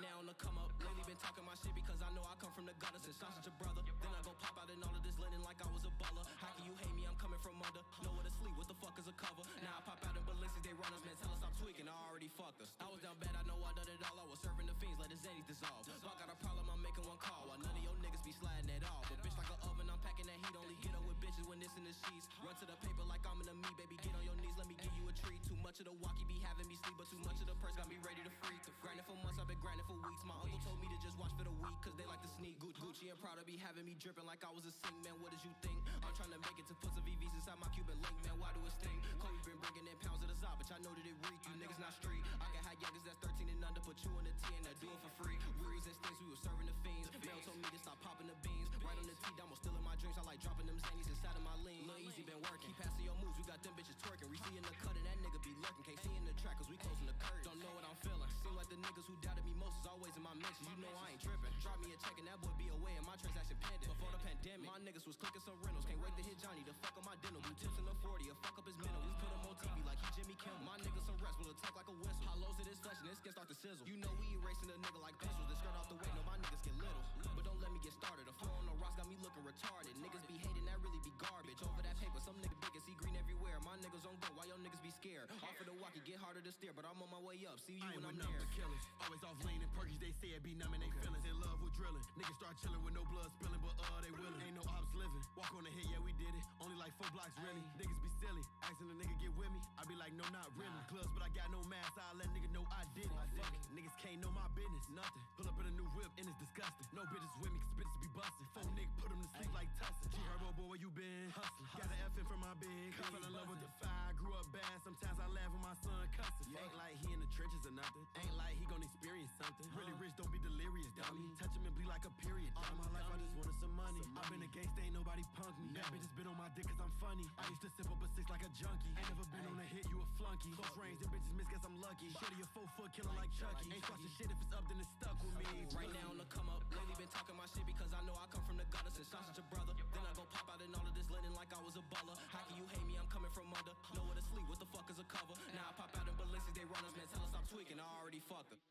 now on the come up. Lately been talking my shit because I know I come from the gutters and sausage your brother. Then I go pop out in all of this linen like I was a butler. How can you hate me? I'm coming from under. Nowhere to sleep. What the fuck is a cover? Now I pop out in ballistics, they run us, man. Tell us I'm tweaking. I already fucked us. I was down bad, I know I done it all. I was serving the fiends, let the zanies dissolve. If I got a problem, I'm making one call. While none of your niggas be sliding at all. But bitch like an oven, I'm packing that heat. Only get up with bitches when it's in the sheets. Run to the paper like I'm in the meat, baby. Get on your knees, let me give you a treat. Too much of the walkie be having me sleep, but too much of the purse got me ready to freak. Grinding for months, I've been grinding for weeks. My uncle told me to just watch for the week, cause they like to sneak. Gucci and Prada be having me dripping like I was a sing, man. What did you think? I'm trying to make it to put some VVs inside my Cuban link, man. Why do it sting? Kobe been bringing in pounds of the Zop, bitch. I know that it reek. You niggas not street. I can have youngers that's 13 and under, put you in the T and I do it for free. We was in stinks, we was serving the fiends. Mel told me to stop popping the beans. Right on the T, I'm still in my dreams. I like dropping them zannies inside of my lean. Lil' Easy been working. Keep passing your moves, we got them bitches twerking. Reese in the cut and that nigga be lurking. Can't see in the track cause we closing the curtain. Don't know what I'm feeling. Seem like the niggas who doubted me most is always in my mentions. You know I ain't tripping. Drop me a check and that boy be away and my transaction pending. Before the pandemic, my niggas was clicking some rentals. Can't wait to hit Johnny to fuck up my dental. Do tips in the 40 or fuck up his mental. Just put him on TV like he Jimmy Kimmel. My niggas some rest will attack like a whistle. Hollows to this flesh and this skin start to sizzle. You know we erasing a nigga like pistols. The skirt off the way, no my niggas get little. But don't let me get started. The flow on the rocks got me looking retarded. Niggas be hating, that really be garbage. Over that paper, some nigga big and see green everywhere. My niggas on go, why your niggas be scared? Off of the walkie, get harder to steer, but I'm on my way up. See you when I'm there. Killers, always off lean and perkies, they say it be numbing they feelings. In love with drilling. Niggas start chilling with no blood spilling, but they willing. Ain't no ops living. Walk on the hit, yeah we did it. Only like 4 blocks really. Niggas be silly. Asking a nigga get with me, I be like no not really. Clubs but I got no mask, I let nigga know I did it. Fuck it, niggas can't know my business, nothing. Pull up in a new whip and it's disgusting. No bitches with me cause bitches be busting. 4 niggas put them to sleep like Tussin. G-Herbo boy, where you been? Hustling. Got an F in from my bed. Fell in love with the fire, grew up bad. Sometimes I laugh when my son cussing. Ain't like he in the trenches or nothing. Ain't like he gon' experience something. Really rich, don't be delirious, dummy. Touch him and bleed like a period. All my life I just wanted some money. I been a gangsta, ain't nobody punk me. That bitch has been on my dick cause I'm funny. I used to sip up a 6 like a junkie. Ain't never been on a hit, you a flunky. Close range, them bitches miss, guess I'm lucky. Shorty a 4-foot killer like Chucky. Ain't trusting shit if it's up, then it's stuck with me. Right now on the come up. Lately been talking my shit because I know I come from the gutters and sausage your brother. Then I go pop out in all of this linen like I was a butler. How can you hate me? I'm coming from under. Nowhere to sleep, what the fuck is a cover? Now I pop out in ballistics, they run us, man. Tell us I'm tweaking, I already fucked her. Turn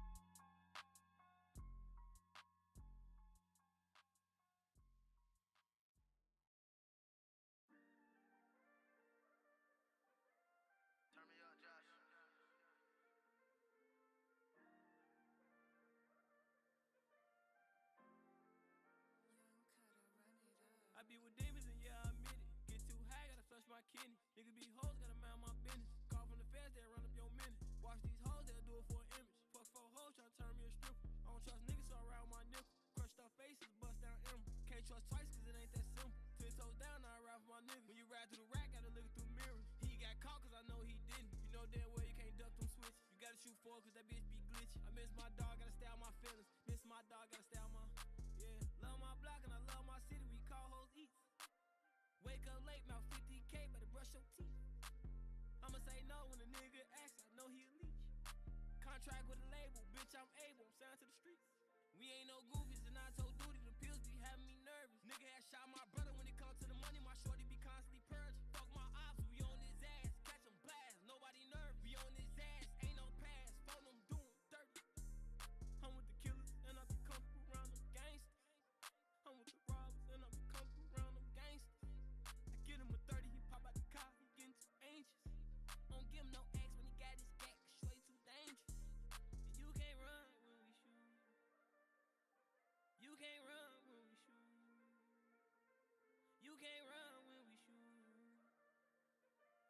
me up, Josh. I be with demons and yeah, I admit it. Get too high, gotta flush my kidney. Niggas be hoes, gotta mind my business. Call from the feds, they'll run up your minute. Watch these hoes, they'll do it for an image. Fuck 4 hoes, try to turn me a stripper. I don't trust niggas, so I ride with my nipple. Crushed up faces, bust down M. Can't trust twice, cause it ain't that simple. 10 toes down, now I ride for my niggas. When you ride through the rack, gotta look through mirrors. He got caught, cause I know he didn't. You know damn well you can't duck them switches. You gotta shoot for cause that bitch be glitchy. I miss my dog, gotta stay out my feelings. Miss my dog, gotta stay out my... Yeah, love my block and I love my city, we call hoes eats. Wake up late, mouth 50K, better brush your teeth. I'ma say no when a nigga asks, I know he a leech. Contract with a label, bitch, I'm able, I'm signed to the streets. We ain't no goofies, and I told duty, the pills be having me nervous. Nigga had shot my brother when it comes to the money, my shorty be constantly purging. Fuck my ops, we on his ass, catch him blast, nobody nervous. We on his ass, ain't no pass, phone them doing dirty. I'm with the killers, and I be comfortable around them gangsters. I'm with the robbers, and I be comfortable around them gangsters. I get him a 30, he pop out the car, he getting too anxious. Don't give him no X when he got his gat, straight too dangerous. And you can't run when we shoot. You can't run when we shoot. You can't run when we shoot.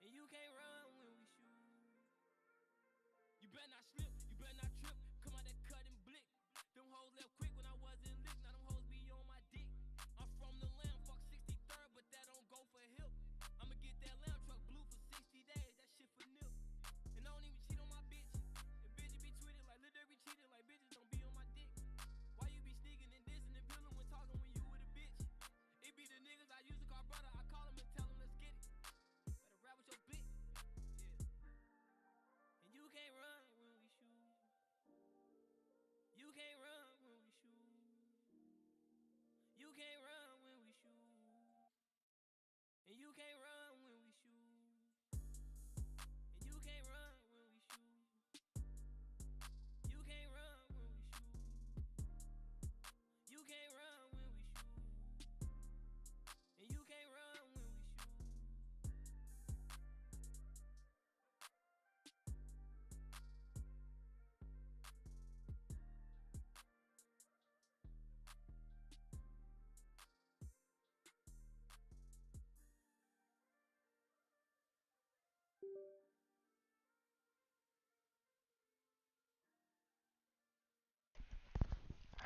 And you can't run when we shoot. You better not slip, you better not trip. Come out that cut and blick. Them hoes left quick when I wasn't licked. Now them hoes be on my dick. I'm from the lamb, fuck 63rd, but that don't go for hip. I'ma get that lamb truck blue for 60 days, that shit for nip. And I don't even cheat on my bitch. And bitches be tweeting like Lil Durk cheating, like bitches don't be on my dick. Why you be sneaking and dissing and feeling when talking when you with a bitch? It be the niggas I used to call brother, I call him and tell him let's get it. Better rap with your bitch. Yeah. And you can't run when we shoot.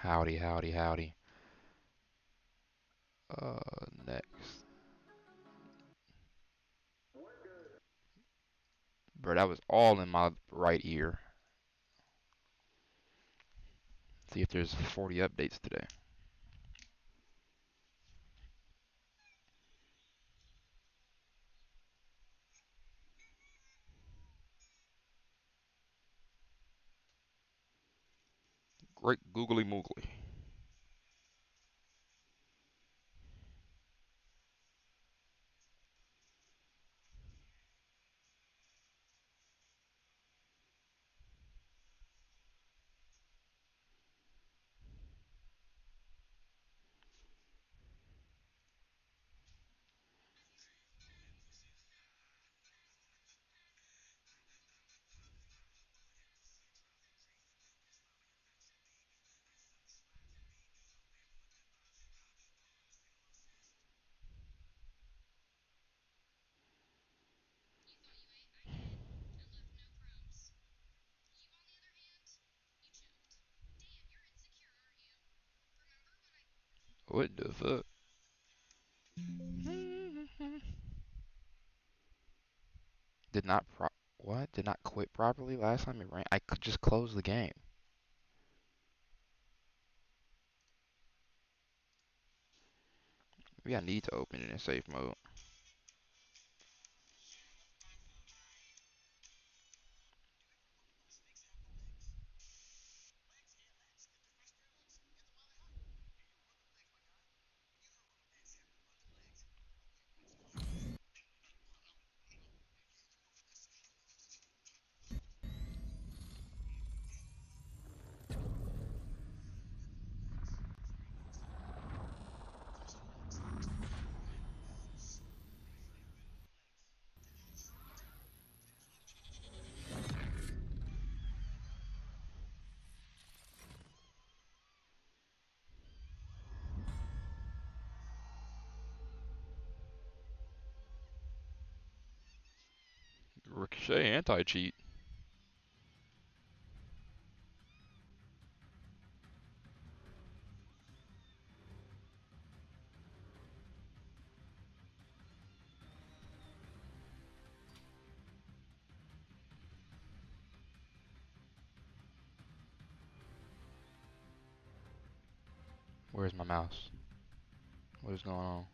Howdy, howdy, howdy. Next. Bro, that was all in my right ear. See if there's 40 updates today. Great googly moogly. What the fuck? Did not what? Did not quit properly last time it ran? I could just close the game. Maybe I need to open it in safe mode. Ricochet anti-cheat. Where's my mouse? What is going on?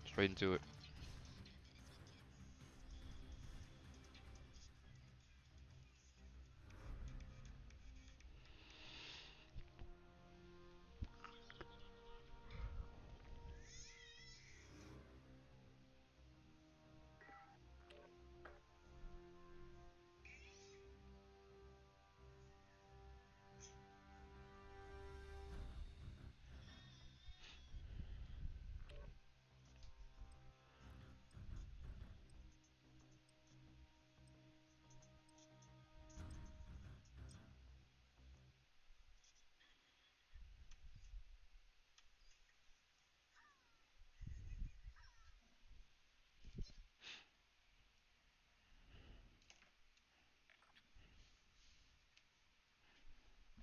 Straight into it.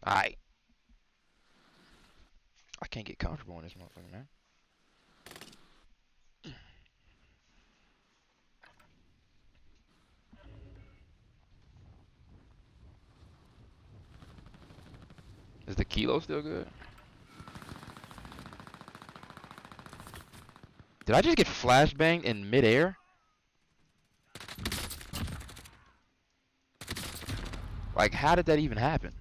Alright. I can't get comfortable in this motherfucker, man. Is the kilo still good? Did I just get flashbanged in midair? Like, how did that even happen?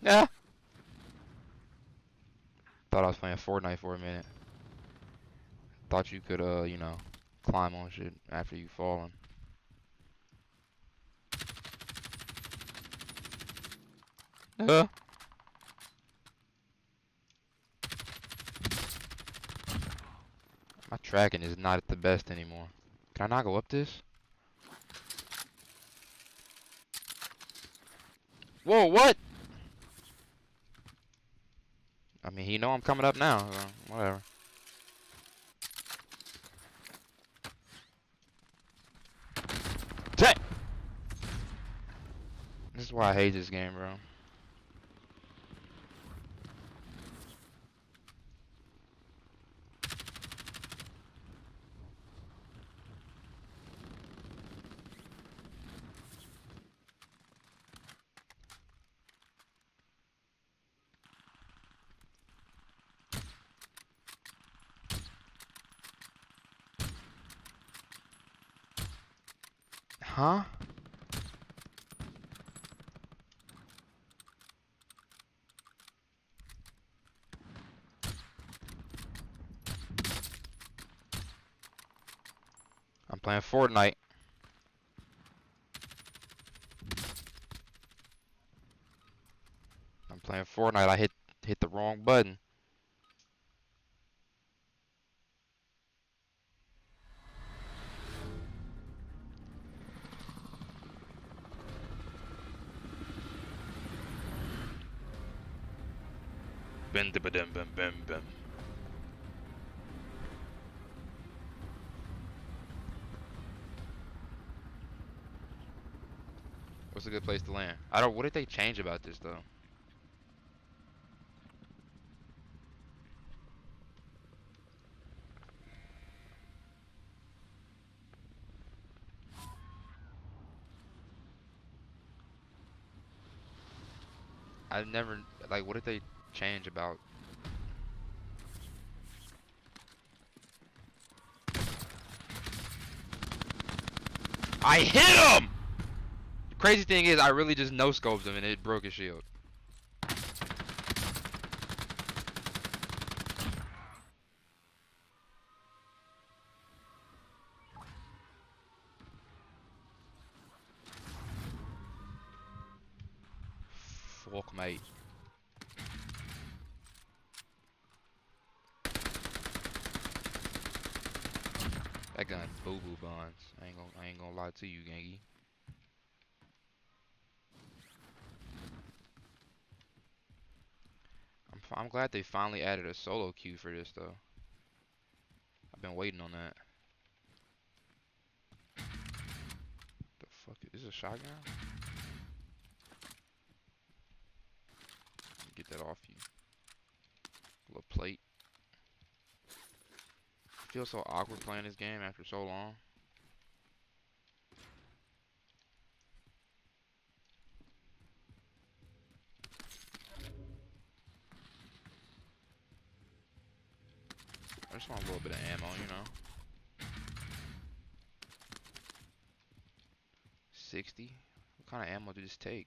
Yeah. Thought I was playing Fortnite for a minute. Thought you could, you know, climb on shit after you fallen. My tracking is not at the best anymore. Can I not go up this? Whoa, what? I mean, he know I'm coming up now, so whatever. Check! This is why I hate this game, bro. Huh? I'm playing Fortnite. I'm playing Fortnite. I hit the wrong button. Bim bim bim bim bim bim. What's a good place to land? I don't. What did they change about this though? I've never like. What did they change about? I hit him! The crazy thing is, I really just no-scoped him and it broke his shield. Fuck, mate. That gun boo-boo buns. I ain't gonna lie to you, Gangy. I'm glad they finally added a solo queue for this though. I've been waiting on that. The fuck is this a shotgun? Get that off you. Little plate. I feel so awkward playing this game after so long. I just want a little bit of ammo, you know. 60? What kind of ammo did this take?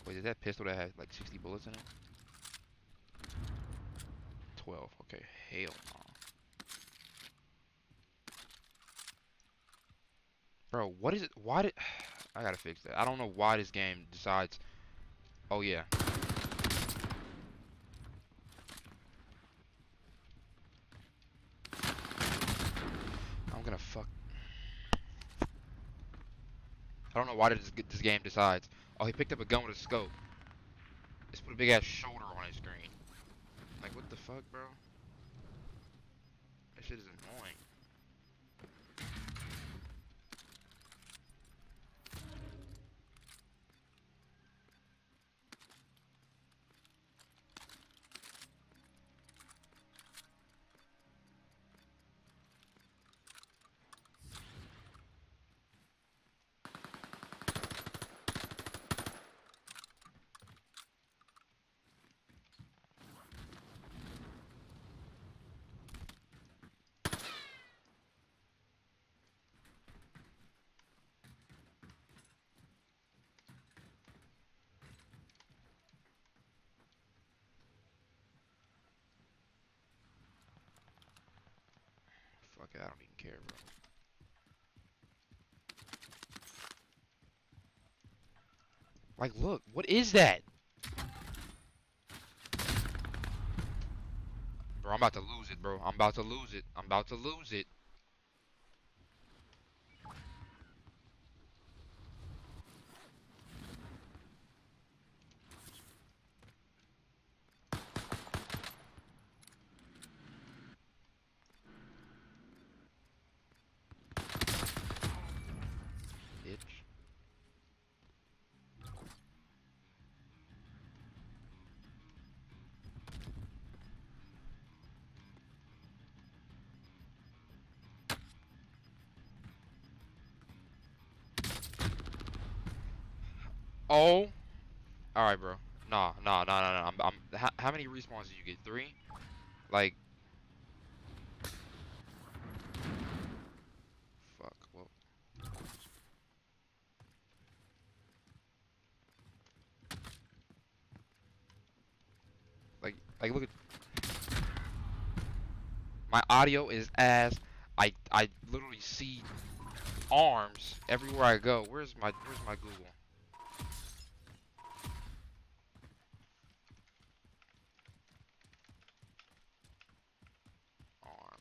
Wait, is that pistol that has like 60 bullets in it? 12. Okay, hell no. Bro, what is it? Why did... I gotta fix that. I don't know why this game decides... Oh, yeah. I'm gonna fuck... I don't know why this game decides. Oh, he picked up a gun with a scope. Just put a big ass shoulder on his screen. Like, what the fuck, bro? That shit is annoying. Fuck it, I don't even care, bro. Like, look, what is that? Bro, I'm about to lose it, bro. I'm about to lose it. I'm about to lose it. Bitch. Oh. All right, bro. Nah, nah, nah, nah, nah. How many respawns did you get? 3? Like, fuck. Well, like, look at my audio is ass. I literally see arms everywhere I go. Where's my Google? Arm.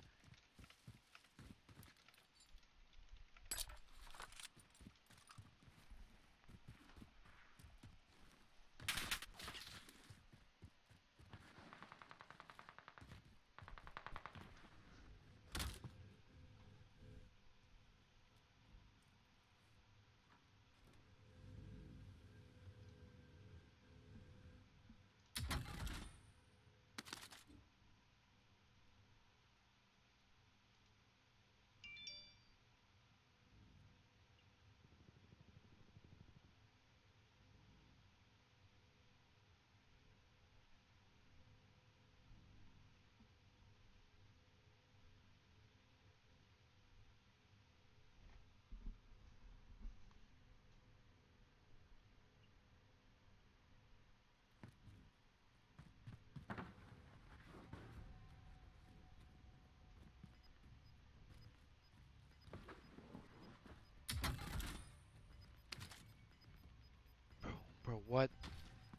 Bro, what?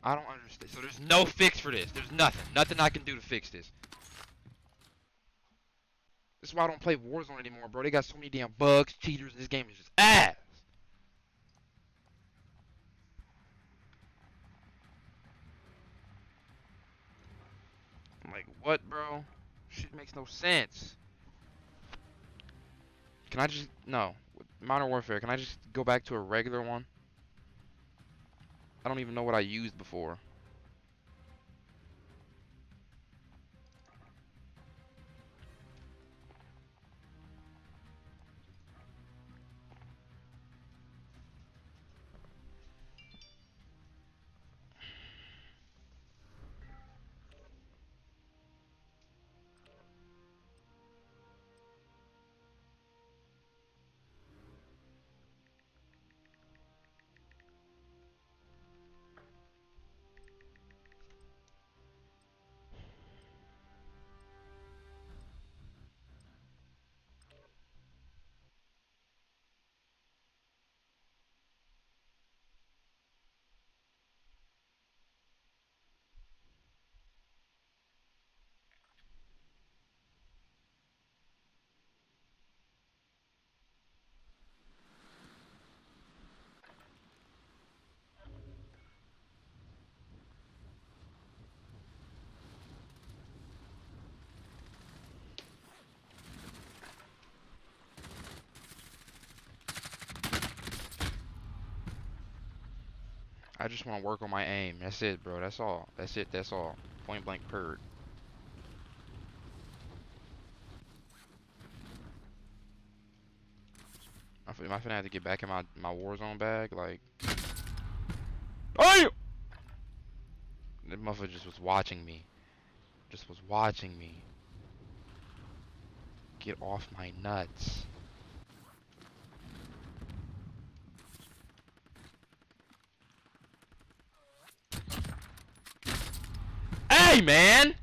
I don't understand. So there's no fix for this. There's nothing I can do to fix this. This is why I don't play Warzone anymore, bro. They got so many damn bugs, cheaters, and this game is just ass. I'm like, what, bro? Shit makes no sense. Can I just... No. Modern Warfare, can I just go back to a regular one? I don't even know what I used before. I just want to work on my aim. That's it, bro. That's all. That's it. That's all. Point blank period. Am I finna have to get back in my Warzone bag? Like... Oh! That motherfucker just was watching me. Just was watching me. Get off my nuts. Hey, man!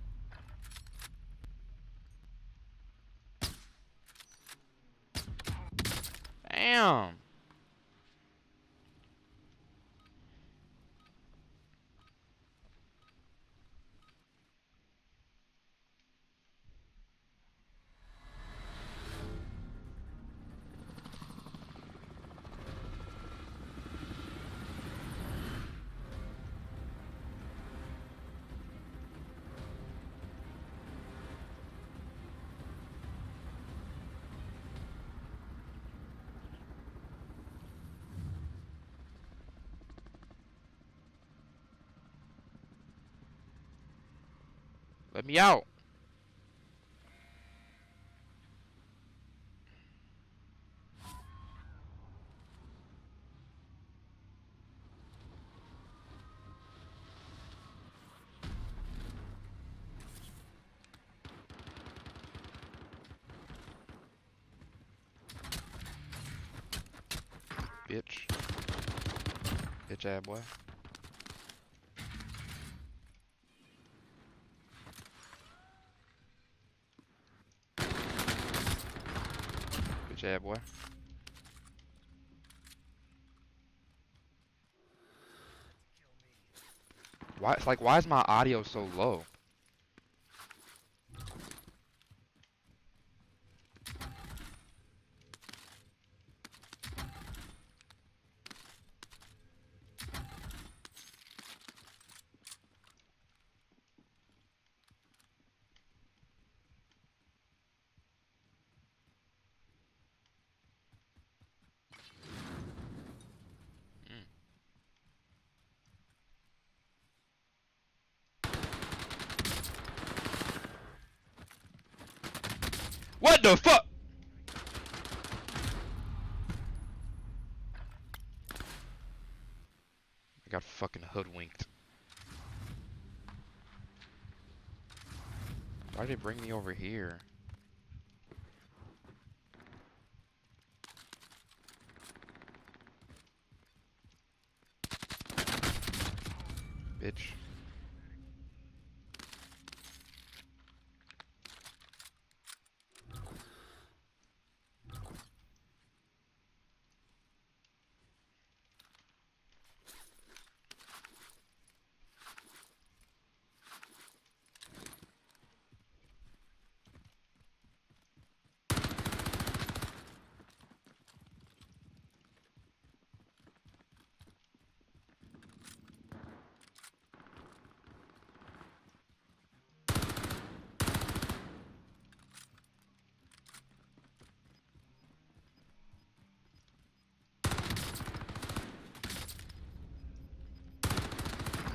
Damn. Let me out. Bitch. Bitch ass boy. Bitch ass boy. Why? It's like, why is my audio so low? Mm. What the fuck? I got fucking hoodwinked. Why did it bring me over here? Bitch.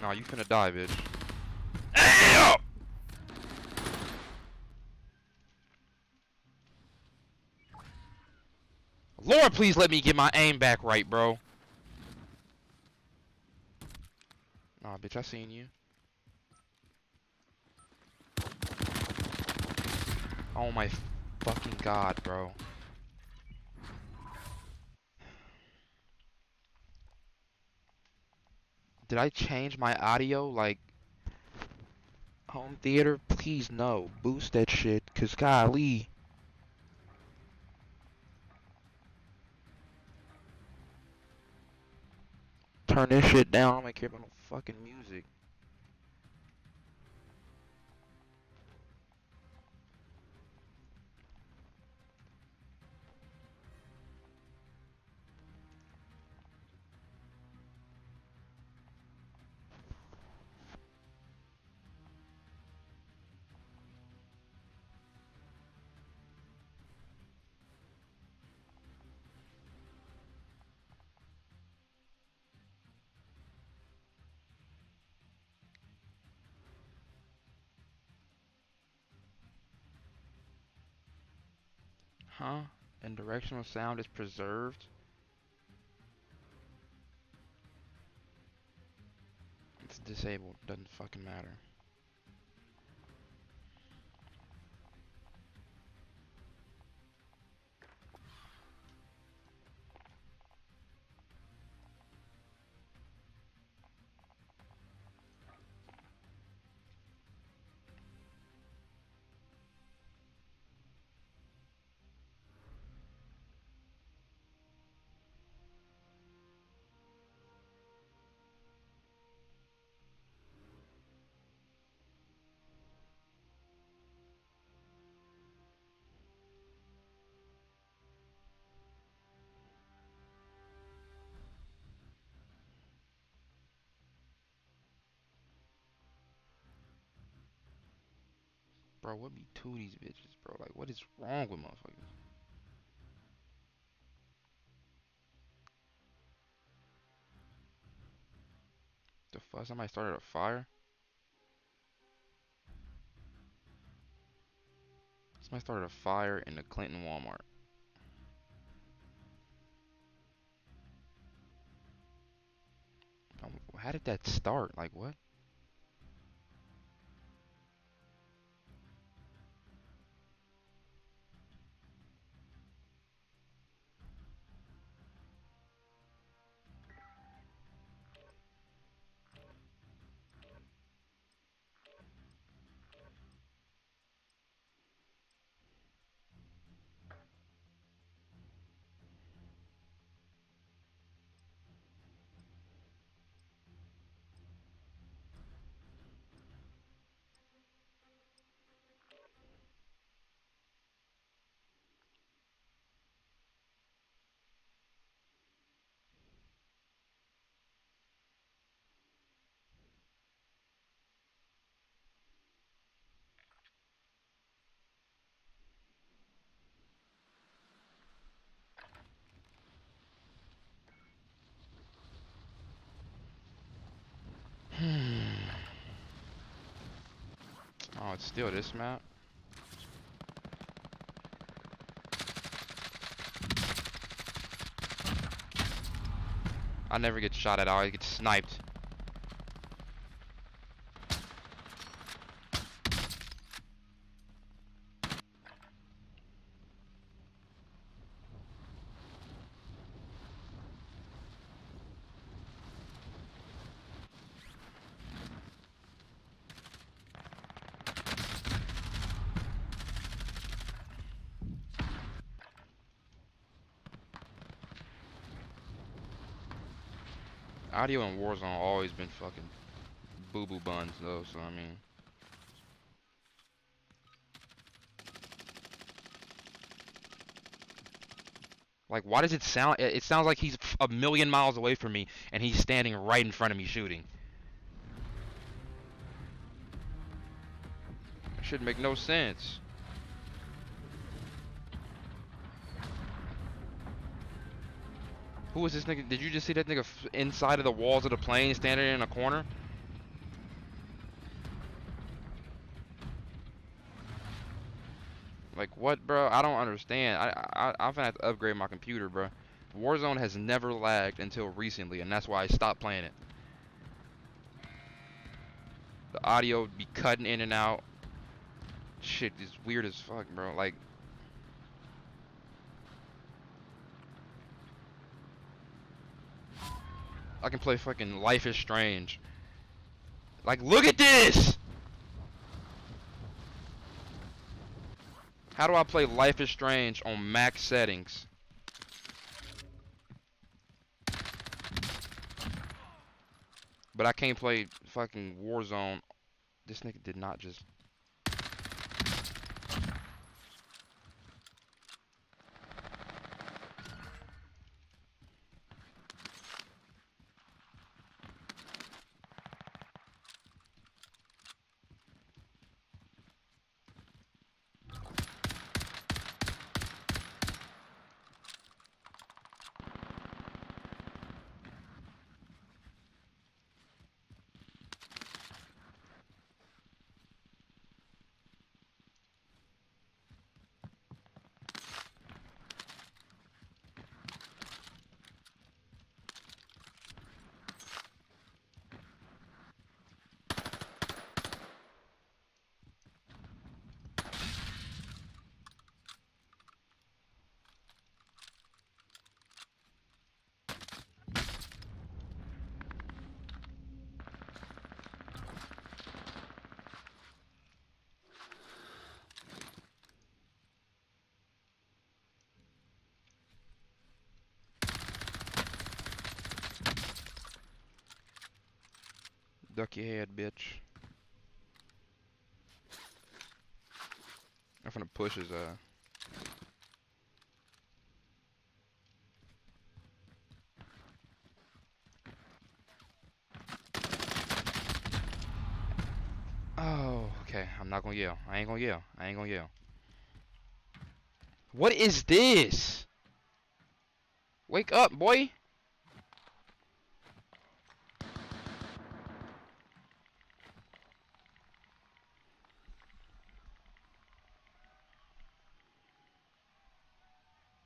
Nah, you finna die, bitch. Ow! Lord, please let me get my aim back right, bro. Nah, bitch, I seen you. Oh my fucking god, bro. Did I change my audio? Like, home theater? Please, no. Boost that shit, cause golly. Turn this shit down. I don't care about no fucking music. Huh? And directional sound is preserved? It's disabled. Doesn't fucking matter. Bro, what be to these bitches, bro? Like, what is wrong with motherfuckers? The fuck? Somebody started a fire? Somebody started a fire in the Clinton Walmart. How did that start? Like, what? Oh, it's still this map? I never get shot at, I always get sniped. Audio in Warzone always been fucking boo-boo buns though, so I mean. Like, why does it sound, it sounds like he's a million miles away from me and he's standing right in front of me shooting. That should make no sense. Who was this nigga? Did you just see that nigga inside of the walls of the plane standing in a corner? Like, what, bro? I don't understand. I'm gonna have to upgrade my computer, bro. Warzone has never lagged until recently, and that's why I stopped playing it. The audio would be cutting in and out. Shit is weird as fuck, bro. Like, I can play fucking Life is Strange. Like, look at this! How do I play Life is Strange on max settings? But I can't play fucking Warzone. This nigga did not just... Duck your head, bitch. I'm finna push his Oh, okay. I'm not gonna yell. I ain't gonna yell. I ain't gonna yell. What is this? Wake up, boy.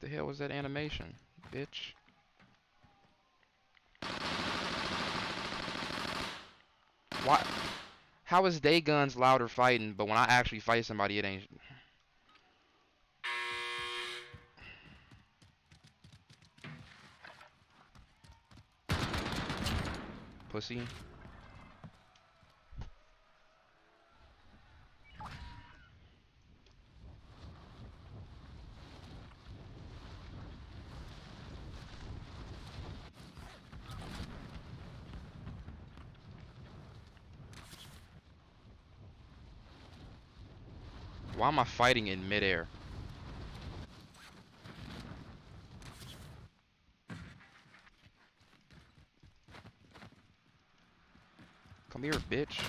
The hell was that animation, bitch? Why? How is day guns louder fighting, but when I actually fight somebody, it ain't? Pussy. Why am I fighting in midair? Come here, bitch.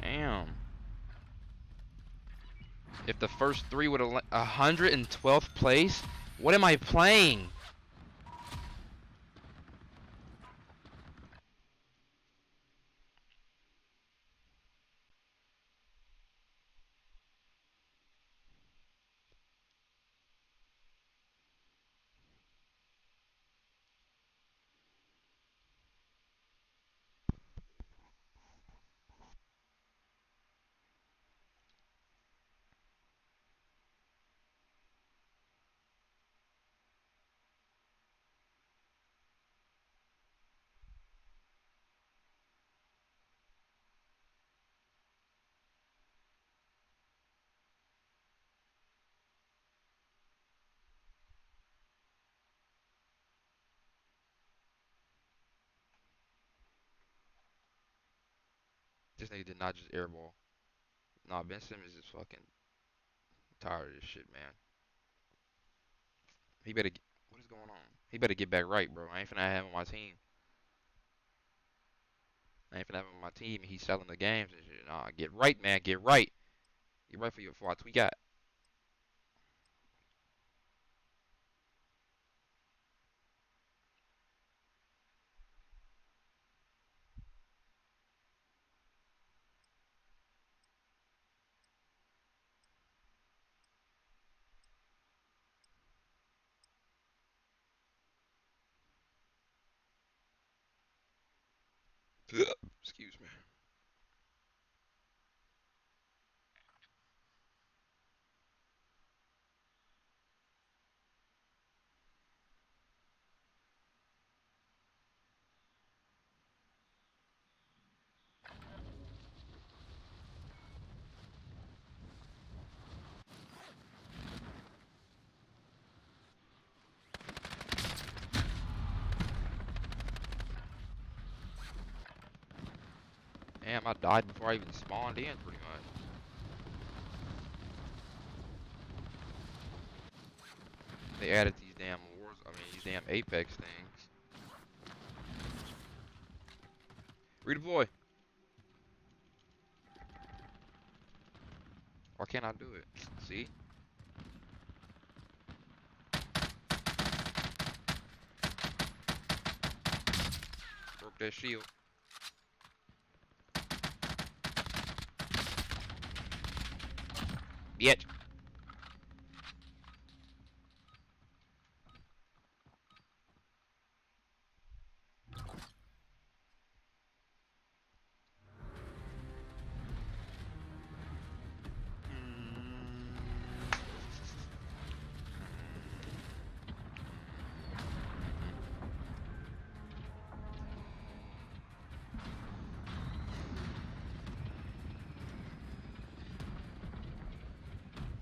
Damn. If the first three would have 112th place, what am I playing? This nigga did not just airball. Nah, Ben Simmons is fucking tired of this shit, man. He better get, what is going on? He better get back right, bro. I ain't finna have him on my team. I ain't finna have him on my team and he's selling the games and shit. Nah, get right, man. Get right. Get right for your before I tweak out. Excuse me. Damn, I died before I even spawned in, pretty much. They added these damn wars. I mean, these damn Apex things. Redeploy. Why can't I do it? See? Broke that shield. Bitch.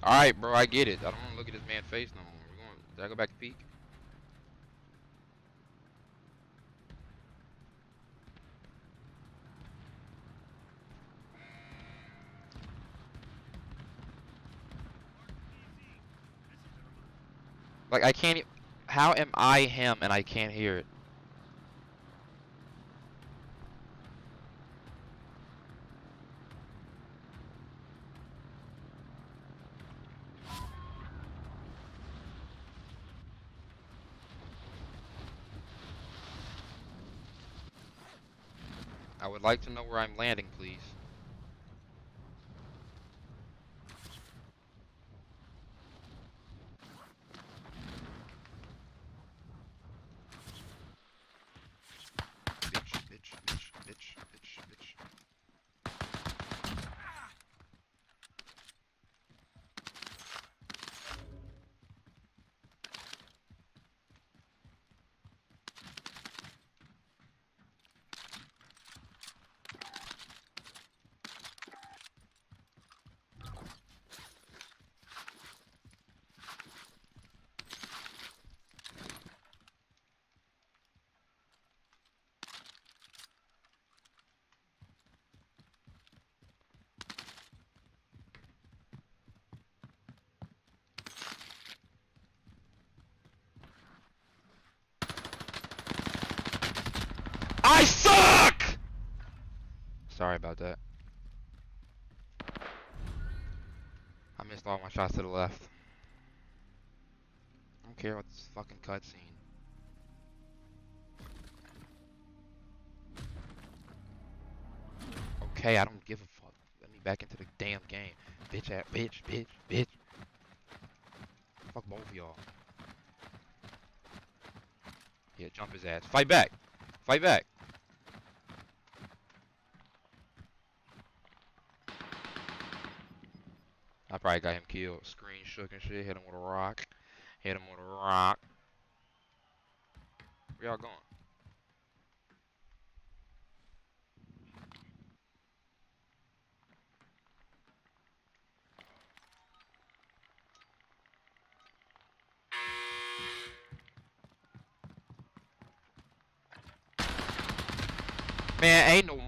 Alright, bro, I get it. I don't want to look at this man's face no more. We're going. Did I go back to peak? Like, I can't. How am I him and I can't hear it? I would like to know where I'm landing, please. I suck! Sorry about that. I missed all my shots to the left. I don't care what this fucking cutscene. Okay, I don't give a fuck. Let me back into the damn game. Bitch ass, bitch. Fuck both of y'all. Yeah, jump his ass. Fight back. Fight back. I probably got him killed. Screen shook and shit. Hit him with a rock. Hit him with a rock. Where y'all going? Man, ain't no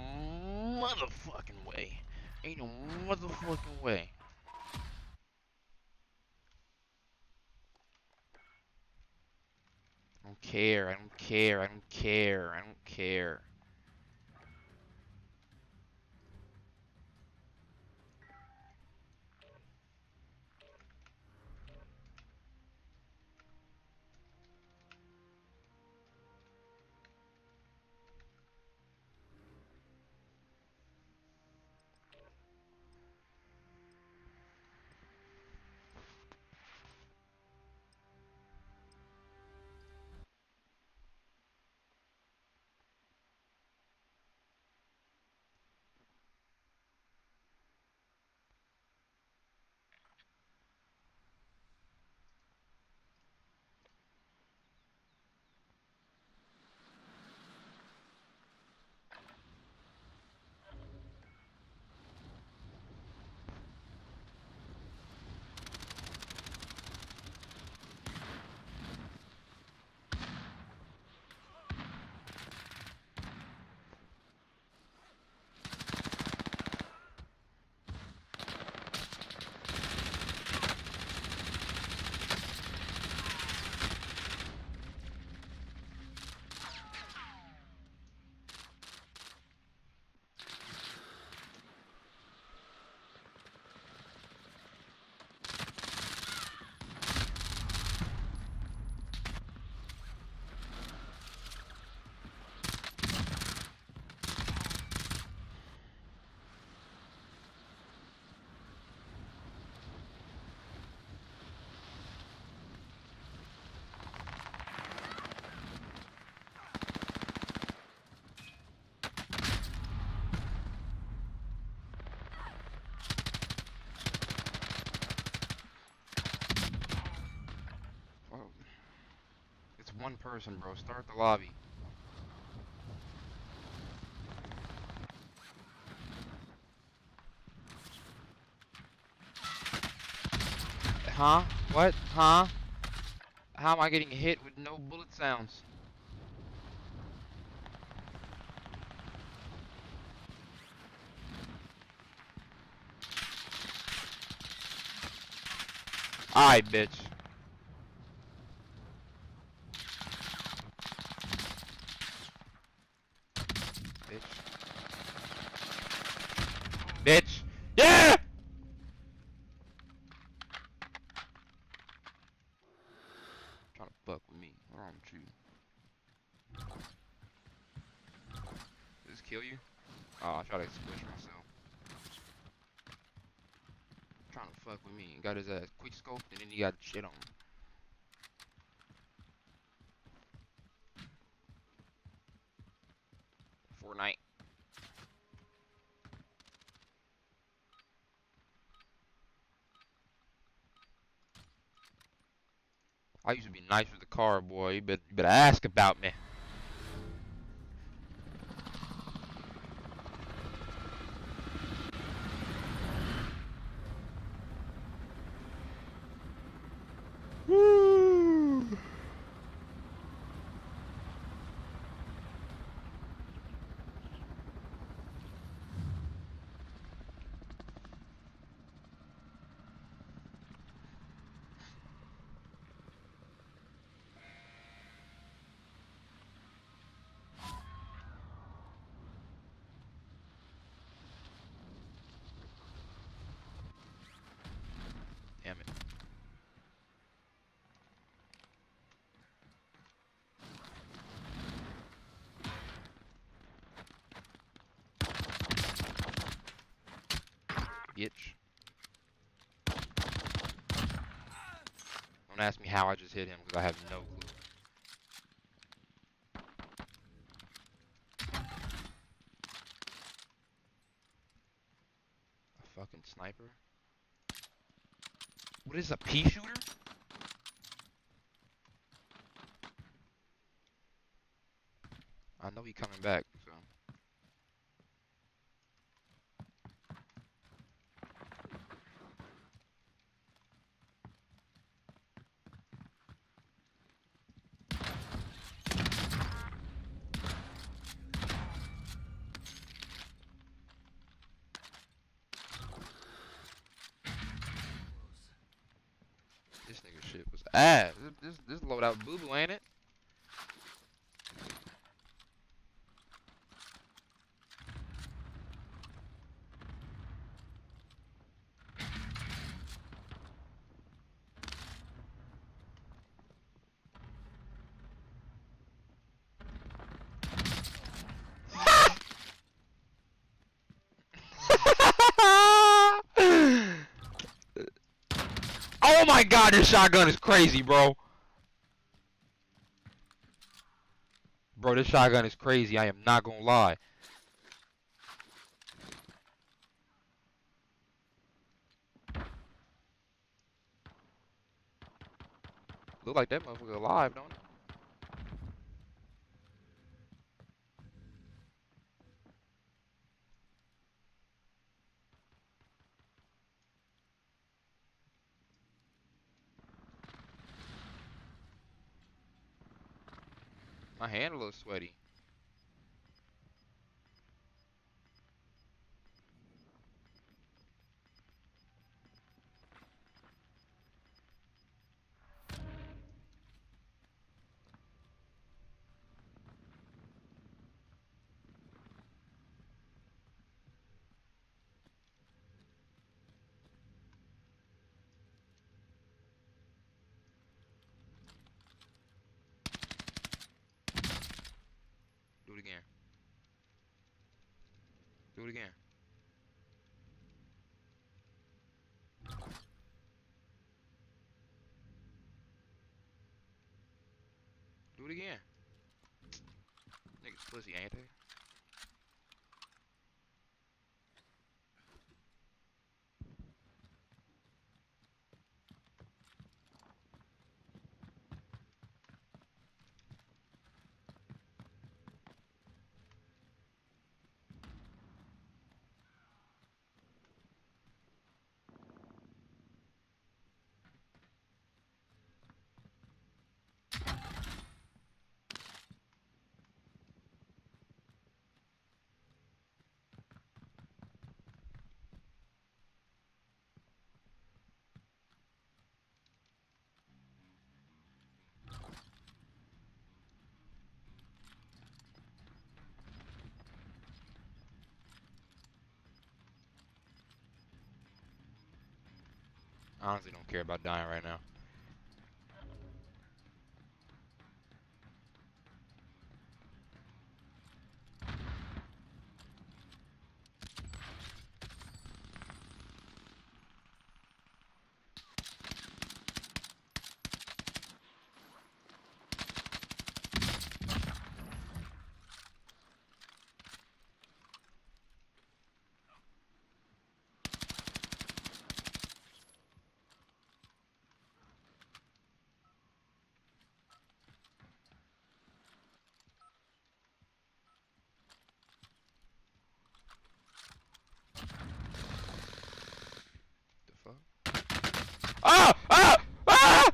motherfucking way. Ain't no motherfucking way. I don't care. I don't care. I don't care. I don't care. Well, it's one person, bro. Start the lobby. Huh? What? Huh? How am I getting hit with no bullet sounds? Alright, bitch. Bitch. Bitch. Yeah! Trying to fuck with me. What's wrong with you? Did this kill you? Oh, I tried to squish myself. Trying to fuck with me. Got his ass quick scoped and then he got shit on him. Fortnite. I used to be nice with the car, boy. You better ask about me. Woo! Don't ask me how I just hit him because I have no clue. A fucking sniper? What is a pea shooter? I know he coming back, so. This nigga shit was ass. This loadout boo boo, ain't it? Oh my god, this shotgun is crazy, bro. Bro, this shotgun is crazy. I am not gonna lie. Look like that motherfucker alive, don't it? My hand a little sweaty. Do it again. Do it again. Do it again. Niggas pussy, ain't they? I honestly don't care about dying right now. The fuck? Ah! Ah! Ah!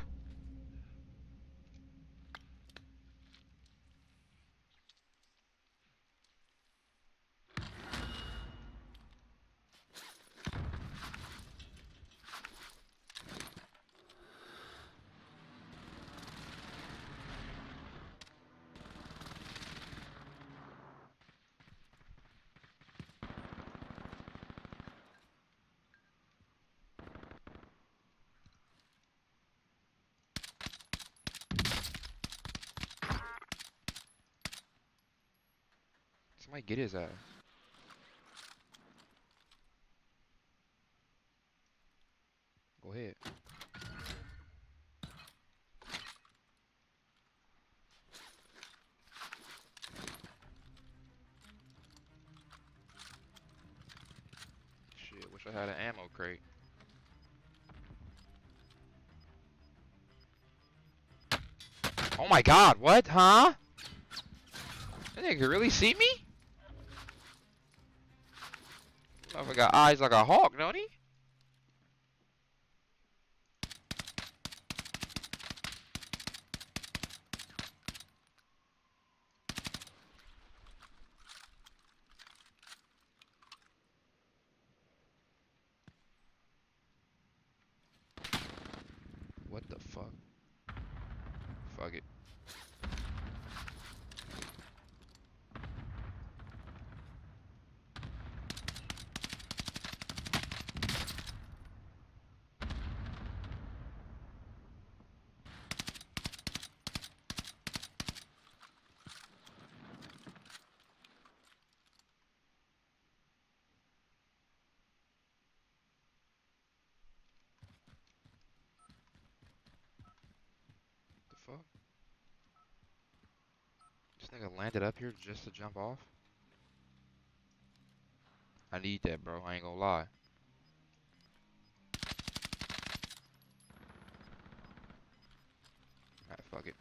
Somebody get his ass. Go ahead. I had an ammo crate. Oh my god, what? Huh? That nigga really see me? I got eyes like a hawk, don't he? What the fuck? Fuck it. The fuck? This nigga landed up here just to jump off? I need that, bro. I ain't gonna lie. Alright, fuck it.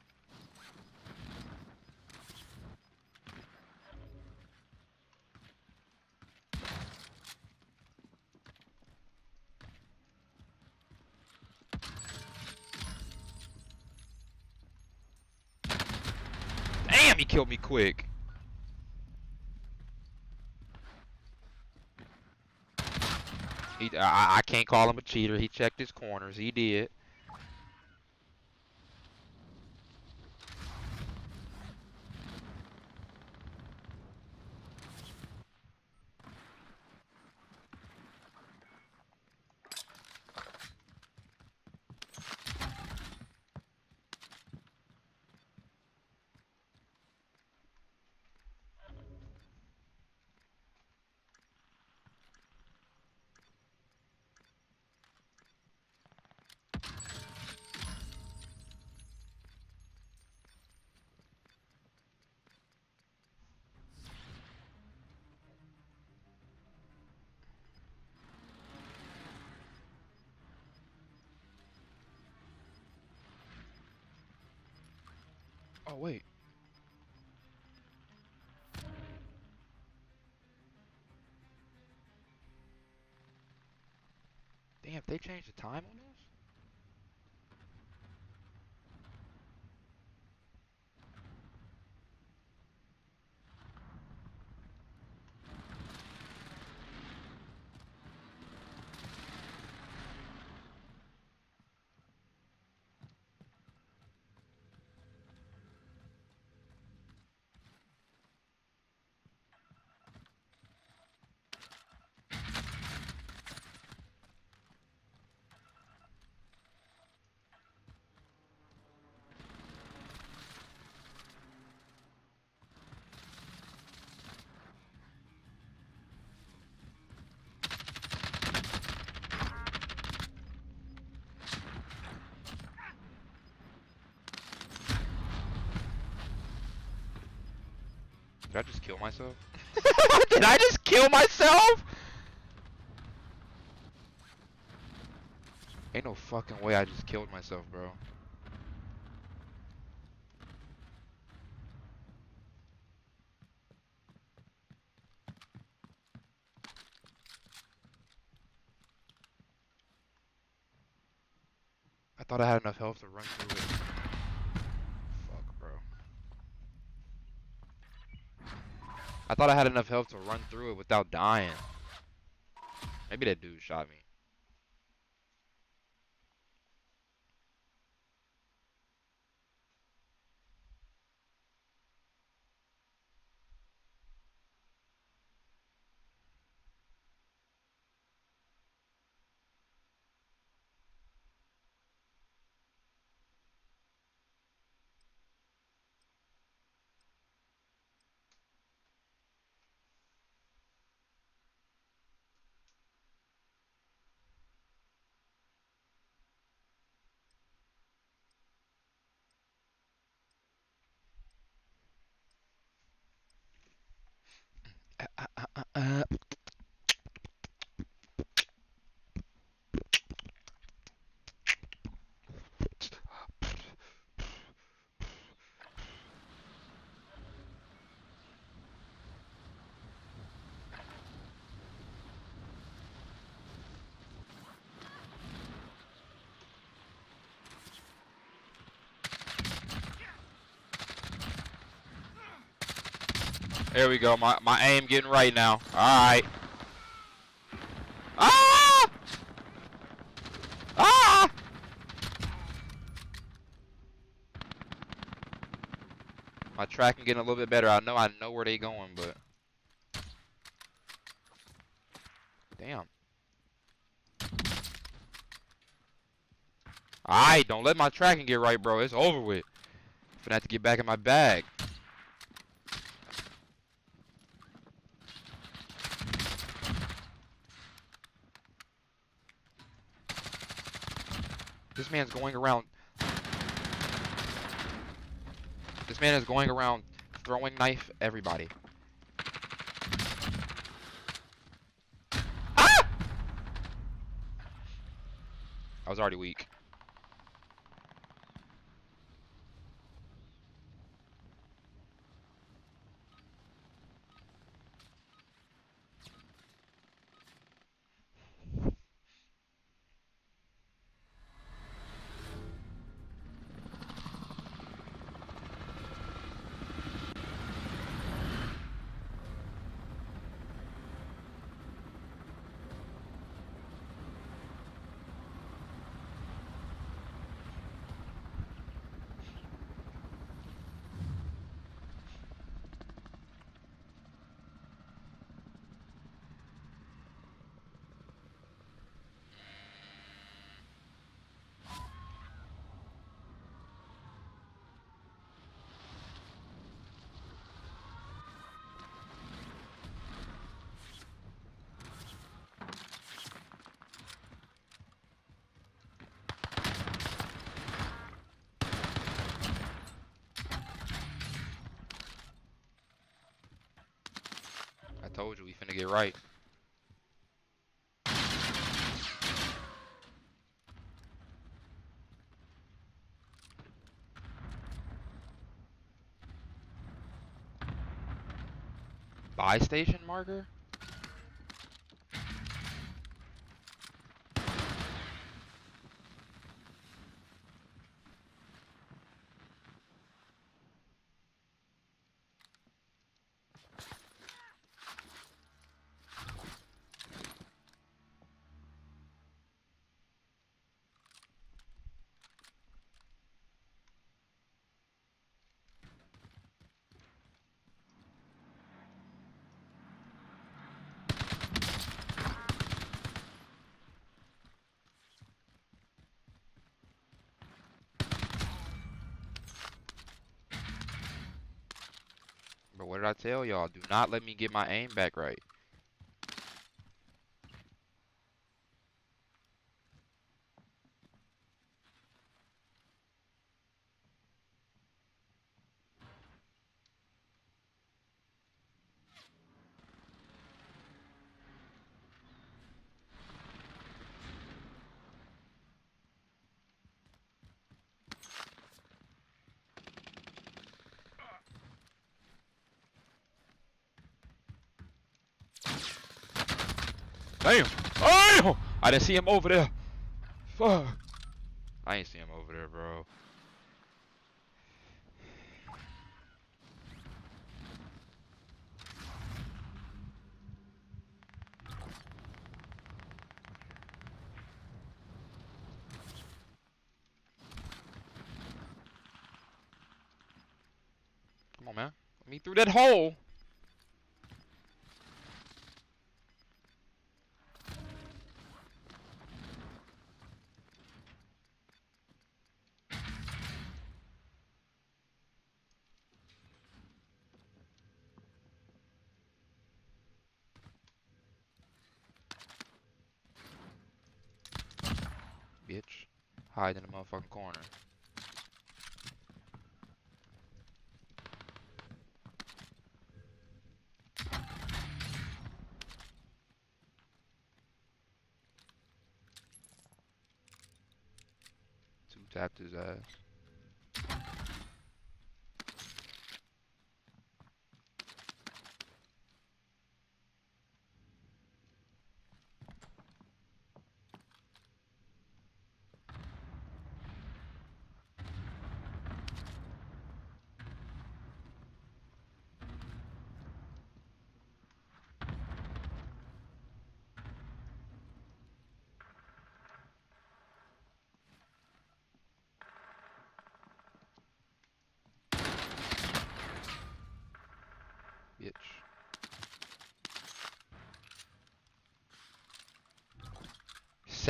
Damn, he killed me quick. I can't call him a cheater. He checked his corners. He did. Oh, wait. Damn, they changed the time on this? Did I just kill myself? Did I just kill myself? Ain't no fucking way I just killed myself, bro. I thought I had enough health to run through it. Fuck, bro. I thought I had enough health to run through it without dying. Maybe that dude shot me. There we go. My aim getting right now. Alright. Ah! Ah! My tracking getting a little bit better. I know where they going, but damn. Alright, don't let my tracking get right, bro. It's over with. I'm gonna have to get back in my bag. This man's going around. This man is going around throwing knife everybody. Ah! I was already weak. I told you we finna get right. Buy station marker? But what did I tell y'all? Do not let me get my aim back right. Damn! Oh! I didn't see him over there. Fuck. I ain't see him over there, bro. Come on, man. Let me through that hole. Bitch. Hide in the motherfucking corner. Two tapped his ass.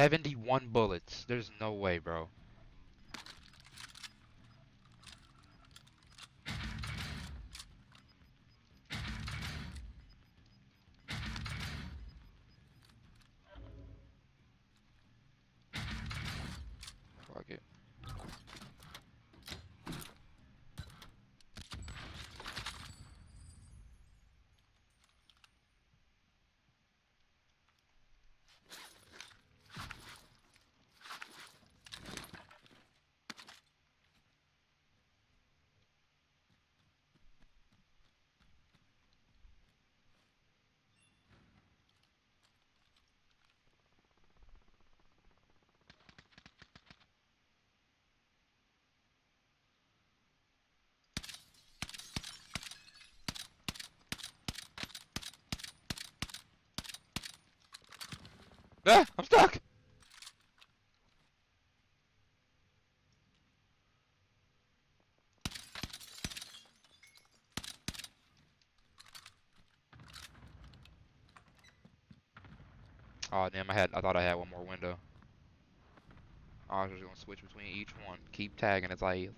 71 bullets. There's no way, bro. Fuck it. Ah, I'm stuck. Oh damn, I thought I had one more window. I was just gonna switch between each one. Keep tagging, it's like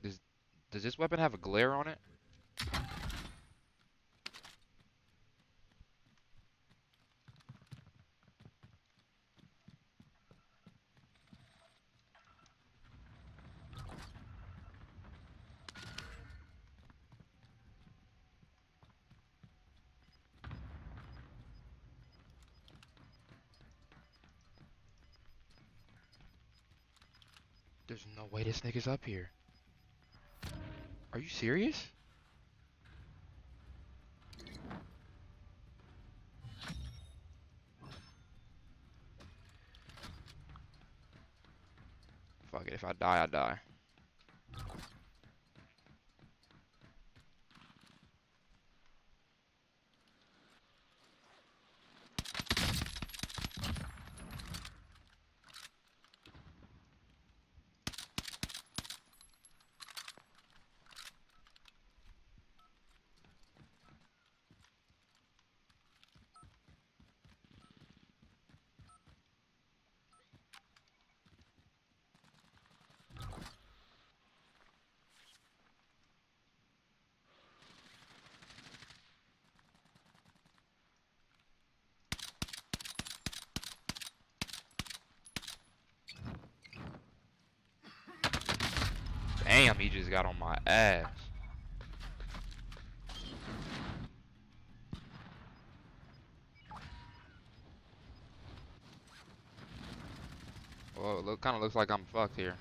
does does this weapon have a glare on it? There's no way this nigga's up here. Are you serious? Fuck it, if I die, I die. Damn, he just got on my ass. Well, it kind of looks like I'm fucked here.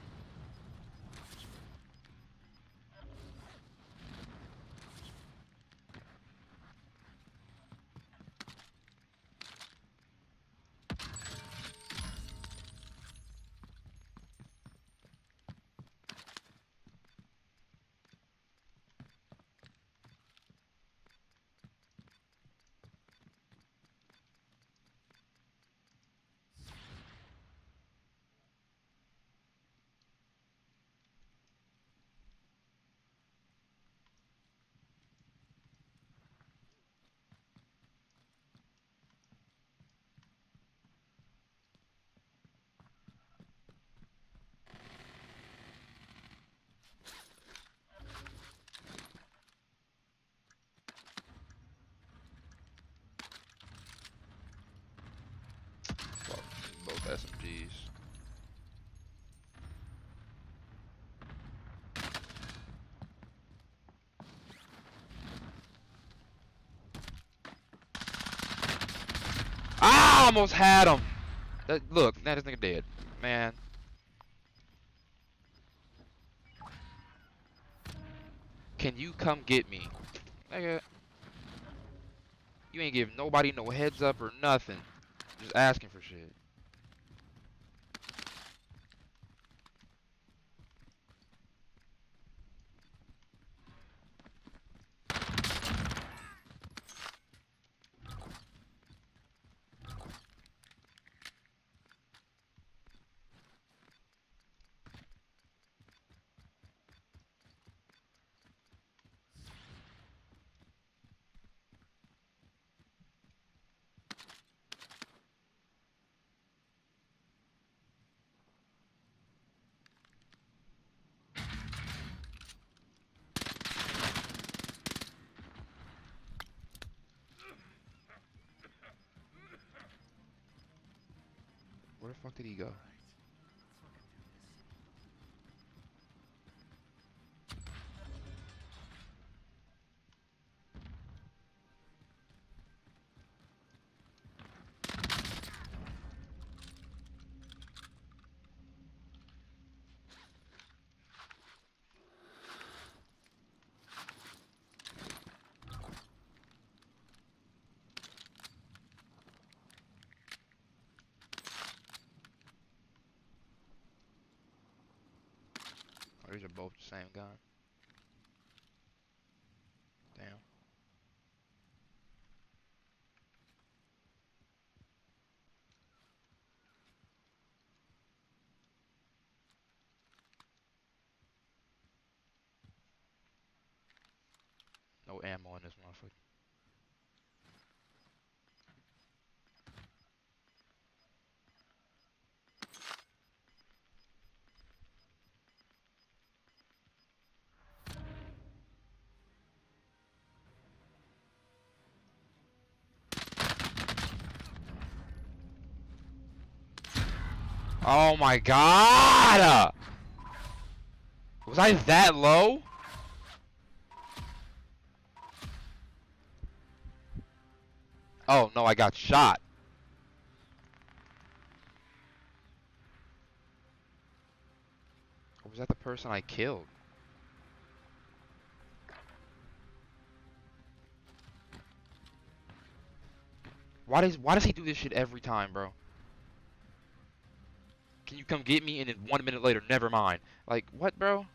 Fuck, both SMGs. Ah, I almost had him. Look, now this nigga dead. Man. Can you come get me? Nigga. You ain't give nobody no heads up or nothing. Just asking for shit. Where the fuck did he go? Oh, these are both the same gun. Damn. No ammo in this motherfucker. Oh my god! Was I that low? Oh no, I got shot. Or was that the person I killed? Why does he do this shit every time, bro? Can you come get me? And then 1 minute later, never mind. Like, what, bro?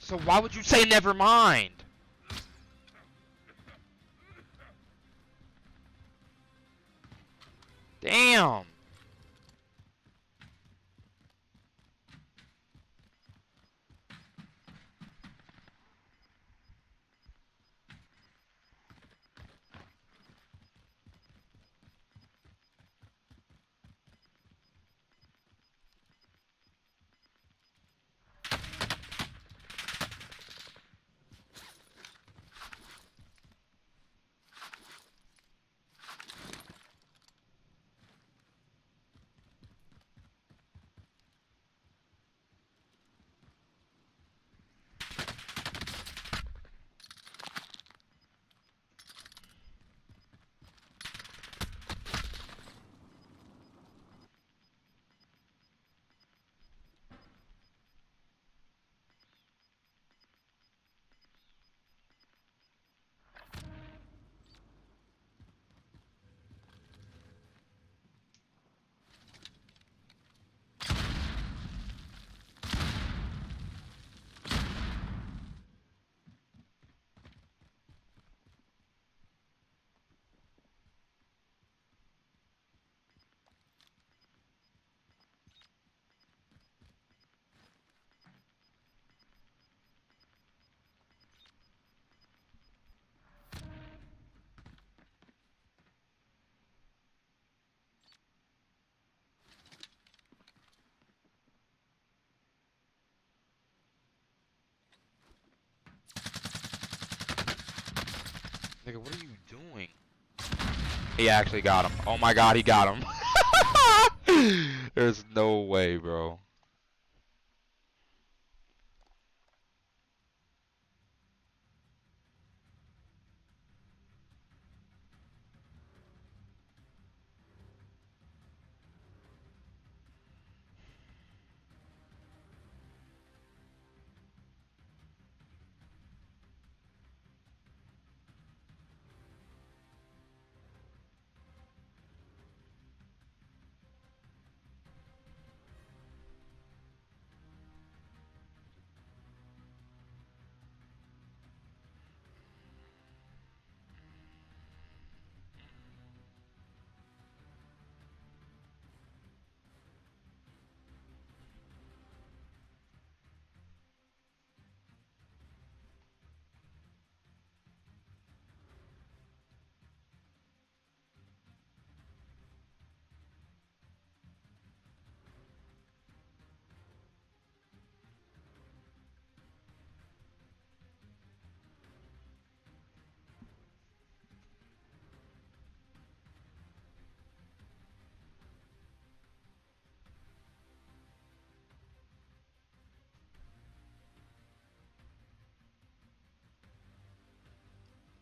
So why would you say never mind? Damn. Nigga, what are you doing? He actually got him. Oh my god, he got him. There's no way, bro.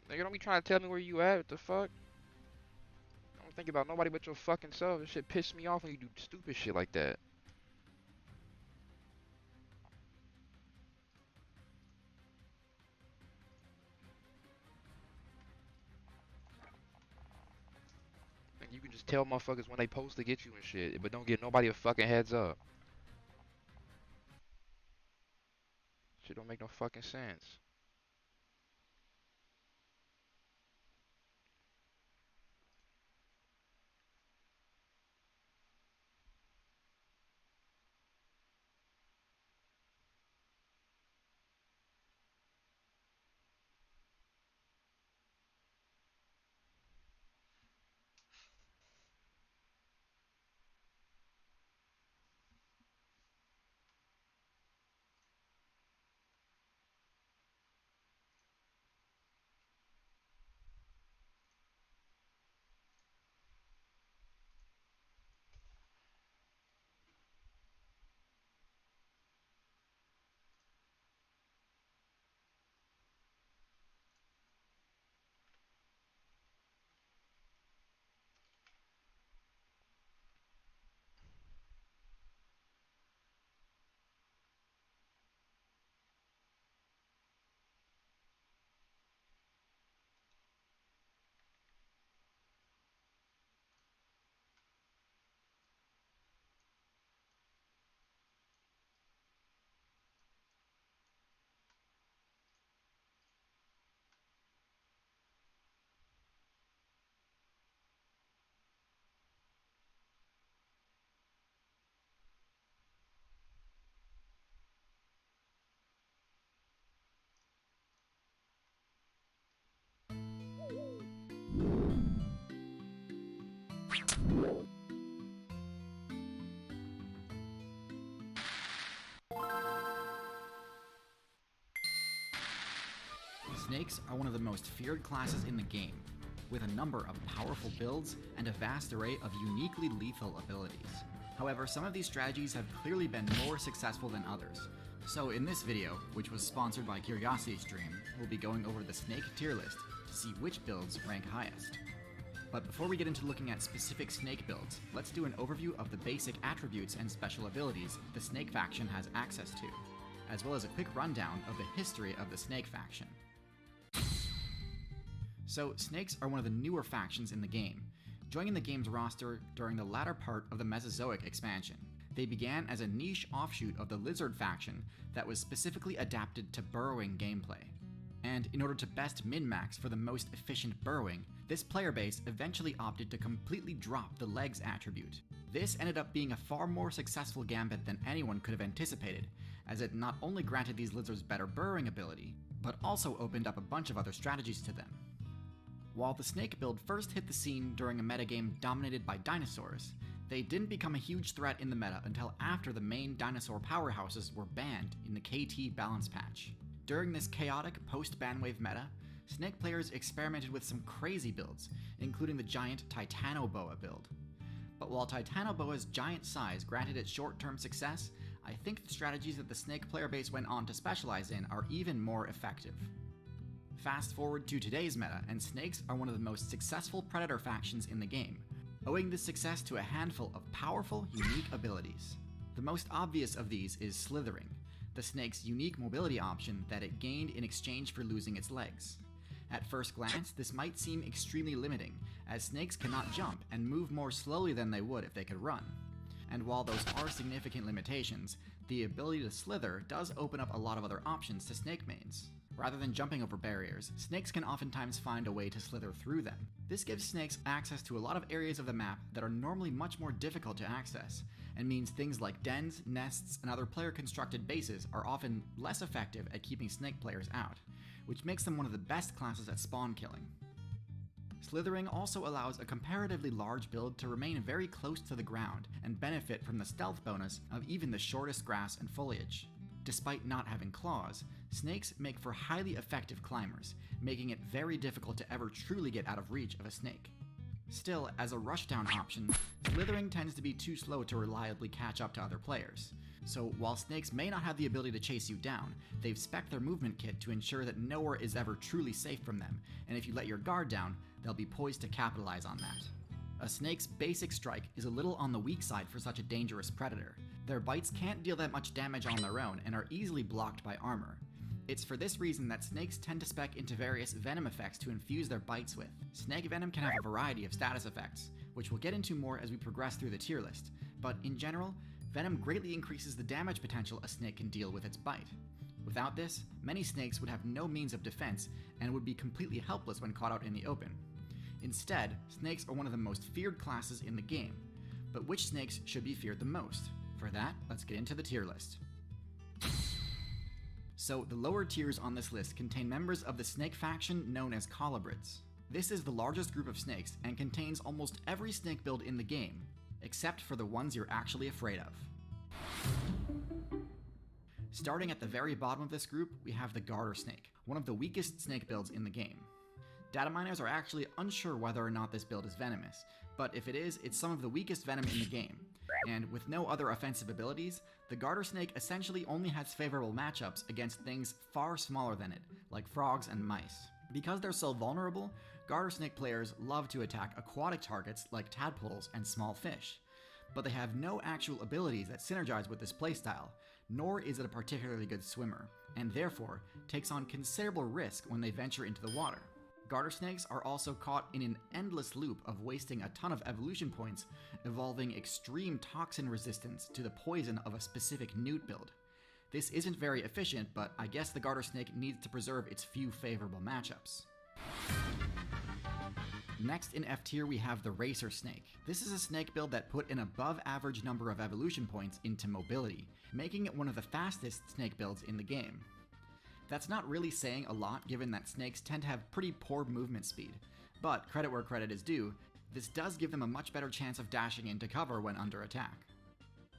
Nigga, don't be trying to tell me where you at. What the fuck? Don't think about nobody but your fucking self. This shit pisses me off when you do stupid shit like that. And you can just tell motherfuckers when they post to get you and shit, but don't give nobody a fucking heads up. Shit don't make no fucking sense. Snakes are one of the most feared classes in the game, with a number of powerful builds and a vast array of uniquely lethal abilities. However, some of these strategies have clearly been more successful than others. So in this video, which was sponsored by CuriosityStream, we'll be going over the Snake tier list to see which builds rank highest. But before we get into looking at specific Snake builds, let's do an overview of the basic attributes and special abilities the Snake faction has access to, as well as a quick rundown of the history of the Snake faction. So, Snakes are one of the newer factions in the game, joining the game's roster during the latter part of the Mesozoic expansion. They began as a niche offshoot of the Lizard faction that was specifically adapted to burrowing gameplay. And in order to best min-max for the most efficient burrowing, this player base eventually opted to completely drop the legs attribute. This ended up being a far more successful gambit than anyone could have anticipated, as it not only granted these lizards better burrowing ability, but also opened up a bunch of other strategies to them. While the Snake build first hit the scene during a metagame dominated by dinosaurs, they didn't become a huge threat in the meta until after the main dinosaur powerhouses were banned in the KT balance patch. During this chaotic post-banwave meta, Snake players experimented with some crazy builds, including the giant Titanoboa build. But while Titanoboa's giant size granted it short-term success, I think the strategies that the Snake player base went on to specialize in are even more effective. Fast forward to today's meta, and Snakes are one of the most successful Predator factions in the game, owing this success to a handful of powerful, unique abilities. The most obvious of these is Slithering, the Snake's unique mobility option that it gained in exchange for losing its legs. At first glance, this might seem extremely limiting, as Snakes cannot jump and move more slowly than they would if they could run. And while those are significant limitations, the ability to slither does open up a lot of other options to Snake mains. Rather than jumping over barriers, Snakes can oftentimes find a way to slither through them. This gives Snakes access to a lot of areas of the map that are normally much more difficult to access, and means things like dens, nests, and other player-constructed bases are often less effective at keeping Snake players out, which makes them one of the best classes at spawn killing. Slithering also allows a comparatively large build to remain very close to the ground and benefit from the stealth bonus of even the shortest grass and foliage. Despite not having claws, Snakes make for highly effective climbers, making it very difficult to ever truly get out of reach of a snake. Still, as a rushdown option, Slithering tends to be too slow to reliably catch up to other players, So while snakes may not have the ability to chase you down, they've spec'd their movement kit to ensure that nowhere is ever truly safe from them, and if you let your guard down, they'll be poised to capitalize on that. A snake's basic strike is a little on the weak side for such a dangerous predator. Their bites can't deal that much damage on their own and are easily blocked by armor. It's for this reason that snakes tend to spec into various venom effects to infuse their bites with. Snake venom can have a variety of status effects, which we'll get into more as we progress through the tier list, but in general, venom greatly increases the damage potential a snake can deal with its bite. Without this, many snakes would have no means of defense and would be completely helpless when caught out in the open. Instead, snakes are one of the most feared classes in the game. But which snakes should be feared the most? For that, let's get into the tier list. So, the lower tiers on this list contain members of the snake faction known as colubrids. This is the largest group of snakes and contains almost every snake build in the game, except for the ones you're actually afraid of. Starting at the very bottom of this group, we have the garter snake, one of the weakest snake builds in the game. Data miners are actually unsure whether or not this build is venomous, but if it is, it's some of the weakest venom in the game. And with no other offensive abilities, the garter snake essentially only has favorable matchups against things far smaller than it, like frogs and mice. Because they're so vulnerable, garter snake players love to attack aquatic targets like tadpoles and small fish. But they have no actual abilities that synergize with this playstyle, nor is it a particularly good swimmer, and therefore takes on considerable risk when they venture into the water. Garter snakes are also caught in an endless loop of wasting a ton of evolution points, evolving extreme toxin resistance to the poison of a specific newt build. This isn't very efficient, but I guess the garter snake needs to preserve its few favorable matchups. Next in F tier we have the racer snake. This is a snake build that put an above average number of evolution points into mobility, making it one of the fastest snake builds in the game. That's not really saying a lot given that snakes tend to have pretty poor movement speed, but credit where credit is due, this does give them a much better chance of dashing into cover when under attack.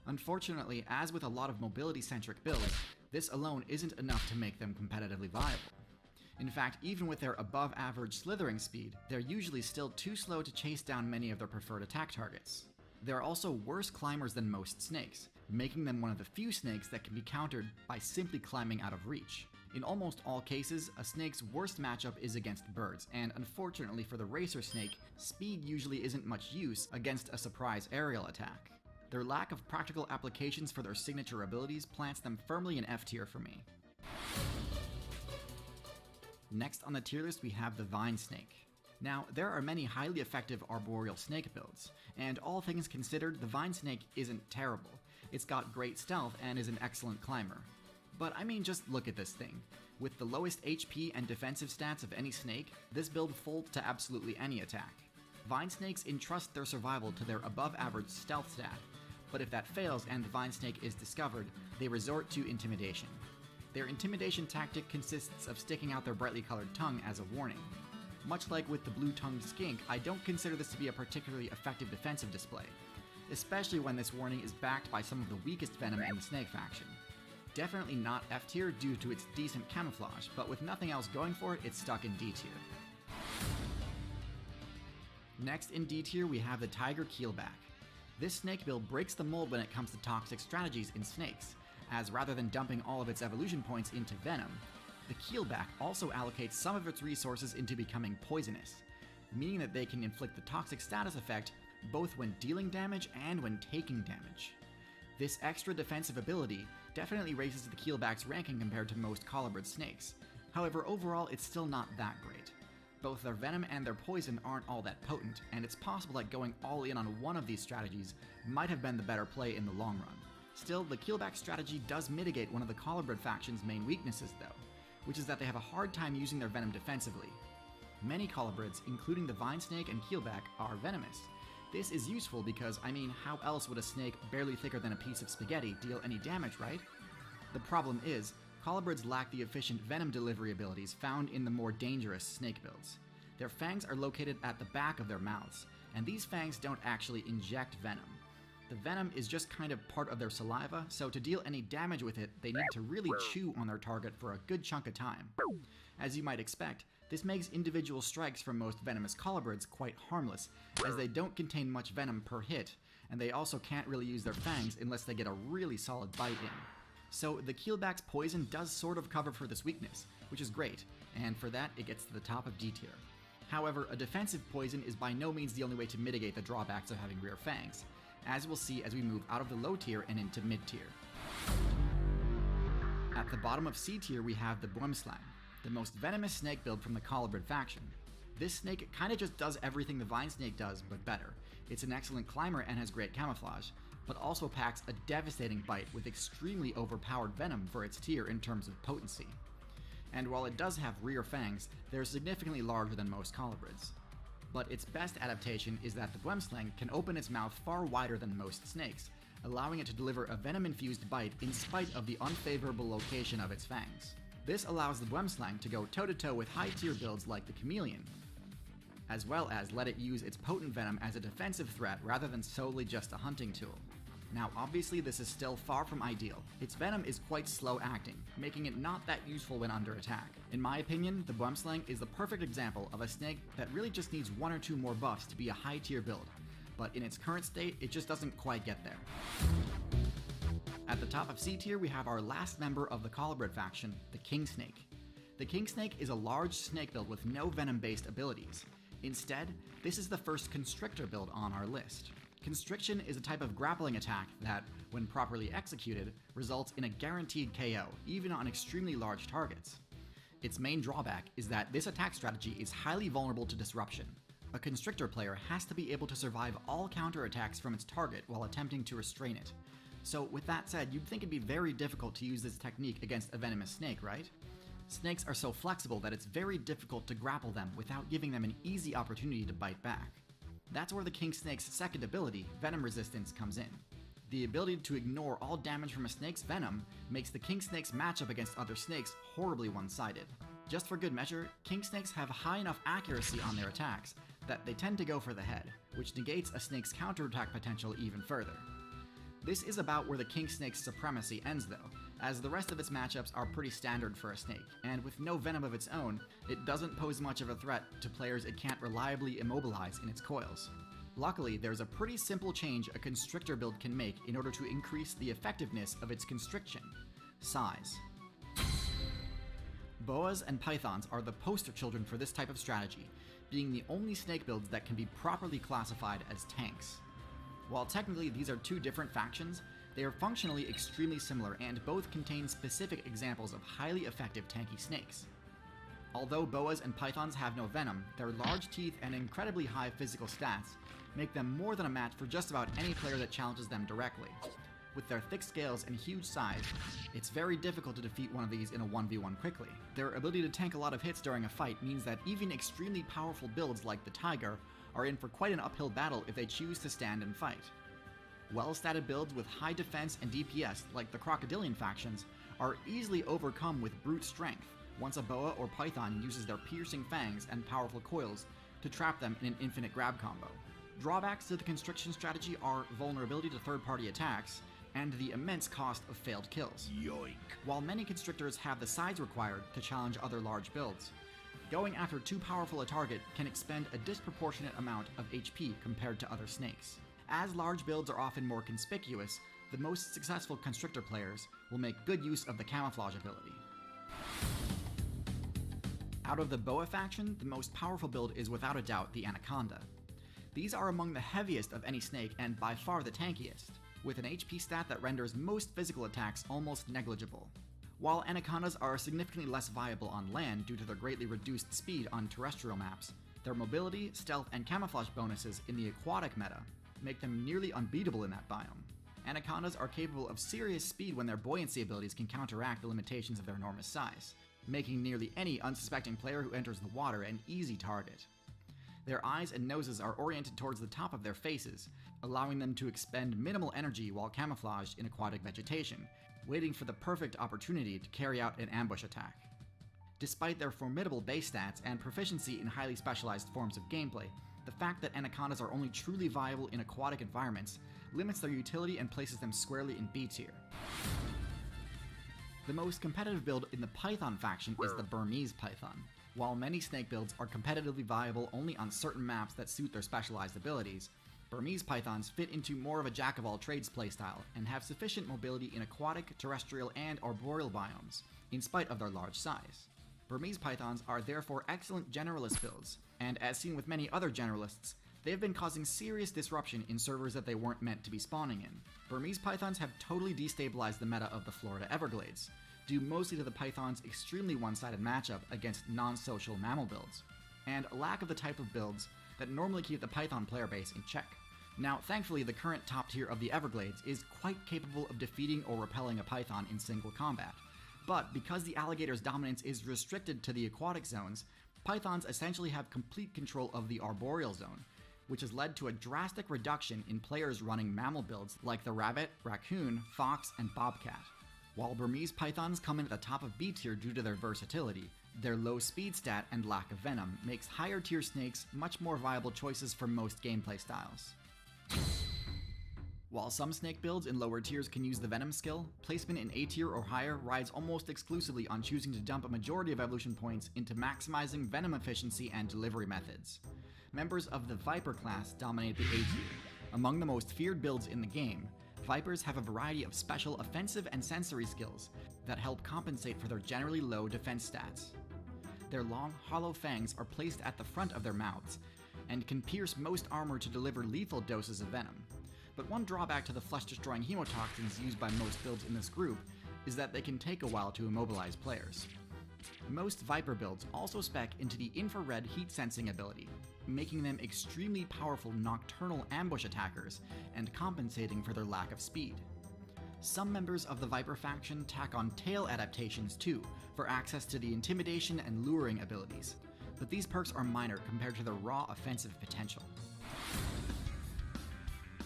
Unfortunately, as with a lot of mobility-centric builds, this alone isn't enough to make them competitively viable. In fact, even with their above-average slithering speed, they're usually still too slow to chase down many of their preferred attack targets. They're also worse climbers than most snakes, making them one of the few snakes that can be countered by simply climbing out of reach. In almost all cases, a snake's worst matchup is against birds, and unfortunately for the racer snake, speed usually isn't much use against a surprise aerial attack. Their lack of practical applications for their signature abilities plants them firmly in F tier for me. Next on the tier list we have the vine snake. Now, there are many highly effective arboreal snake builds, and all things considered, the vine snake isn't terrible. It's got great stealth and is an excellent climber. But I mean, just look at this thing. With the lowest HP and defensive stats of any snake, this build folds to absolutely any attack. Vine snakes entrust their survival to their above average stealth stat, but if that fails and the vine snake is discovered, they resort to intimidation. Their intimidation tactic consists of sticking out their brightly colored tongue as a warning. Much like with the blue-tongued skink, I don't consider this to be a particularly effective defensive display, especially when this warning is backed by some of the weakest venom in the snake faction. Definitely not F tier due to its decent camouflage, but with nothing else going for it, it's stuck in D tier. Next in D tier we have the tiger keelback. This snake build breaks the mold when it comes to toxic strategies in snakes, as rather than dumping all of its evolution points into venom, the keelback also allocates some of its resources into becoming poisonous, meaning that they can inflict the toxic status effect both when dealing damage and when taking damage. This extra defensive ability definitely raises the keelback's ranking compared to most colubrid snakes. However, overall it's still not that great. Both their venom and their poison aren't all that potent, and it's possible that going all in on one of these strategies might have been the better play in the long run. Still, the keelback strategy does mitigate one of the colubrid faction's main weaknesses though, which is that they have a hard time using their venom defensively. Many colubrids, including the vine snake and keelback, are venomous. This is useful because, I mean, how else would a snake barely thicker than a piece of spaghetti deal any damage, right? The problem is, colubrids lack the efficient venom delivery abilities found in the more dangerous snake builds. Their fangs are located at the back of their mouths, and these fangs don't actually inject venom. The venom is just kind of part of their saliva, so to deal any damage with it, they need to really chew on their target for a good chunk of time. As you might expect, this makes individual strikes from most venomous colubrids quite harmless, as they don't contain much venom per hit, and they also can't really use their fangs unless they get a really solid bite in. So the Keelback's poison does sort of cover for this weakness, which is great, and for that it gets to the top of D tier. However, a defensive poison is by no means the only way to mitigate the drawbacks of having rear fangs, as we'll see as we move out of the low tier and into mid tier. At the bottom of C tier we have the Boomslang, the most venomous snake build from the Colubrid faction. This snake kinda just does everything the Vine Snake does, but better. It's an excellent climber and has great camouflage, but also packs a devastating bite with extremely overpowered venom for its tier in terms of potency. And while it does have rear fangs, they're significantly larger than most colubrids. But its best adaptation is that the Boomslang can open its mouth far wider than most snakes, allowing it to deliver a venom-infused bite in spite of the unfavorable location of its fangs. This allows the Boomslang to go toe-to-toe with high-tier builds like the Chameleon, as well as let it use its potent venom as a defensive threat rather than solely just a hunting tool. Now obviously this is still far from ideal. Its venom is quite slow acting, making it not that useful when under attack. In my opinion, the Boomslang is the perfect example of a snake that really just needs one or two more buffs to be a high tier build, but in its current state it just doesn't quite get there. At the top of C tier we have our last member of the Colubrid faction, the King Snake. The King Snake is a large snake build with no venom based abilities. Instead, this is the first Constrictor build on our list. Constriction is a type of grappling attack that, when properly executed, results in a guaranteed KO, even on extremely large targets. Its main drawback is that this attack strategy is highly vulnerable to disruption. A Constrictor player has to be able to survive all counterattacks from its target while attempting to restrain it. So with that said, you'd think it'd be very difficult to use this technique against a venomous snake, right? Snakes are so flexible that it's very difficult to grapple them without giving them an easy opportunity to bite back. That's where the King Snake's second ability, Venom Resistance, comes in. The ability to ignore all damage from a snake's venom makes the King Snake's matchup against other snakes horribly one-sided. Just for good measure, King Snakes have high enough accuracy on their attacks that they tend to go for the head, which negates a snake's counterattack potential even further. This is about where the King Snake's supremacy ends though, as the rest of its matchups are pretty standard for a snake, and with no venom of its own, it doesn't pose much of a threat to players it can't reliably immobilize in its coils. Luckily, there's a pretty simple change a Constrictor build can make in order to increase the effectiveness of its constriction: size. Boas and pythons are the poster children for this type of strategy, being the only snake builds that can be properly classified as tanks. While technically these are two different factions, they are functionally extremely similar and both contain specific examples of highly effective tanky snakes. Although boas and pythons have no venom, their large teeth and incredibly high physical stats make them more than a match for just about any player that challenges them directly. With their thick scales and huge size, it's very difficult to defeat one of these in a 1v1 quickly. Their ability to tank a lot of hits during a fight means that even extremely powerful builds like the Tiger are in for quite an uphill battle if they choose to stand and fight. Well-statted builds with high defense and DPS, like the Crocodilian factions, are easily overcome with brute strength once a boa or python uses their piercing fangs and powerful coils to trap them in an infinite grab combo. Drawbacks to the constriction strategy are vulnerability to third-party attacks and the immense cost of failed kills. Yoink. While many constrictors have the size required to challenge other large builds, going after too powerful a target can expend a disproportionate amount of HP compared to other snakes. As large builds are often more conspicuous, the most successful Constrictor players will make good use of the camouflage ability. Out of the Boa faction, the most powerful build is without a doubt the Anaconda. These are among the heaviest of any snake and by far the tankiest, with an HP stat that renders most physical attacks almost negligible. While Anacondas are significantly less viable on land due to their greatly reduced speed on terrestrial maps, their mobility, stealth, and camouflage bonuses in the aquatic meta make them nearly unbeatable in that biome. Anacondas are capable of serious speed when their buoyancy abilities can counteract the limitations of their enormous size, making nearly any unsuspecting player who enters the water an easy target. Their eyes and noses are oriented towards the top of their faces, allowing them to expend minimal energy while camouflaged in aquatic vegetation, waiting for the perfect opportunity to carry out an ambush attack. Despite their formidable base stats and proficiency in highly specialized forms of gameplay, the fact that Anacondas are only truly viable in aquatic environments limits their utility and places them squarely in B tier. The most competitive build in the Python faction is the Burmese Python. While many snake builds are competitively viable only on certain maps that suit their specialized abilities, Burmese pythons fit into more of a jack-of-all-trades playstyle and have sufficient mobility in aquatic, terrestrial, and arboreal biomes, in spite of their large size. Burmese pythons are therefore excellent generalist builds, and as seen with many other generalists, they have been causing serious disruption in servers that they weren't meant to be spawning in. Burmese pythons have totally destabilized the meta of the Florida Everglades, due mostly to the python's extremely one-sided matchup against non-social mammal builds, and a lack of the type of builds that normally keep the python player base in check. Now, thankfully, the current top tier of the Everglades is quite capable of defeating or repelling a python in single combat, but because the alligator's dominance is restricted to the aquatic zones, pythons essentially have complete control of the arboreal zone, which has led to a drastic reduction in players running mammal builds like the rabbit, raccoon, fox, and bobcat. While Burmese pythons come in at the top of B tier due to their versatility, their low speed stat and lack of venom makes higher tier snakes much more viable choices for most gameplay styles. While some snake builds in lower tiers can use the venom skill, placement in A tier or higher rides almost exclusively on choosing to dump a majority of evolution points into maximizing venom efficiency and delivery methods. Members of the Viper class dominate the A tier. Among the most feared builds in the game, Vipers have a variety of special offensive and sensory skills that help compensate for their generally low defense stats. Their long, hollow fangs are placed at the front of their mouths and can pierce most armor to deliver lethal doses of venom. But one drawback to the flesh-destroying hemotoxins used by most builds in this group is that they can take a while to immobilize players. Most Viper builds also spec into the infrared heat sensing ability, making them extremely powerful nocturnal ambush attackers and compensating for their lack of speed. Some members of the Viper faction tack on tail adaptations too, for access to the intimidation and luring abilities, but these perks are minor compared to their raw offensive potential.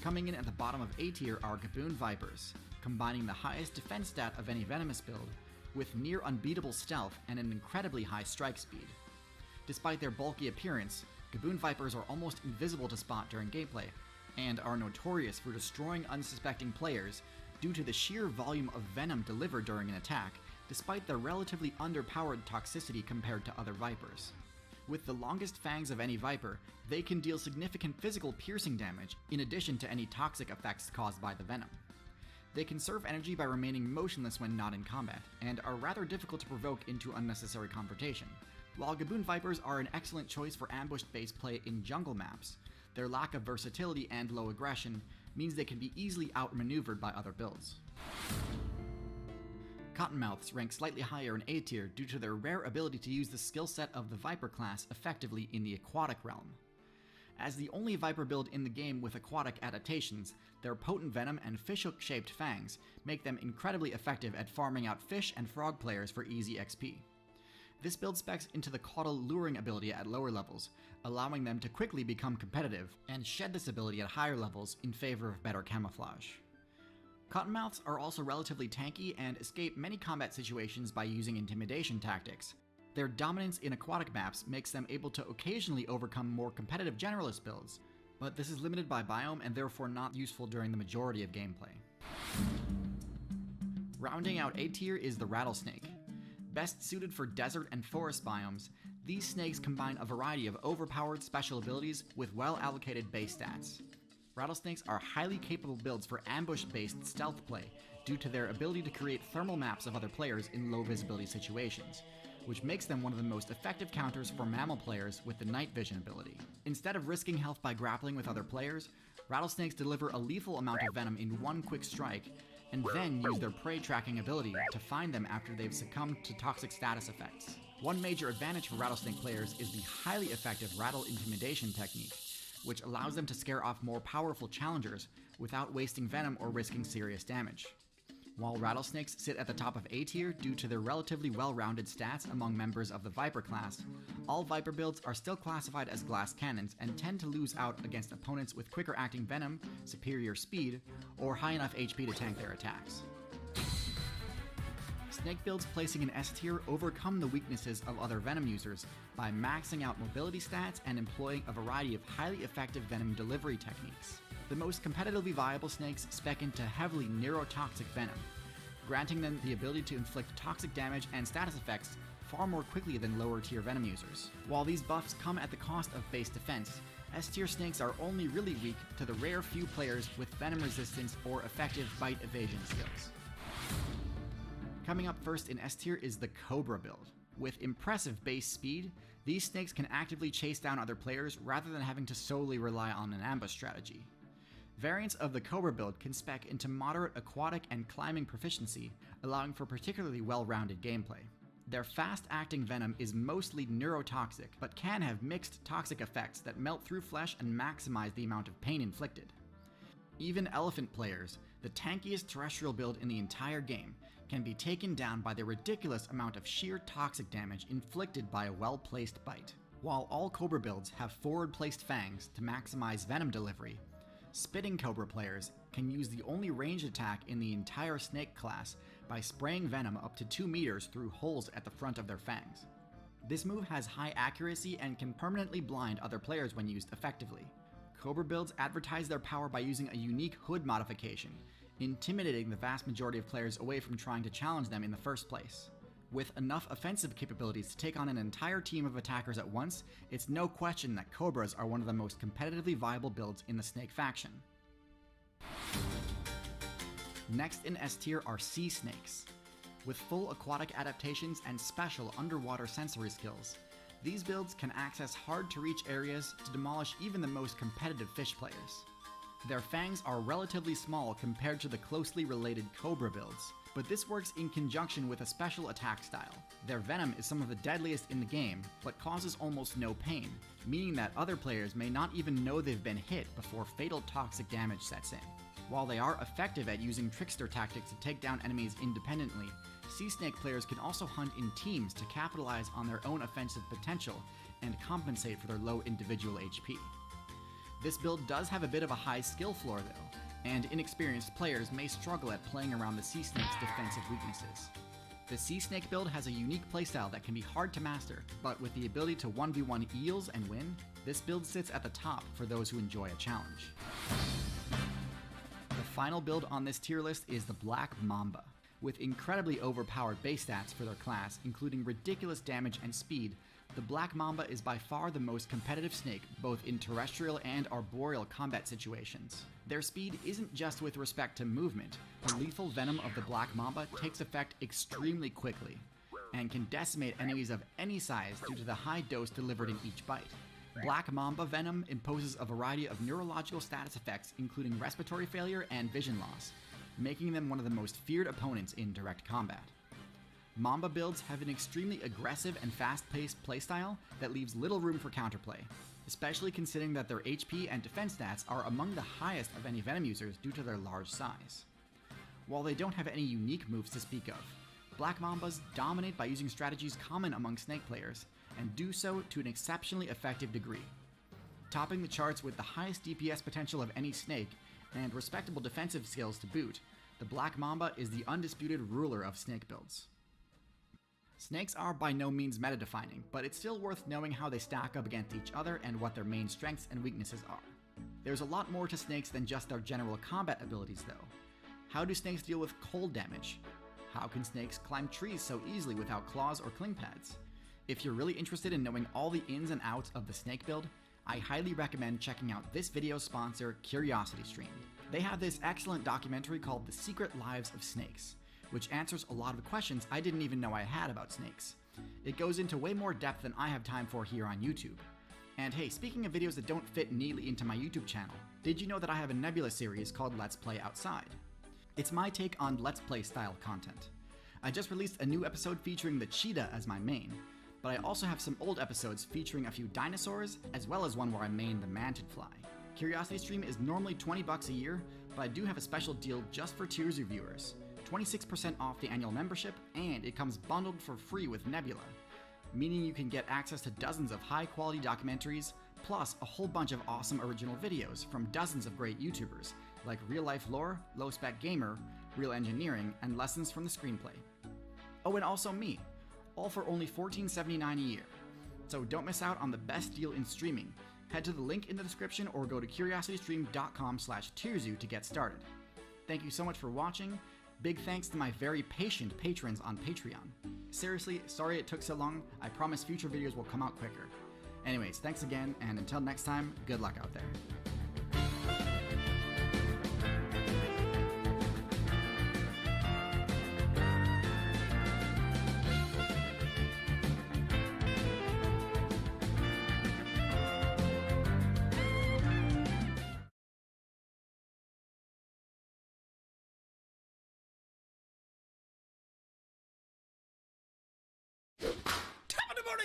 Coming in at the bottom of A tier are Gaboon Vipers, combining the highest defense stat of any venomous build with near unbeatable stealth and an incredibly high strike speed. Despite their bulky appearance, Gaboon Vipers are almost invisible to spot during gameplay, and are notorious for destroying unsuspecting players due to the sheer volume of venom delivered during an attack, despite their relatively underpowered toxicity compared to other Vipers. With the longest fangs of any Viper, they can deal significant physical piercing damage, in addition to any toxic effects caused by the venom. They conserve energy by remaining motionless when not in combat, and are rather difficult to provoke into unnecessary confrontation. While Gaboon Vipers are an excellent choice for ambush-based play in jungle maps, their lack of versatility and low aggression means they can be easily outmaneuvered by other builds. Cottonmouths rank slightly higher in A tier due to their rare ability to use the skill set of the Viper class effectively in the aquatic realm. As the only Viper build in the game with aquatic adaptations, their potent venom and fishhook-shaped fangs make them incredibly effective at farming out fish and frog players for easy XP. This build specs into the Caudal luring ability at lower levels, allowing them to quickly become competitive, and shed this ability at higher levels in favor of better camouflage. Cottonmouths are also relatively tanky and escape many combat situations by using intimidation tactics. Their dominance in aquatic maps makes them able to occasionally overcome more competitive generalist builds, but this is limited by biome and therefore not useful during the majority of gameplay. Rounding out A tier is the Rattlesnake. Best suited for desert and forest biomes, these snakes combine a variety of overpowered special abilities with well-allocated base stats. Rattlesnakes are highly capable builds for ambush-based stealth play due to their ability to create thermal maps of other players in low-visibility situations, which makes them one of the most effective counters for mammal players with the night vision ability. Instead of risking health by grappling with other players, rattlesnakes deliver a lethal amount of venom in one quick strike, and then use their prey tracking ability to find them after they've succumbed to toxic status effects. One major advantage for rattlesnake players is the highly effective rattle intimidation technique, which allows them to scare off more powerful challengers without wasting venom or risking serious damage. While rattlesnakes sit at the top of A tier due to their relatively well-rounded stats among members of the Viper class, all Viper builds are still classified as glass cannons and tend to lose out against opponents with quicker acting venom, superior speed, or high enough HP to tank their attacks. Snake builds placing in S tier overcome the weaknesses of other venom users by maxing out mobility stats and employing a variety of highly effective venom delivery techniques. The most competitively viable snakes spec into heavily neurotoxic venom, granting them the ability to inflict toxic damage and status effects far more quickly than lower tier venom users. While these buffs come at the cost of base defense, S-tier snakes are only really weak to the rare few players with venom resistance or effective bite evasion skills. Coming up first in S-tier is the Cobra build. With impressive base speed, these snakes can actively chase down other players rather than having to solely rely on an ambush strategy. Variants of the Cobra build can spec into moderate aquatic and climbing proficiency, allowing for particularly well-rounded gameplay. Their fast-acting venom is mostly neurotoxic, but can have mixed toxic effects that melt through flesh and maximize the amount of pain inflicted. Even elephant players, the tankiest terrestrial build in the entire game, can be taken down by the ridiculous amount of sheer toxic damage inflicted by a well-placed bite. While all Cobra builds have forward-placed fangs to maximize venom delivery, Spitting Cobra players can use the only ranged attack in the entire snake class by spraying venom up to 2 meters through holes at the front of their fangs. This move has high accuracy and can permanently blind other players when used effectively. Cobra builds advertise their power by using a unique hood modification, intimidating the vast majority of players away from trying to challenge them in the first place. With enough offensive capabilities to take on an entire team of attackers at once, it's no question that Cobras are one of the most competitively viable builds in the Snake faction. Next in S tier are Sea Snakes. With full aquatic adaptations and special underwater sensory skills, these builds can access hard-to-reach areas to demolish even the most competitive fish players. Their fangs are relatively small compared to the closely related Cobra builds, but this works in conjunction with a special attack style. Their venom is some of the deadliest in the game, but causes almost no pain, meaning that other players may not even know they've been hit before fatal toxic damage sets in. While they are effective at using trickster tactics to take down enemies independently, Sea Snake players can also hunt in teams to capitalize on their own offensive potential and compensate for their low individual HP. This build does have a bit of a high skill floor though, and inexperienced players may struggle at playing around the Sea Snake's defensive weaknesses. The Sea Snake build has a unique playstyle that can be hard to master, but with the ability to 1v1 eels and win, this build sits at the top for those who enjoy a challenge. The final build on this tier list is the Black Mamba. With incredibly overpowered base stats for their class, including ridiculous damage and speed, the Black Mamba is by far the most competitive snake, both in terrestrial and arboreal combat situations. Their speed isn't just with respect to movement. The lethal venom of the Black Mamba takes effect extremely quickly, and can decimate enemies of any size due to the high dose delivered in each bite. Black Mamba venom imposes a variety of neurological status effects, including respiratory failure and vision loss, making them one of the most feared opponents in direct combat. Mamba builds have an extremely aggressive and fast-paced playstyle that leaves little room for counterplay, especially considering that their HP and defense stats are among the highest of any Venom users due to their large size. While they don't have any unique moves to speak of, Black Mambas dominate by using strategies common among Snake players, and do so to an exceptionally effective degree. Topping the charts with the highest DPS potential of any Snake, and respectable defensive skills to boot, the Black Mamba is the undisputed ruler of Snake builds. Snakes are by no means meta-defining, but it's still worth knowing how they stack up against each other and what their main strengths and weaknesses are. There's a lot more to snakes than just their general combat abilities though. How do snakes deal with cold damage? How can snakes climb trees so easily without claws or cling pads? If you're really interested in knowing all the ins and outs of the snake build, I highly recommend checking out this video's sponsor, CuriosityStream. They have this excellent documentary called The Secret Lives of Snakes, which answers a lot of questions I didn't even know I had about snakes. It goes into way more depth than I have time for here on YouTube. And hey, speaking of videos that don't fit neatly into my YouTube channel, did you know that I have a Nebula series called Let's Play Outside? It's my take on Let's Play style content. I just released a new episode featuring the cheetah as my main, but I also have some old episodes featuring a few dinosaurs, as well as one where I main the mantid fly. CuriosityStream is normally $20 a year, but I do have a special deal just for Tiers reviewers. 26% off the annual membership, and it comes bundled for free with Nebula, meaning you can get access to dozens of high-quality documentaries, plus a whole bunch of awesome original videos from dozens of great YouTubers, like Real Life Lore, Low Spec Gamer, Real Engineering, and Lessons from the Screenplay. Oh, and also me, all for only $14.79 a year. So don't miss out on the best deal in streaming. Head to the link in the description or go to curiositystream.com/tiersu to get started. Thank you so much for watching. Big thanks to my very patient patrons on Patreon. Seriously, sorry it took so long. I promise future videos will come out quicker. Anyways, thanks again, and until next time, good luck out there.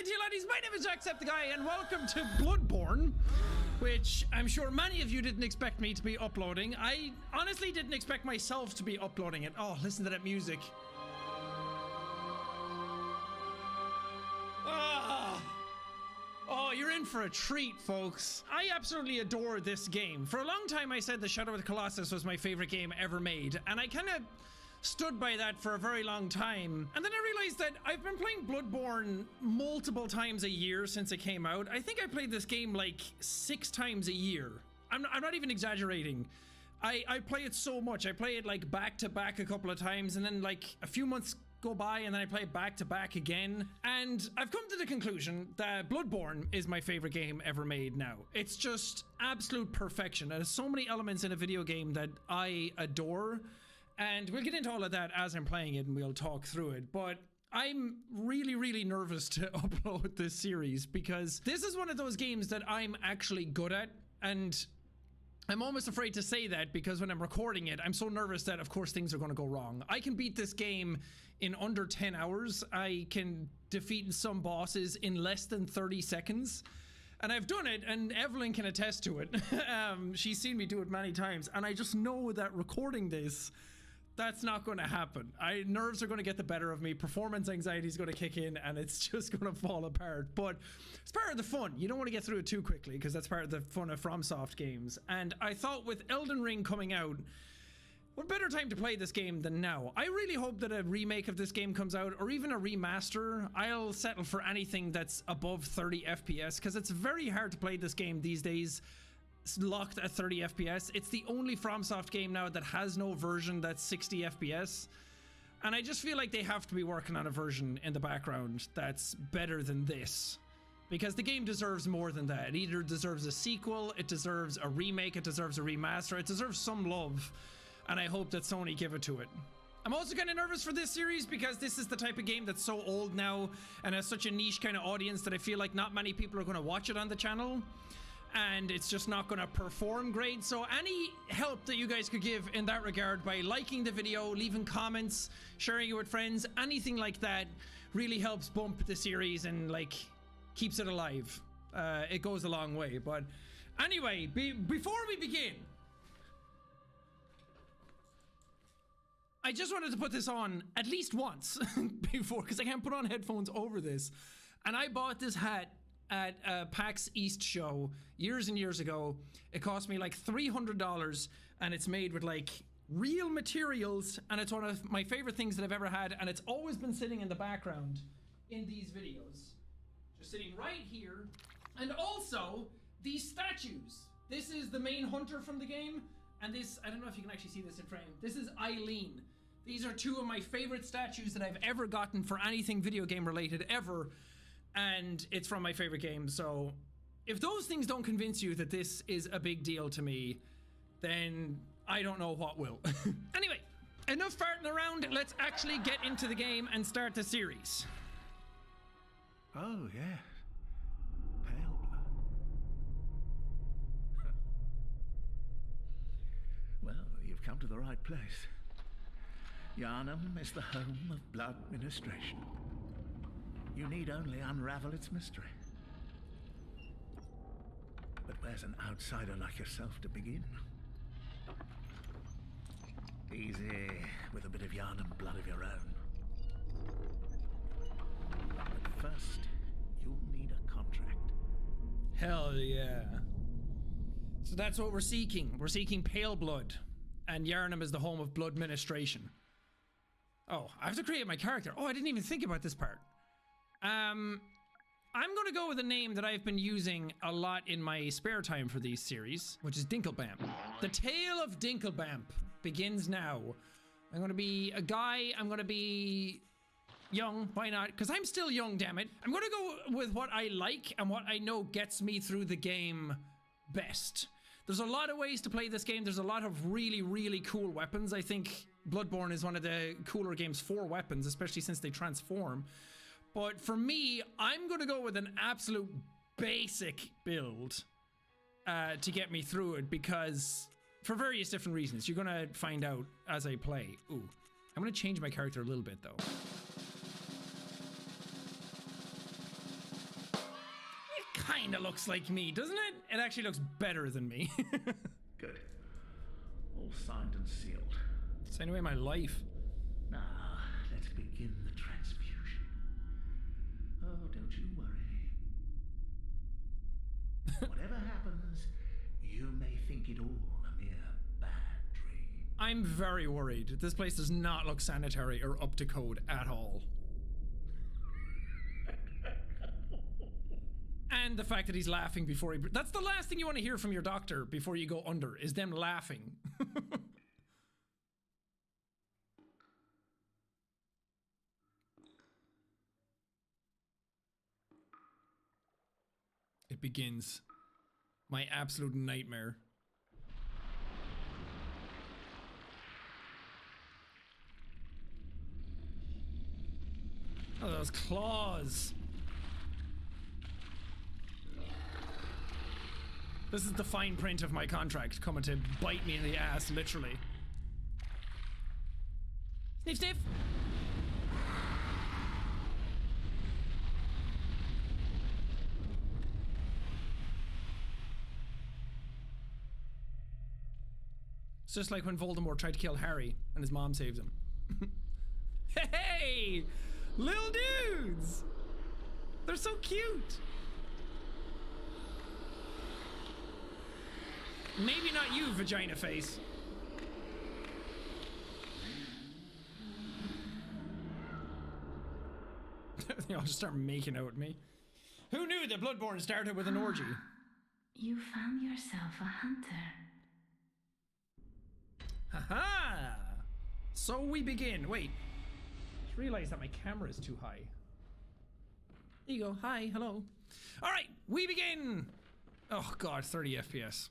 Dear laddies, my name is Jacksepticeye and welcome to Bloodborne, which I'm sure many of you didn't expect me to be uploading. I honestly didn't expect myself to be uploading it. Oh, listen to that music. Oh, you're in for a treat, folks. I absolutely adore this game. For a long time I said the Shadow of the Colossus was my favorite game ever made, and I kind of stood by that for a very long time. And then I realized that I've been playing Bloodborne multiple times a year since it came out. I think I played this game like 6 times a year. I'm not even exaggerating. I play it so much. I play it like back to back a couple of times, and then like a few months go by and then I play it back to back again. And I've come to the conclusion that Bloodborne is my favorite game ever made now. It's just absolute perfection. There's so many elements in a video game that I adore. And we'll get into all of that as I'm playing it and we'll talk through it. But I'm really, really nervous to upload this series because this is one of those games that I'm actually good at. And I'm almost afraid to say that because when I'm recording it, I'm so nervous that, of course, things are going to go wrong. I can beat this game in under 10 hours. I can defeat some bosses in less than 30 seconds. And I've done it, and Evelyn can attest to it. She's seen me do it many times. And I just know that recording this, that's not going to happen. Nerves are going to get the better of me. Performance anxiety is going to kick in and it's just going to fall apart. But it's part of the fun. You don't want to get through it too quickly because that's part of the fun of FromSoft games. And I thought with Elden Ring coming out, what better time to play this game than now? I really hope that a remake of this game comes out or even a remaster. I'll settle for anything that's above 30 FPS because it's very hard to play this game these days locked at 30 FPS. It's the only FromSoft game now that has no version that's 60 FPS. And I just feel like they have to be working on a version in the background that's better than this. Because the game deserves more than that. It either deserves a sequel, it deserves a remake, it deserves a remaster, it deserves some love. And I hope that Sony give it to it. I'm also kind of nervous for this series because this is the type of game that's so old now and has such a niche kind of audience that I feel like not many people are going to watch it on the channel. And it's just not going to perform great. So any help that you guys could give in that regard by liking the video, leaving comments, sharing it with friends, anything like that really helps bump the series and like keeps it alive. It goes a long way. But anyway, before we begin, I just wanted to put this on at least once before because I can't put on headphones over this. And I bought this hat at a PAX East show years and years ago. It cost me like $300 and it's made with like real materials and it's one of my favorite things that I've ever had, and it's always been sitting in the background in these videos. Just sitting right here. And also these statues. This is the main hunter from the game, and this, I don't know if you can actually see this in frame. This is Eileen. These are two of my favorite statues that I've ever gotten for anything video game related ever. And it's from my favorite game. So if those things don't convince you that this is a big deal to me, then I don't know what will. Anyway, enough farting around. Let's actually get into the game and start the series. Oh, yes. Pale blood. Well, you've come to the right place. Yharnam is the home of blood ministration. You need only unravel its mystery. But where's an outsider like yourself to begin? Easy, with a bit of Yharnam blood of your own. But first, you'll need a contract. Hell yeah. So that's what we're seeking. We're seeking pale blood. And Yharnam is the home of blood ministration. Oh, I have to create my character. Oh, I didn't even think about this part. I'm going to go with a name that I've been using a lot in my spare time for these series, which is Dinklebamp. The tale of Dinklebamp begins now. I'm going to be a guy. I'm going to be young. Why not? Because I'm still young, damn it. I'm gonna go with what I like and what I know gets me through the game best. There's a lot of ways to play this game. There's a lot of really, really cool weapons. I think Bloodborne is one of the cooler games for weapons, especially since they transform. But for me, I'm gonna go with an absolute basic build to get me through it, because for various different reasons. You're gonna find out as I play. Ooh, I'm gonna change my character a little bit though. It kinda looks like me, doesn't it? It actually looks better than me. Good. All signed and sealed. Sign away my life. Now, let's begin the transfusion. Oh, don't you worry. Whatever happens, you may think it all a mere bad dream. I'm very worried. This place does not look sanitary or up to code at all. And the fact that he's laughing before he... That's the last thing you want to hear from your doctor before you go under, is them laughing. It begins. My absolute nightmare. Oh, those claws. This is the fine print of my contract coming to bite me in the ass, literally. Sniff, sniff. It's just like when Voldemort tried to kill Harry and his mom saves him. Hey! Little dudes! They're so cute! Maybe not you, vagina face. They all just start making out with me. Who knew that Bloodborne started with an orgy? You found yourself a hunter. Haha! So we begin. Wait. Just realized that my camera is too high. There you go. Hi. Hello. Alright, we begin! Oh god, 30 FPS.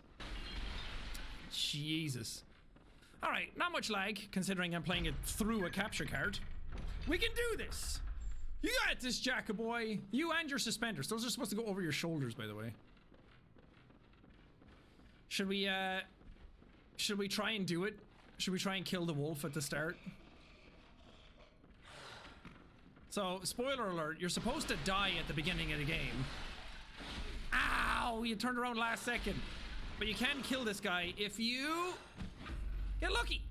Jesus. Alright, not much lag, considering I'm playing it through a capture card. We can do this! You got this, Jacka boy! You and your suspenders. Those are supposed to go over your shoulders, by the way. Should we try and do it? Should we try and kill the wolf at the start? So, spoiler alert, you're supposed to die at the beginning of the game. Ow! You turned around last second. But you can kill this guy if you get lucky.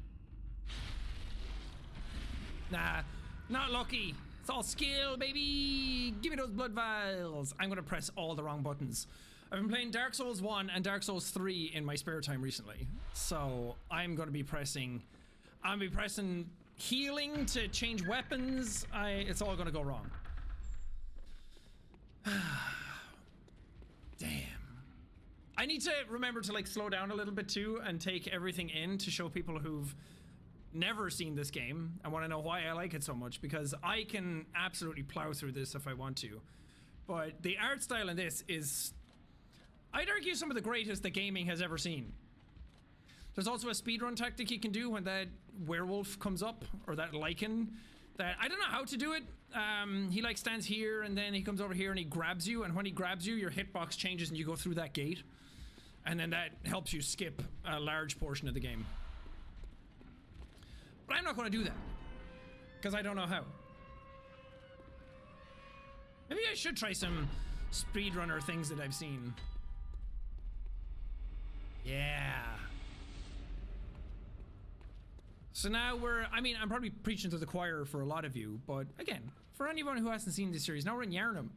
Nah, not lucky. It's all skill, baby. Give me those blood vials. I'm gonna press all the wrong buttons. I've been playing Dark Souls 1 and Dark Souls 3 in my spare time recently. So I'm gonna be pressing healing to change weapons. It's all gonna go wrong. Damn. I need to remember to like slow down a little bit too and take everything in to show people who've never seen this game and want to know why I like it so much, because I can absolutely plow through this if I want to. But the art style in this is, I'd argue, some of the greatest that gaming has ever seen. There's also a speedrun tactic you can do when that werewolf comes up, or that lichen, that I don't know how to do it. He like stands here and then he comes over here and he grabs you, and when he grabs you, your hitbox changes and you go through that gate. And then that helps you skip a large portion of the game. But I'm not going to do that, because I don't know how. Maybe I should try some speedrunner things that I've seen. Yeah. So now I'm probably preaching to the choir for a lot of you, but again, for anyone who hasn't seen this series, now we're in Yharnam,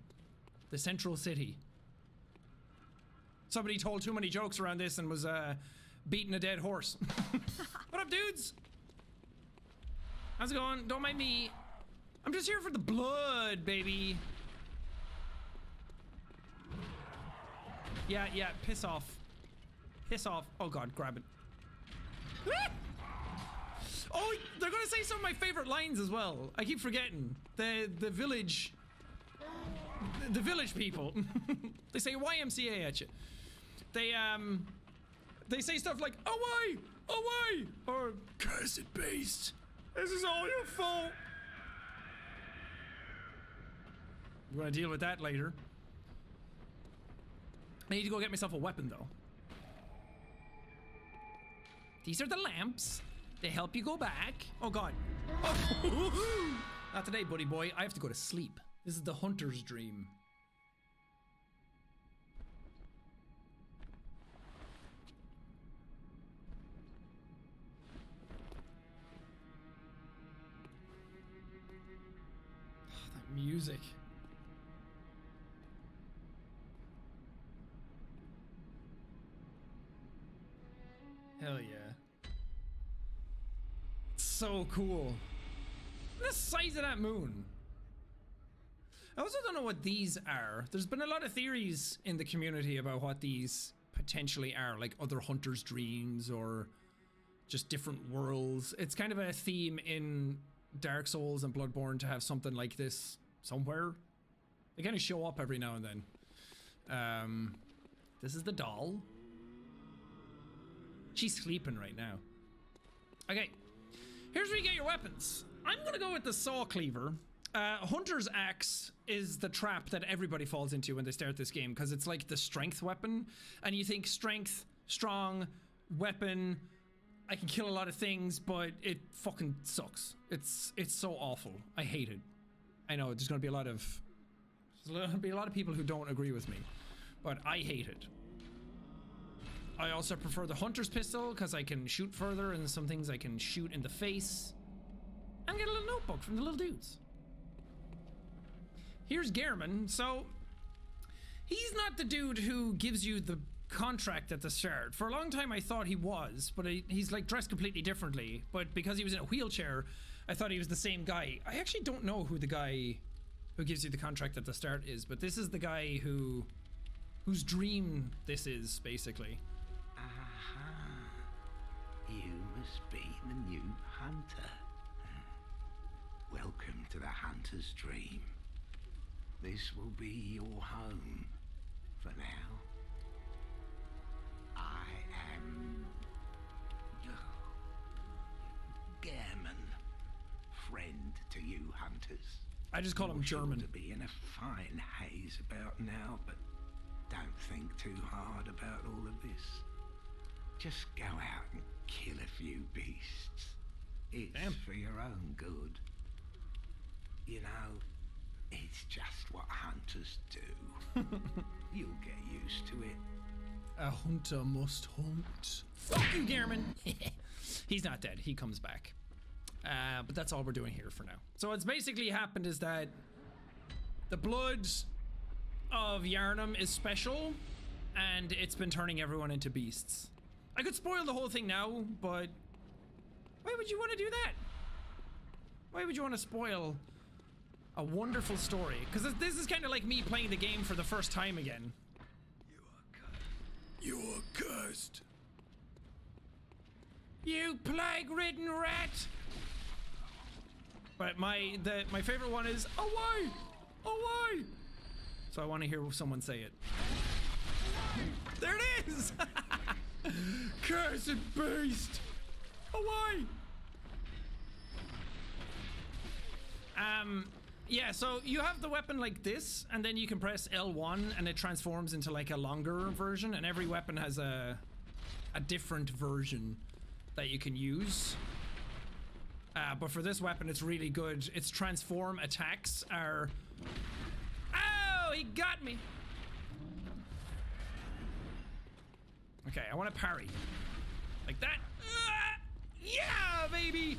the central city. Somebody told too many jokes around this and was beating a dead horse. What up, dudes? How's it going? Don't mind me. I'm just here for the blood, baby. Yeah, piss off. Piss off. Oh god, grab it. Oh, they're gonna say some of my favorite lines as well. I keep forgetting. The village people. They say YMCA at you. They say stuff like away, away, or cursed beast. This is all your fault. We're gonna deal with that later. I need to go get myself a weapon though. These are the lamps. They help you go back. Oh god. Oh. Not today, buddy boy. I have to go to sleep. This is the hunter's dream. Oh, that music. Hell yeah. So cool. The size of that moon. I also don't know what these are. There's been a lot of theories in the community about what these potentially are, like other hunters' dreams or just different worlds. It's kind of a theme in Dark Souls and Bloodborne to have something like this somewhere. They kind of show up every now and then. This is the doll. She's sleeping right now. Okay, here's where you get your weapons. I'm gonna go with the saw cleaver. Hunter's axe is the trap that everybody falls into when they start this game because it's like the strength weapon, and you think strength, strong weapon, I can kill a lot of things, but it fucking sucks. It's so awful. I hate it. I know there's gonna be a lot of people who don't agree with me, but I hate it. I also prefer the hunter's pistol because I can shoot further, and some things I can shoot in the face. And get a little notebook from the little dudes. Here's Gehrman. So he's not the dude who gives you the contract at the start. For a long time I thought he was, but he's like dressed completely differently. But because he was in a wheelchair, I thought he was the same guy. I actually don't know who the guy who gives you the contract at the start is, but this is the guy whose dream this is, basically. You must be the new hunter. Welcome to the hunter's dream. This will be your home for now. I am Gehrman, friend to you hunters. I just call him German. To be in a fine haze about now, but don't think too hard about all of this. Just go out and kill a few beasts. It's for your own good. You know, it's just what hunters do. You'll get used to it. A hunter must hunt. Fuck you, Gehrman! He's not dead. He comes back. But that's all we're doing here for now. So what's basically happened is that the blood of Yharnam is special, and it's been turning everyone into beasts. I could spoil the whole thing now, but why would you want to do that? Why would you want to spoil a wonderful story? Because this is kind of like me playing the game for the first time again. You are cursed. You plague-ridden rat! But my favorite one is away! Away! So I want to hear someone say it. There it is! Cursed beast! Away! Yeah, so you have the weapon like this, and then you can press L1 and it transforms into like a longer version, and every weapon has a different version that you can use. But for this weapon, it's really good. Its transform attacks are... Oh, he got me! Okay, I want to parry. Like that. Yeah, baby!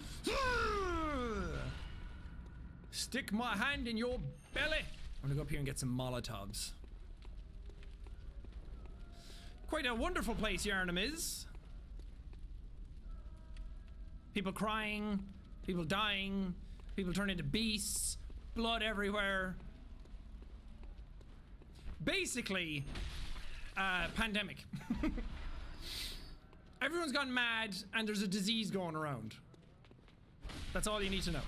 Stick my hand in your belly. I'm gonna go up here and get some Molotovs. Quite a wonderful place Yharnam is. People crying, people dying, people turn into beasts, blood everywhere. Basically, pandemic. Everyone's gone mad and there's a disease going around. That's all you need to know.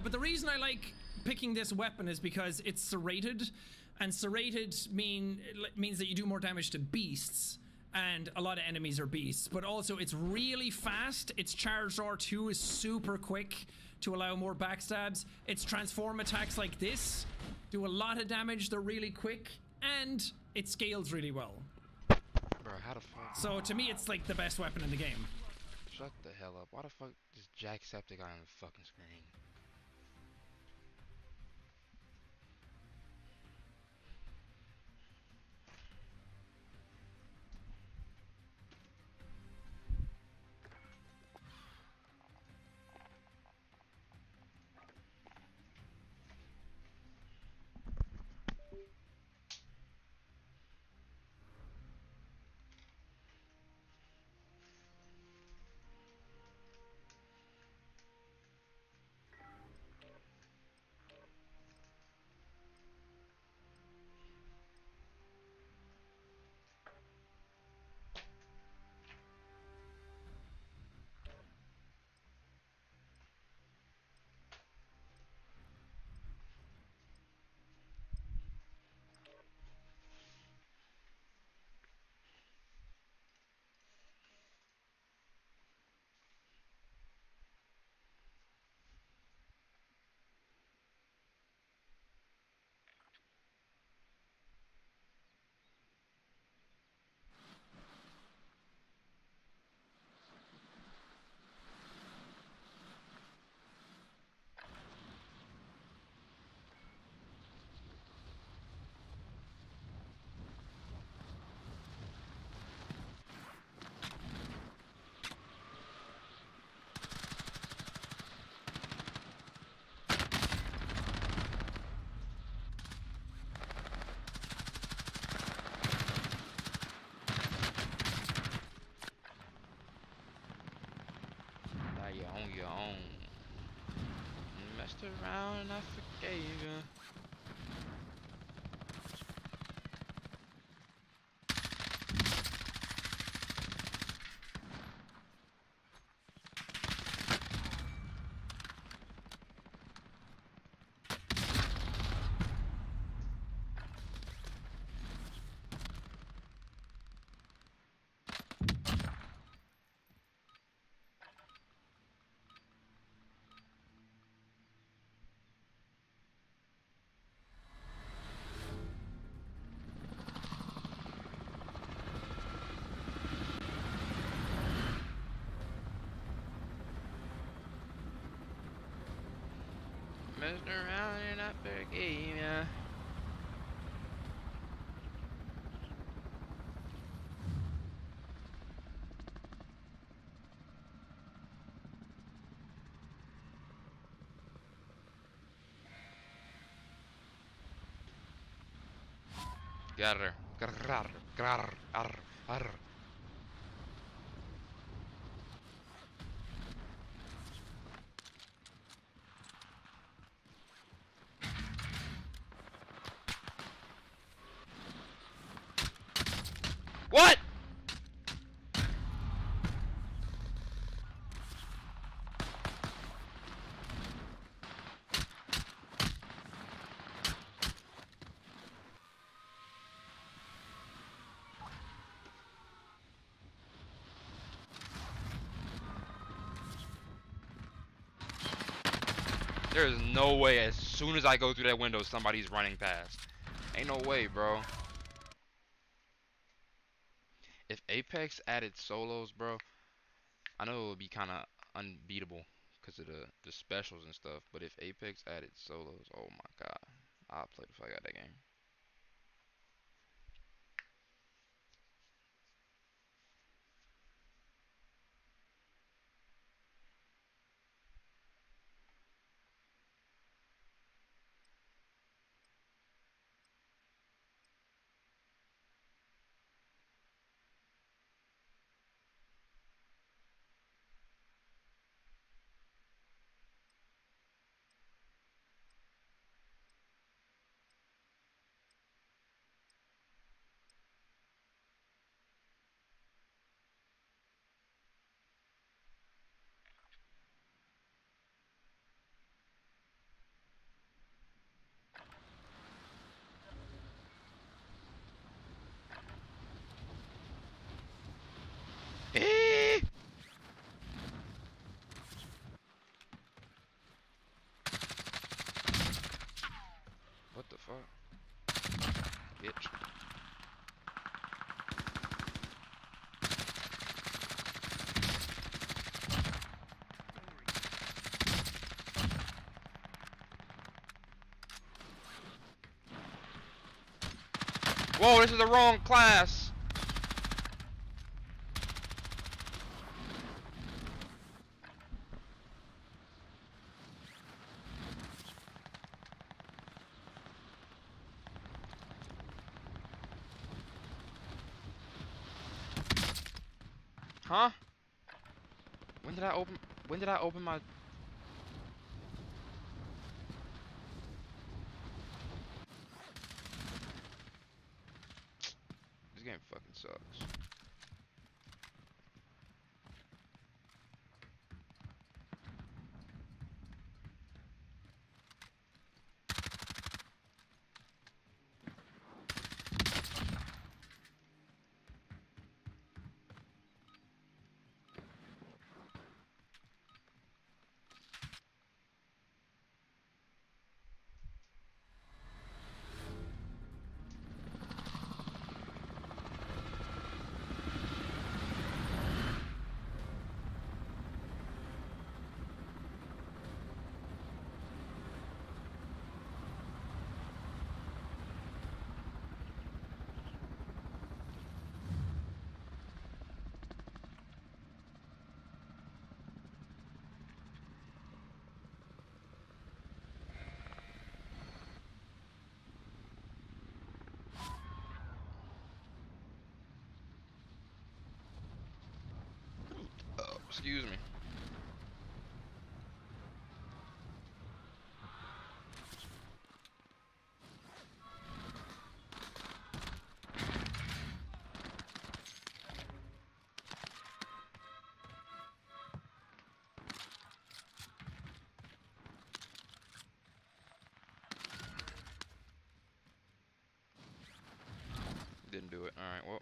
But the reason I like picking this weapon is because it's serrated, and serrated means that you do more damage to beasts, and a lot of enemies are beasts, but also it's really fast. Its charged R2 is super quick to allow more backstabs. Its transform attacks like this do a lot of damage, they're really quick, and it scales really well. Bro, how the fuck? So to me, it's like the best weapon in the game. Shut the hell up. Why the fuck is Jacksepticeye on the fucking screen? On your own. You messed around and I forgave you. Messed around and I forgave ya. Grr, grr, grr, grr, grr. What? There is no way as soon as I go through that window somebody's running past. Ain't no way, bro. If Apex added solos, bro, I know it would be kind of unbeatable because of the specials and stuff. But if Apex added solos, oh my god, I'll play the fuck out of that game. What the fuck? Bitch. Whoa, this is the wrong class! Huh? When did I open my... This game fucking sucks. Excuse me. Didn't do it. Alright, well.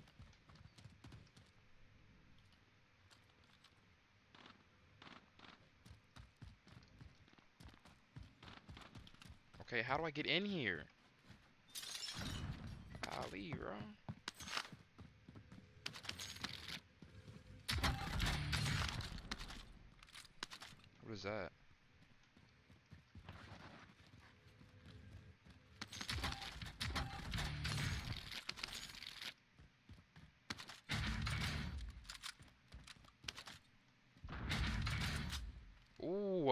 Okay, how do I get in here? Ali, bro. What is that? Ooh,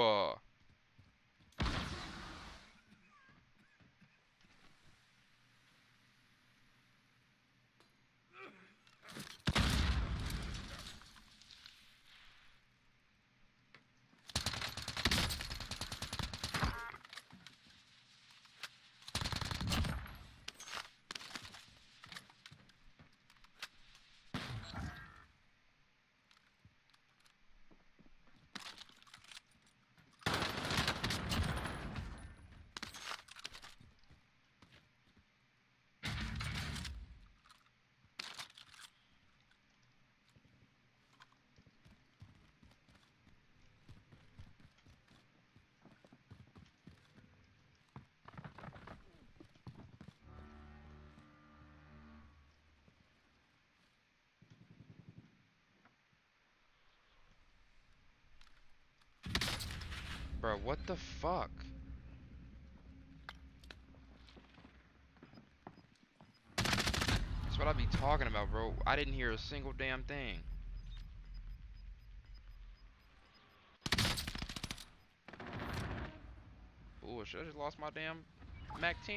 bro, what the fuck? That's what I be talking about, bro. I didn't hear a single damn thing. Bullshit, I just lost my damn Mac 10.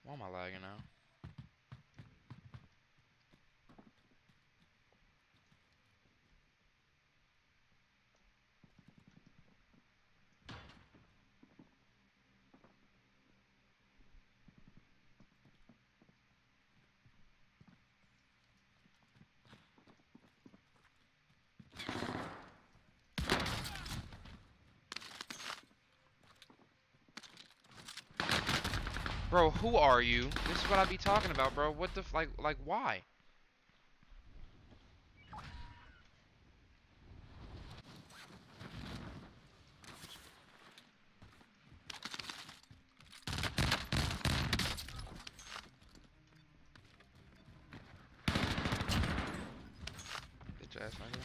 Why am I lagging now? Bro, who are you? This is what I be talking about, bro. What the like why? Bitch ass nigga.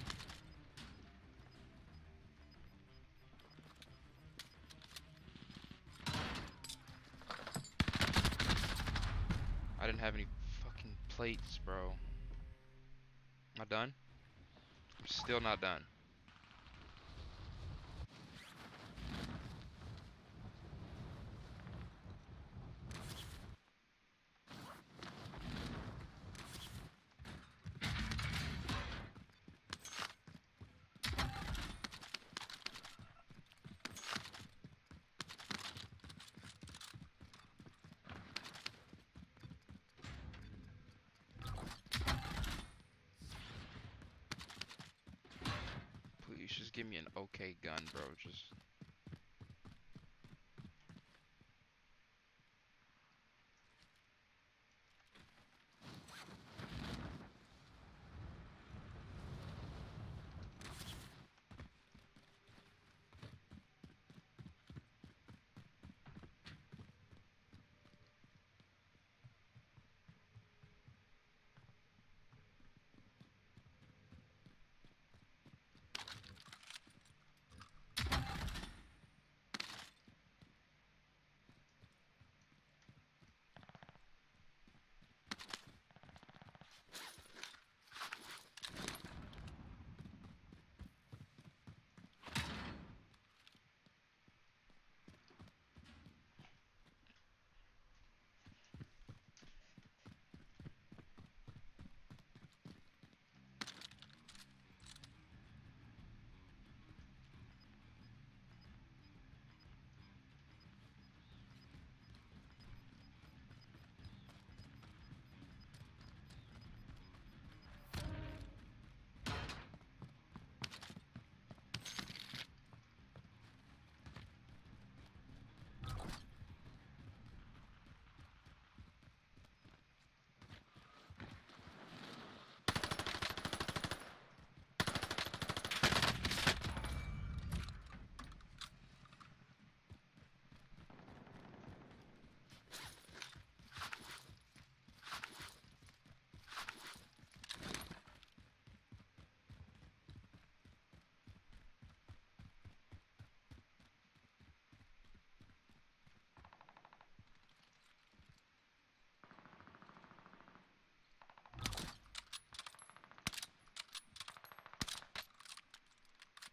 I didn't have any fucking plates, bro. Am I done? I'm still not done. Please just give me an okay gun, bro. Just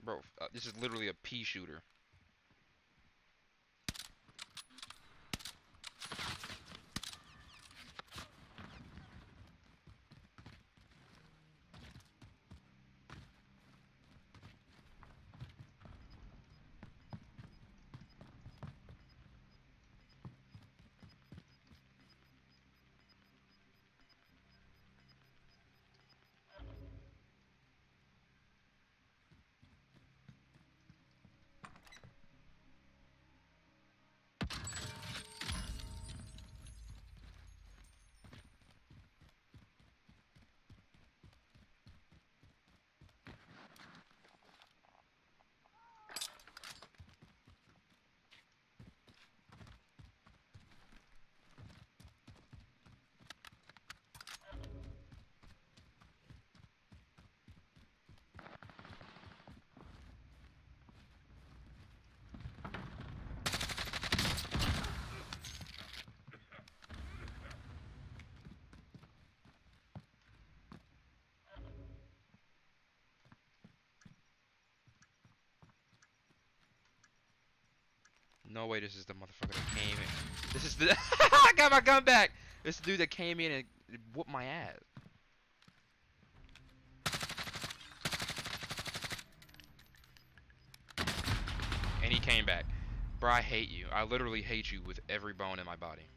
bro, this is literally a pea shooter. No way, this is the motherfucker that came in. This is the I got my gun back. This is the dude that came in and whooped my ass. And he came back. Bro, I hate you. I literally hate you with every bone in my body.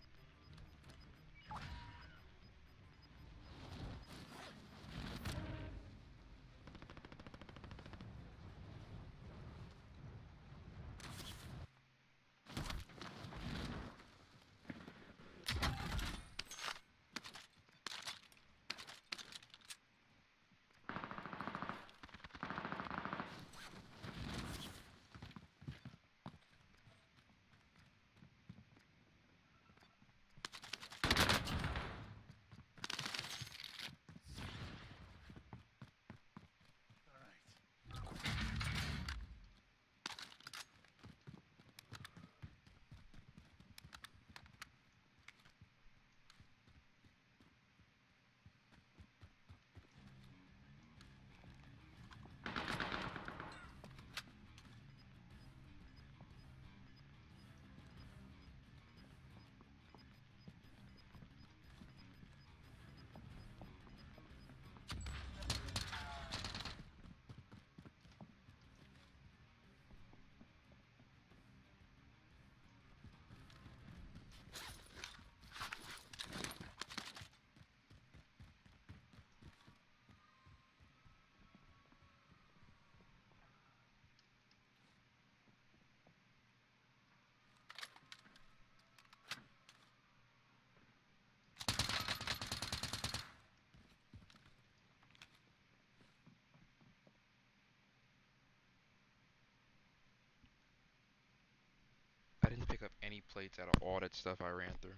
20 plates out of all that stuff I ran through.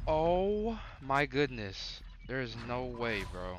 Oh my goodness. There is no way, bro.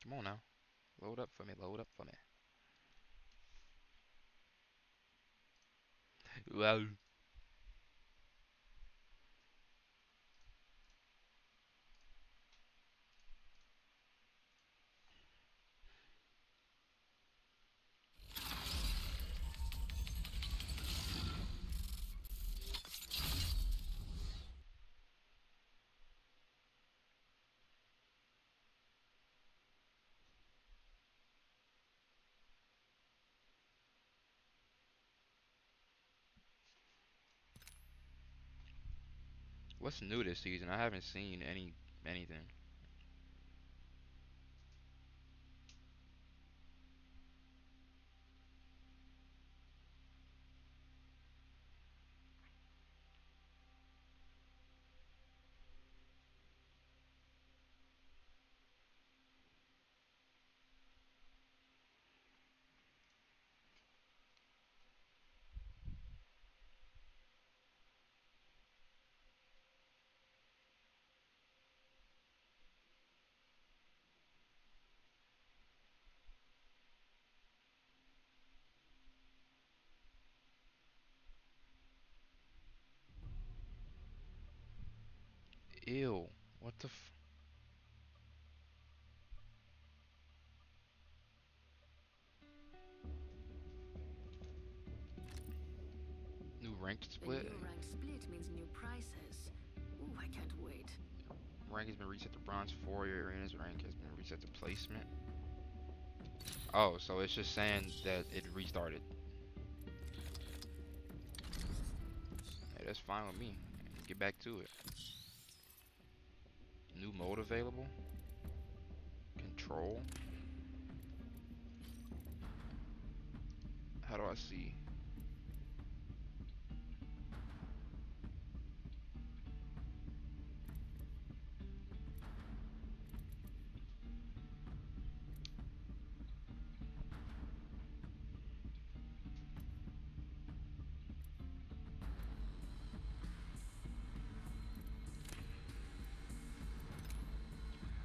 Come on now. Load up for me. Load up for me. Well. What's new this season? I haven't seen anything. Ew. What the f... New ranked The split? new rank split means new prices. Ooh, I can't wait. Rank has been reset to bronze 4. Your arena's rank has been reset to placement. Oh, so it's just saying that it restarted. Hey, that's fine with me. Get back to it. New mode available. Control. How do I see?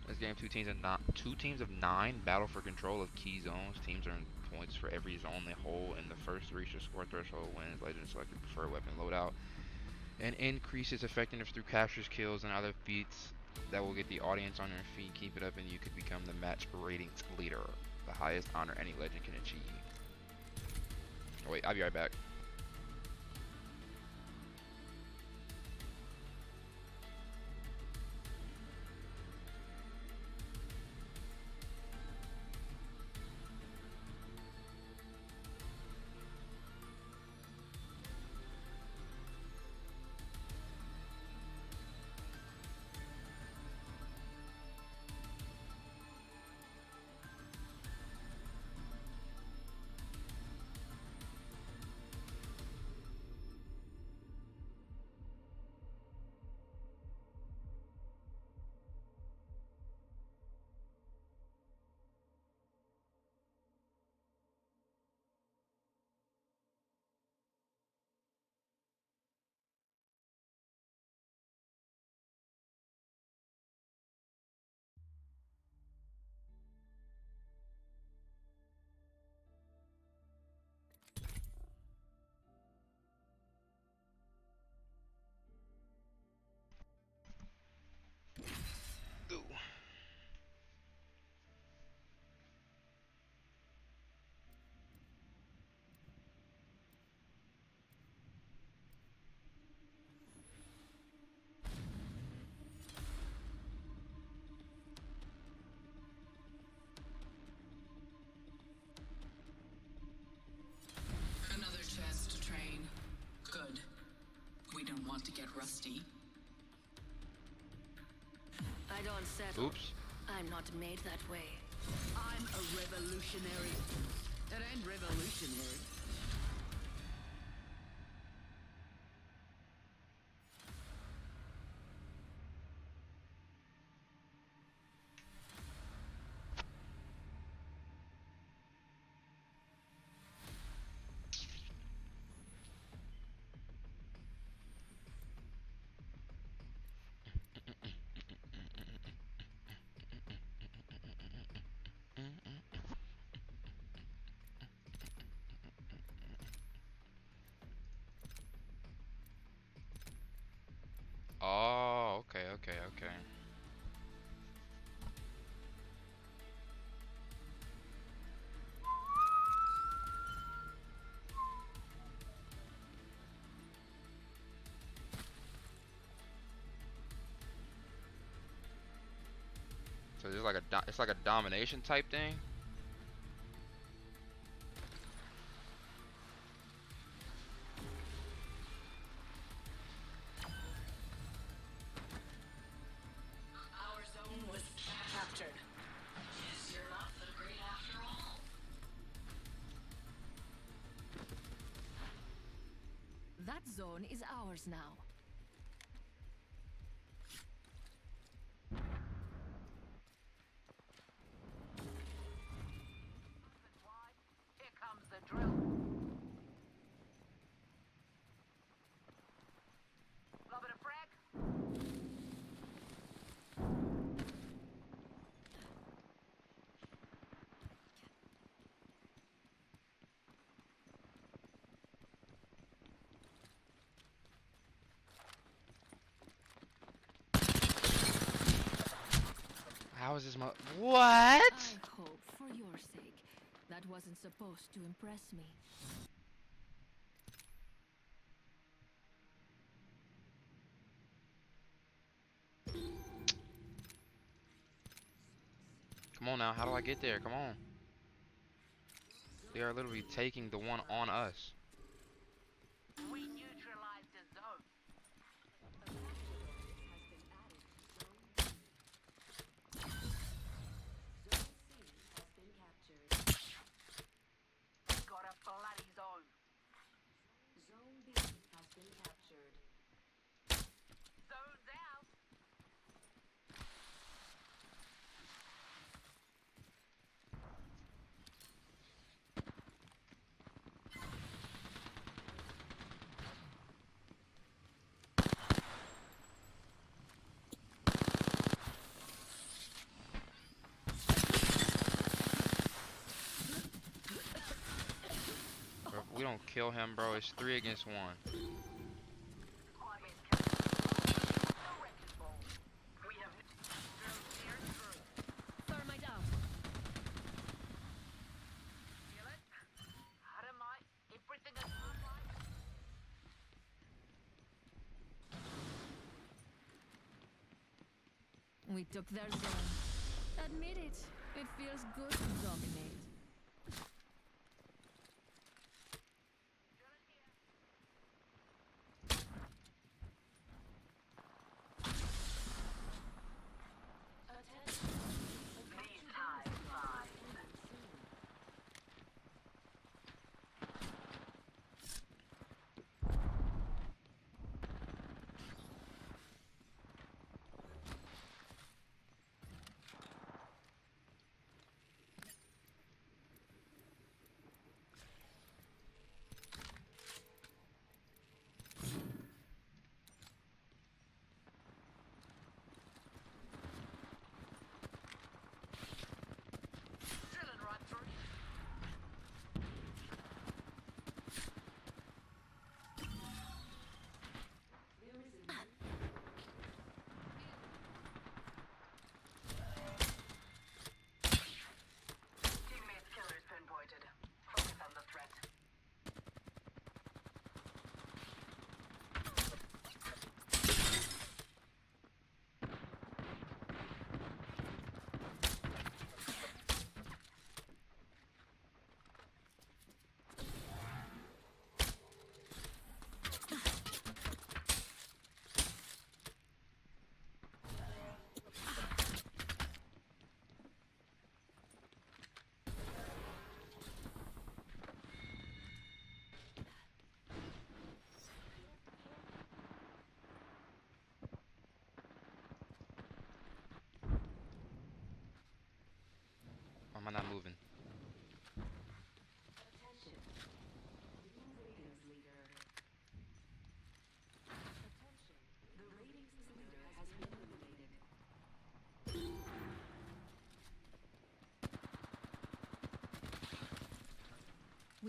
This game, two teams of 9 battle for control of key zones. Teams earn points for every zone they hold, and the first to reach the score threshold wins. Legend select your preferred weapon loadout, and increases effectiveness through captures, kills, and other feats that will get the audience on their feet. Keep it up, and you could become the match ratings leader, the highest honor any legend can achieve. Oh, wait, I'll be right back. want to get rusty. I don't settle. Oops. I'm not made that way. I'm a revolutionary. That ain't revolutionary. Oh, okay, okay, okay. So it's like it's like a domination type thing. Our zone was captured. Guess you're not so great after all. That zone is ours now. Here comes the drill. Lobbing a frag. How is this what? I hope, for your sake, that wasn't supposed to impress me. Come on now, how do I get there? Come on. They are literally taking the one on us. We neutralized the zone. Got a bloody zone. Zone B has been captured. Zone's out. Bro, if we don't kill him, bro, it's 3 against 1. Thermite out. We took their zone. Admit it, it feels good to dominate.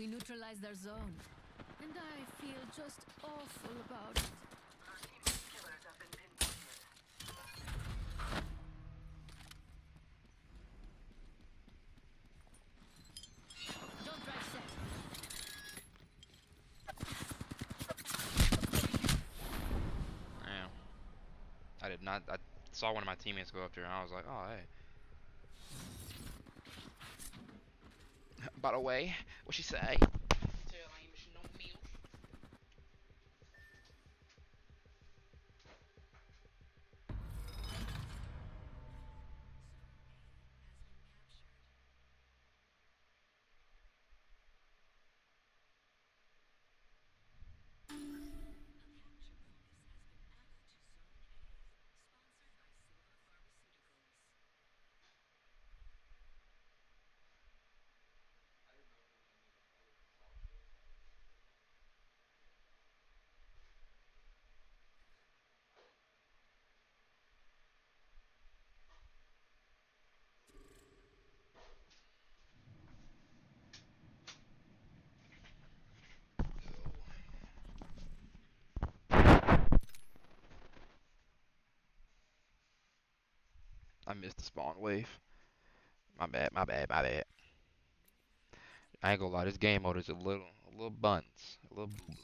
We neutralized their zone. And I feel just awful about it. Our team's killers have been pinpointed. Don't drive set. Damn. I did not. I saw one of my teammates go up there, and I was like, oh, hey. By the way, what she say? I missed the spawn wave. My bad, my bad, my bad. I ain't gonna lie, this game mode is a little buns, a little boo boo.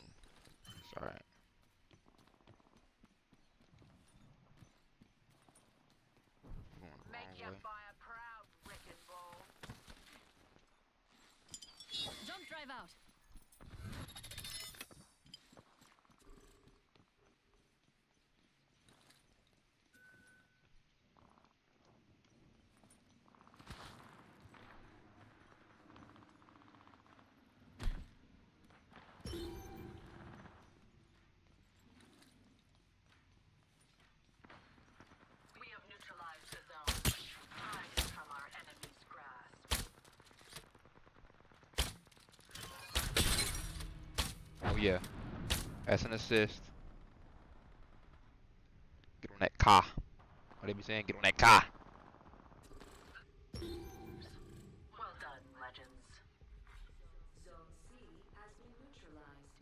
It's alright. Make your fire proud, wrecking ball. Jump drive out. We have neutralized the zone. Hide it from our enemy's grasp. Oh yeah, that's an assist. Get on that car. What they be saying? Get on that car. Well done, legends. Zone C has been neutralized.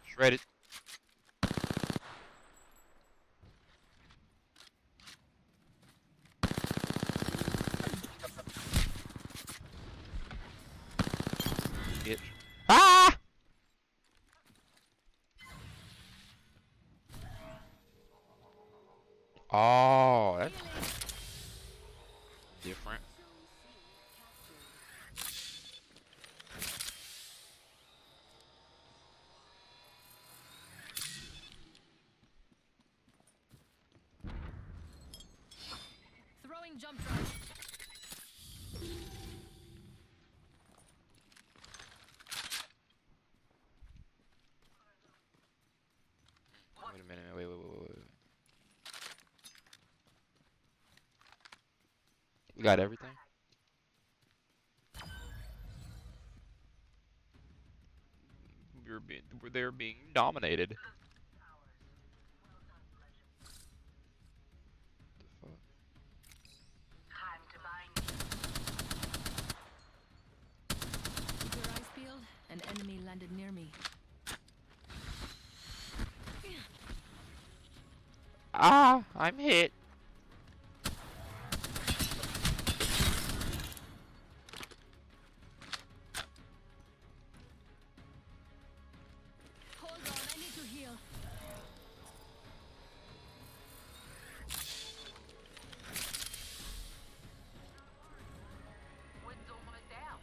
Shredded. Bitch. Ah! Oh, that's different. Throwing jump drive. Wait a minute. Wait. We got everything. They're being dominated. The fuck? Time to bind Keep your eyes peeled. An enemy landed near me. Ah, I'm hit. Hold on, I need to heal. Wind's almost out.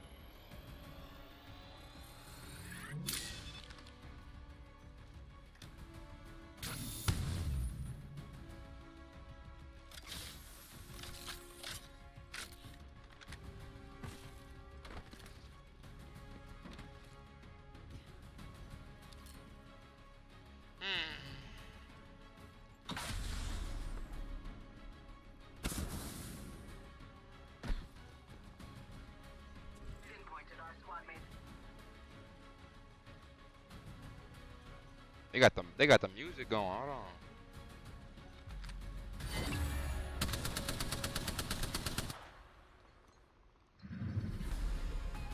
They got the music going. Hold on.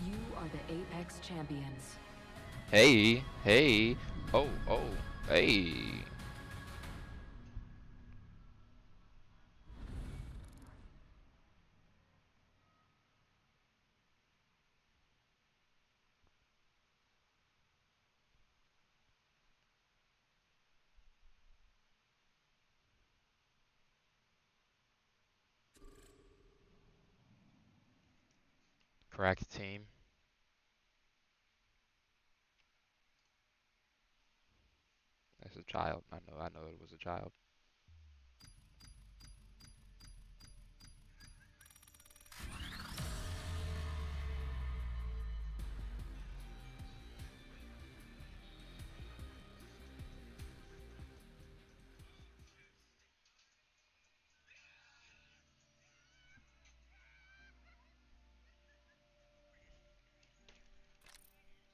You are the Apex champions. Hey, hey, oh, hey. Crack team. That's a child. I know it was a child.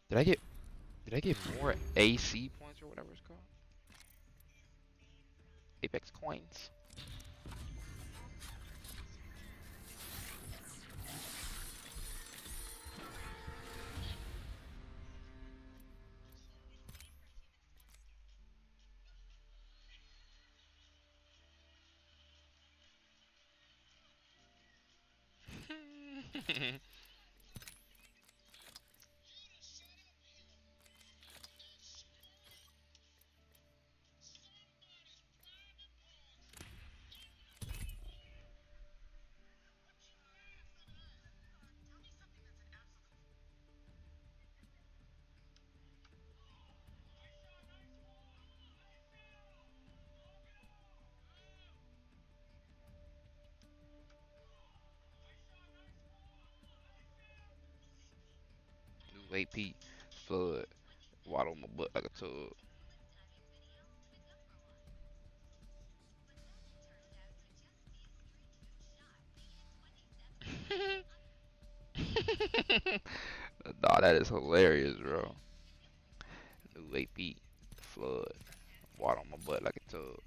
Did I get more AC points or whatever it's called? Apex coins. New AP flood. Waddle my butt like a tub. Nah, that is hilarious, bro. New AP flood. Waddle my butt like a tub.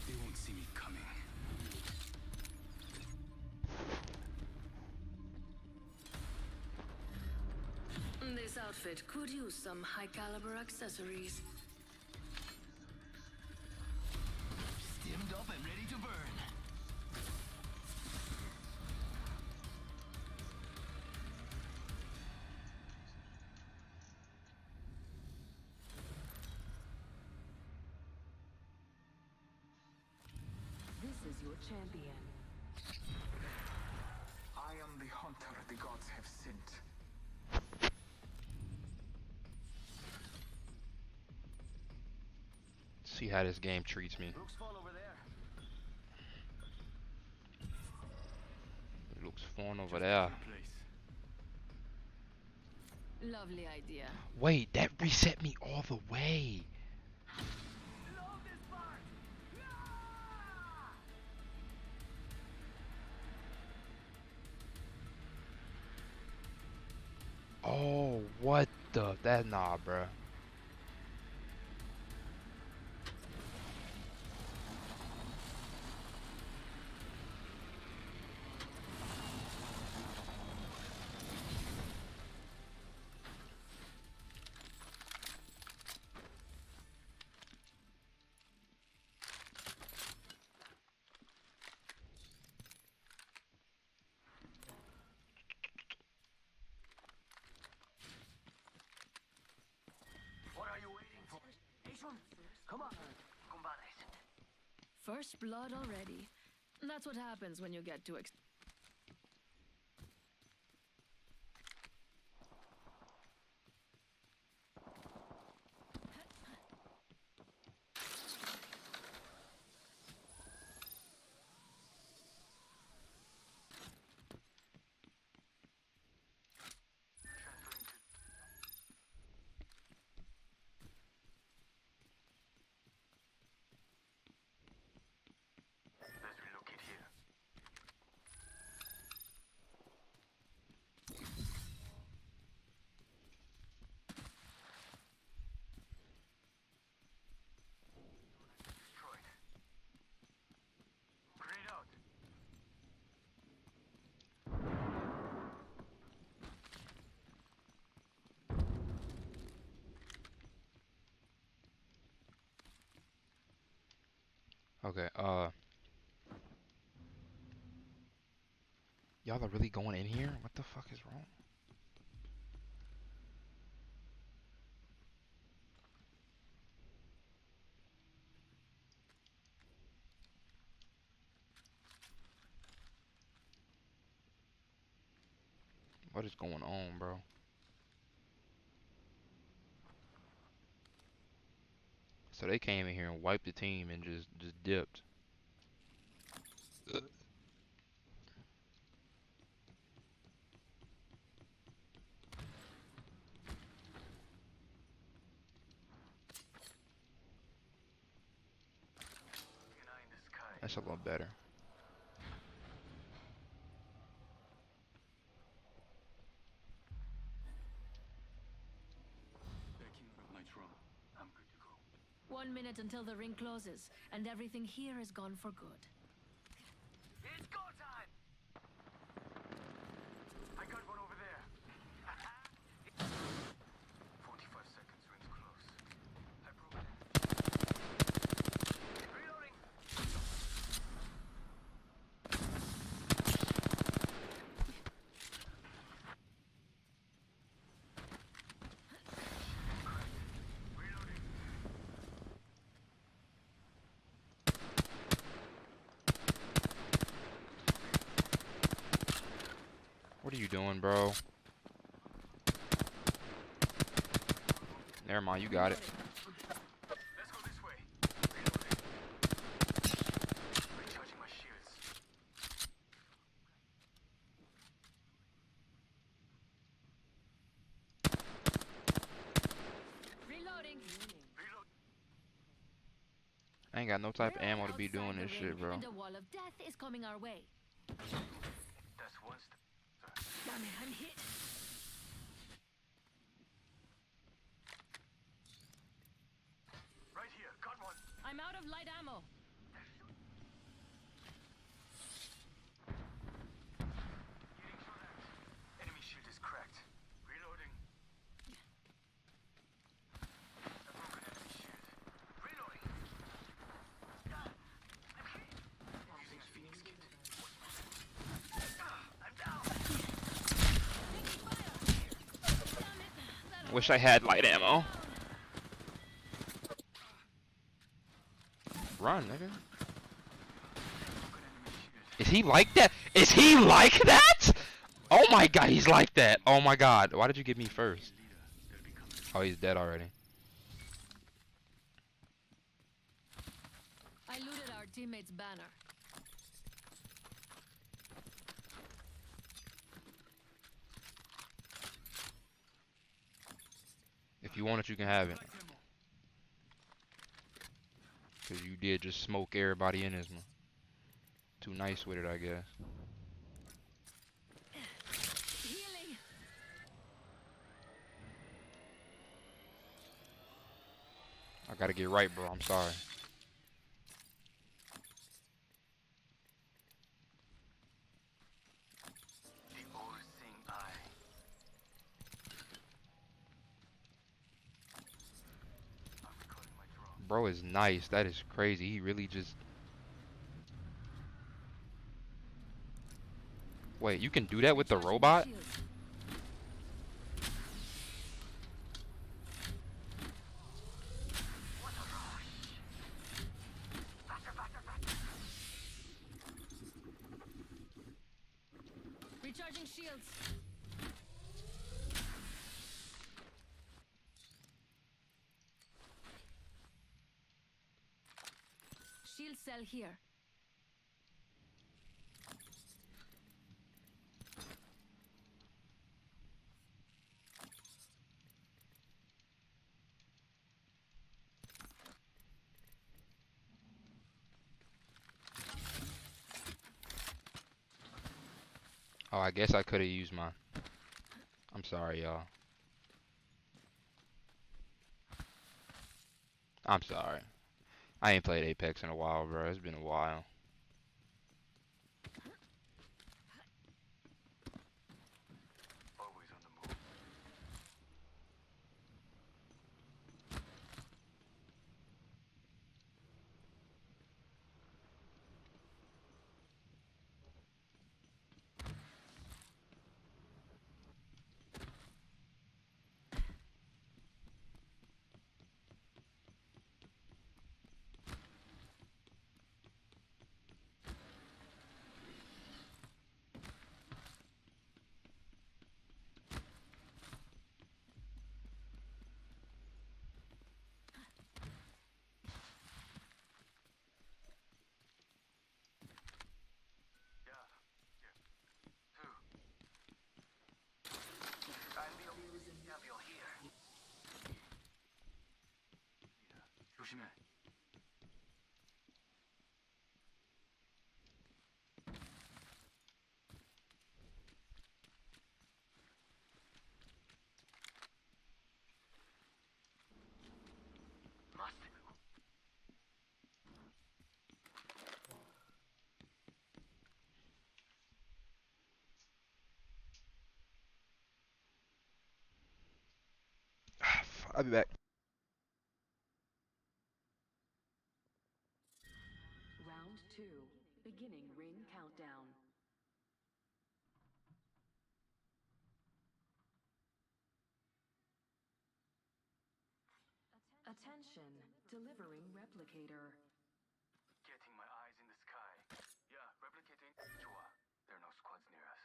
They won't see me coming. This outfit could use some high-caliber accessories. Stimmed up and ready to burn. This is your champion. I am the hunter the gods have sent. See how this game treats me. Looks fun over there. It looks fun over there. Lovely idea. Wait, that reset me all the way. What the? That nah, bruh. What are you waiting for? Asian, come on. Combates. First blood already. That's what happens when you get too Let's relocate here. Destroyed. Grenade out. Okay, y'all are really going in here? What the fuck is wrong? What is going on, bro? So they came in here and wiped the team and just dipped. An eye in the sky. That's a little better. Backing out of my trauma. I'm good to go. 1 minute until the ring closes, and everything here is gone for good. It's go time! I got one over there. 45 seconds, rings close. I broke it. Reloading! Reloading. What are you doing, bro? Never mind, you got it. Let's go this way. Reloading. Recharging my shields. Reloading. Reload. I ain't got no type of We're ammo to be outside doing the this ring, shit, bro. And a wall of death is coming our way. That's one step. Damn it, I'm hit. Right here. Got one. I'm out of light ammo. Getting shot at. Enemy shield is cracked. Reloading. A broken enemy shield. Reloading. Using a Phoenix kit. I'm down. Wish I had light ammo. Run, nigga. Is he like that? Is he like that? Oh my god, he's like that. Oh my god. Why did you get me first? Oh, he's dead already. I looted our teammate's banner. If you want it, you can have it. Cause you did just smoke everybody in this one. Too nice with it, I guess. Healing. gotta get right, bro. I'm sorry. The all-seeing eye. I'm recalling my drone. Bro is nice. That is crazy. He really just... Wait, you can do that with the robot? Recharging shields. Shield cell here. Oh, I guess I could have used mine. I'm sorry, y'all. I'm sorry. I ain't played Apex in a while, bro. It's been a while. Always on the move. 조심해. I'll be back. Round 2. Beginning ring countdown. Attention. Delivering replicator. Getting my eyes in the sky. Yeah, replicating. 좋아. There are no squads near us.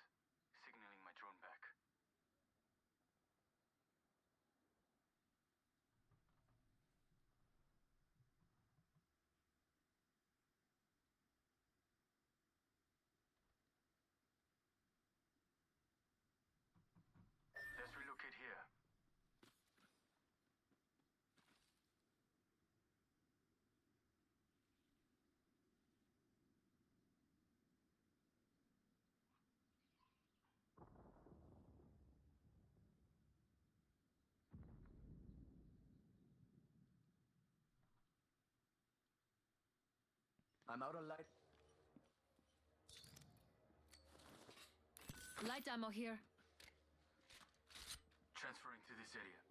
Signaling my drone back. Let's relocate here. I'm out of light. Light ammo here. Transferring to this area.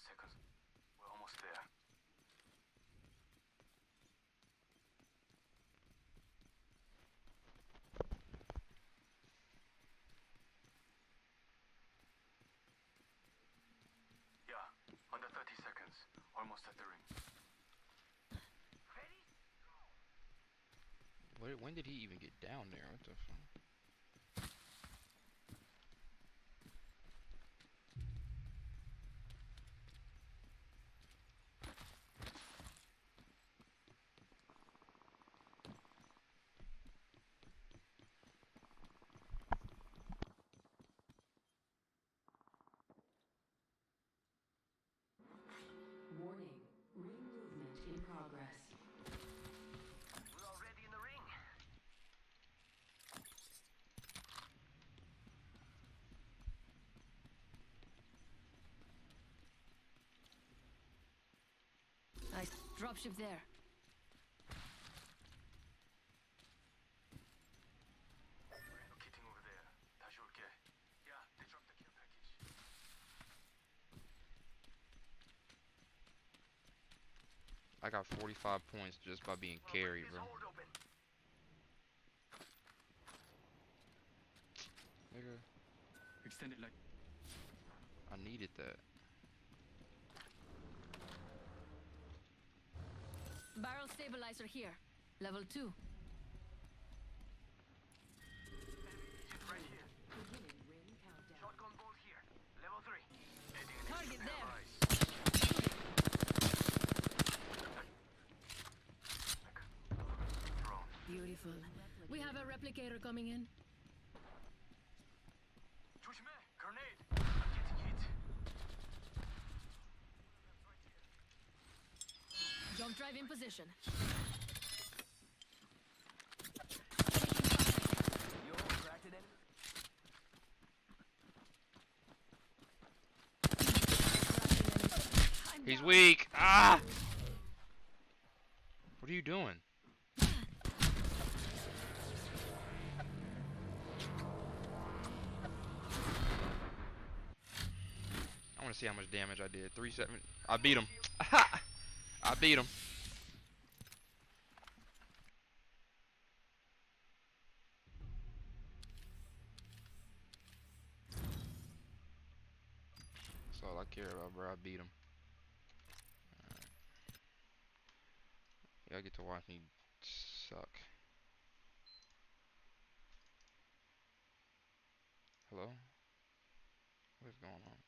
Seconds. We're almost there. almost at the ring. When did he even get down there? What the fuck? Warning. Ring movement in progress. We're already in the ring. Nice dropship there. Relocating over there. 다시 올게. Yeah, they dropped the care package. I got 45 points just by being carried, bro. Hold open. Nigga, Extended like. I needed that. Barrel stabilizer here. Level 2. Right here. Beginning ring countdown. Shotgun bolt here. Level 3. Target there. Beautiful. We have a replicator coming in. 조심해. Grenade. I'm getting hit. Jump drive in position. Yo, cracked it in. He's weak. Ah! What are you doing? I want to see how much damage I did. 3-7. I beat him. I beat him. That's all I care about, bro. I beat him. Alright. Y'all get to watch me suck. Hello? What is going on?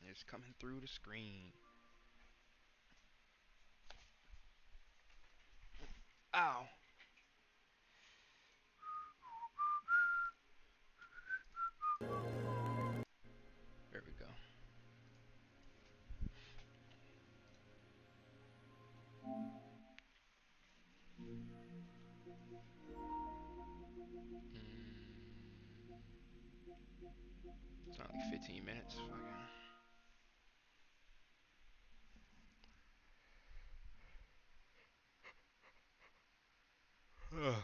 It's coming through the screen. Ow. There we go. It's not like 15 minutes. Fucking.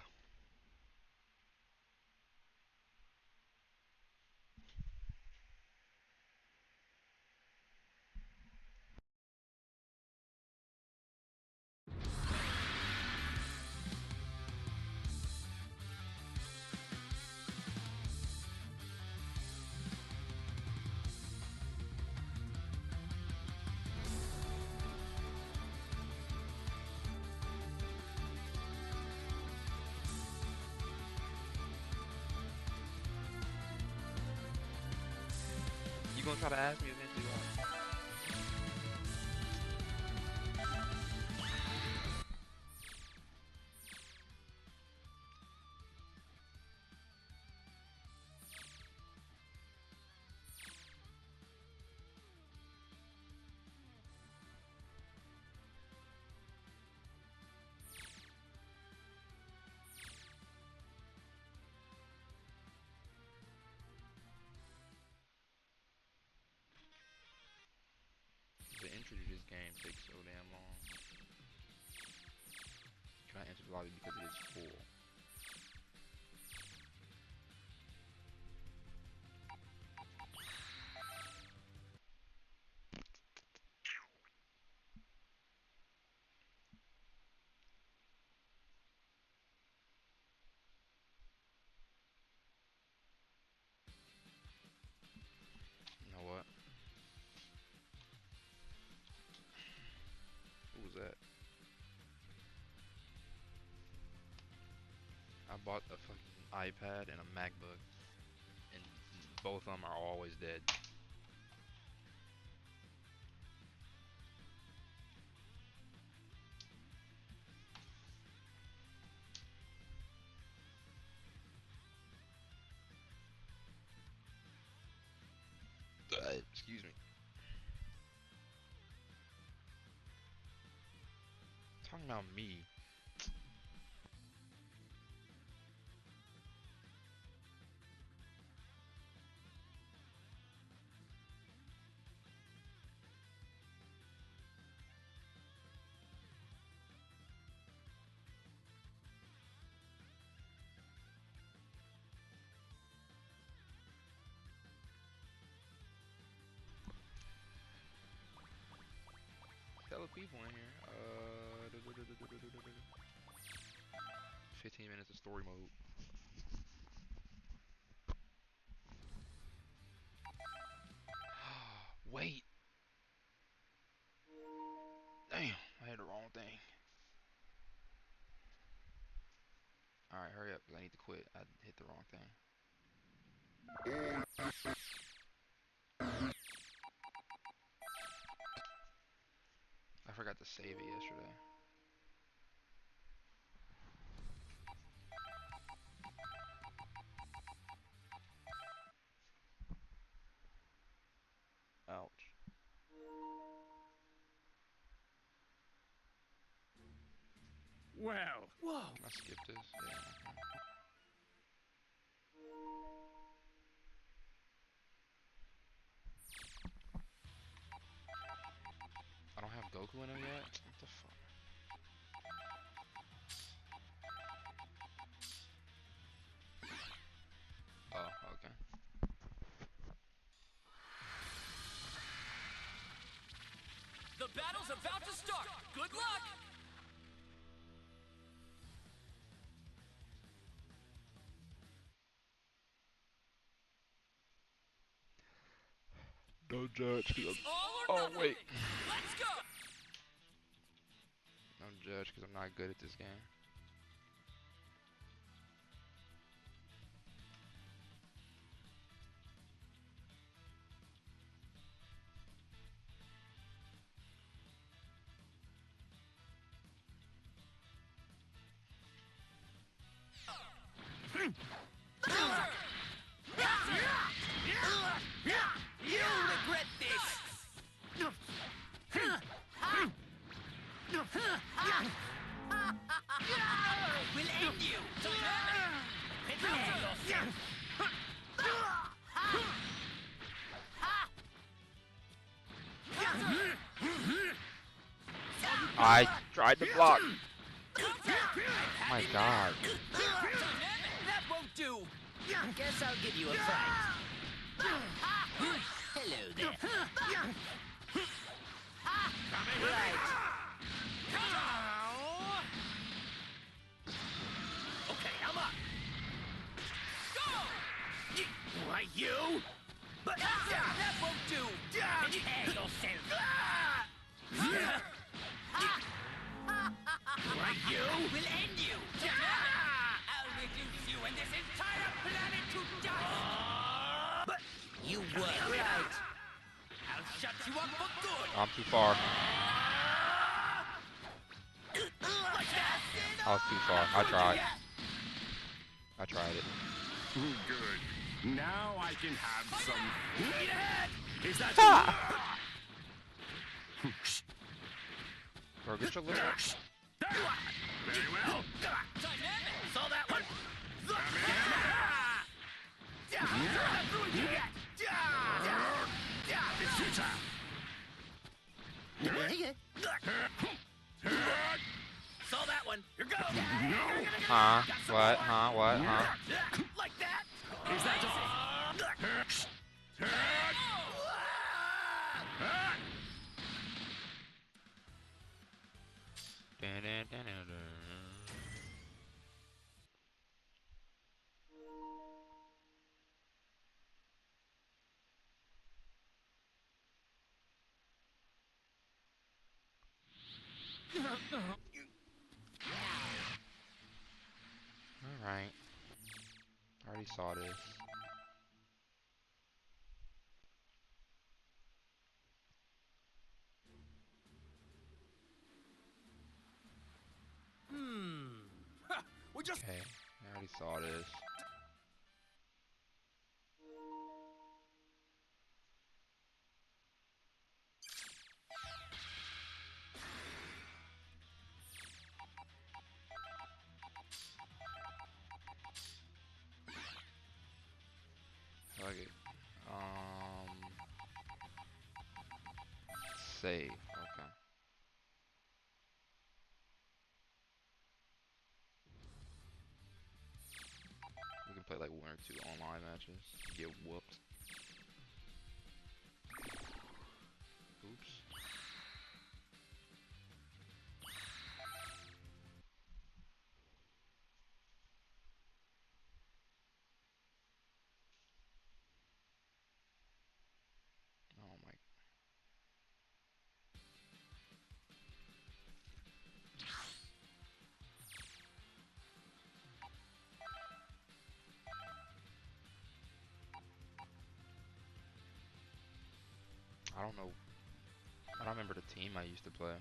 You gonna try to ask me eventually? The entry to this game takes so damn long. Try to enter the lobby because it is full. bought a fucking iPad and a MacBook, and both of them are always dead. Excuse me. Talking about me. Hella people in here. 15 minutes of story mode. Wait. Damn, I had the wrong thing. Alright, hurry up, 'cause I need to quit. I hit the wrong thing. I forgot to save it yesterday. Ouch. Wow. Whoa. Can I skip this? Yeah. I don't have Goku in him yet? What the fuck? Oh, okay. The battle's about to start. Good luck! Don't judge, cause All or oh nothing. wait. Let's go! Don't judge, cause I'm not good at this game. You'll regret this! We'll end you! Prepare yourself! I tried to block. Oh my god. That won't do! Guess I'll give you a fright. Hello there. Right. Okay, I'm up. Go! Why you? But that won't do! Prepare yourself! Why you? We'll end you! I'll reduce you and this entire planet to dust! But you were right. I'll shut you up for good! I'm too far. I was too far. I tried. I tried it. Good. Now I can have some. Is that Bro, get your little. very well? Saw that one! It's your time. Saw that one! Here goes! Huh? What? Huh? What? Huh? Like that! Is that Alright. I already saw this. We just. Okay, I already saw this. Okay. Save. Okay. We can play like 1 or 2 online matches. Get whooped. Oops. Oh my. I don't know. I don't remember the team I used to play. I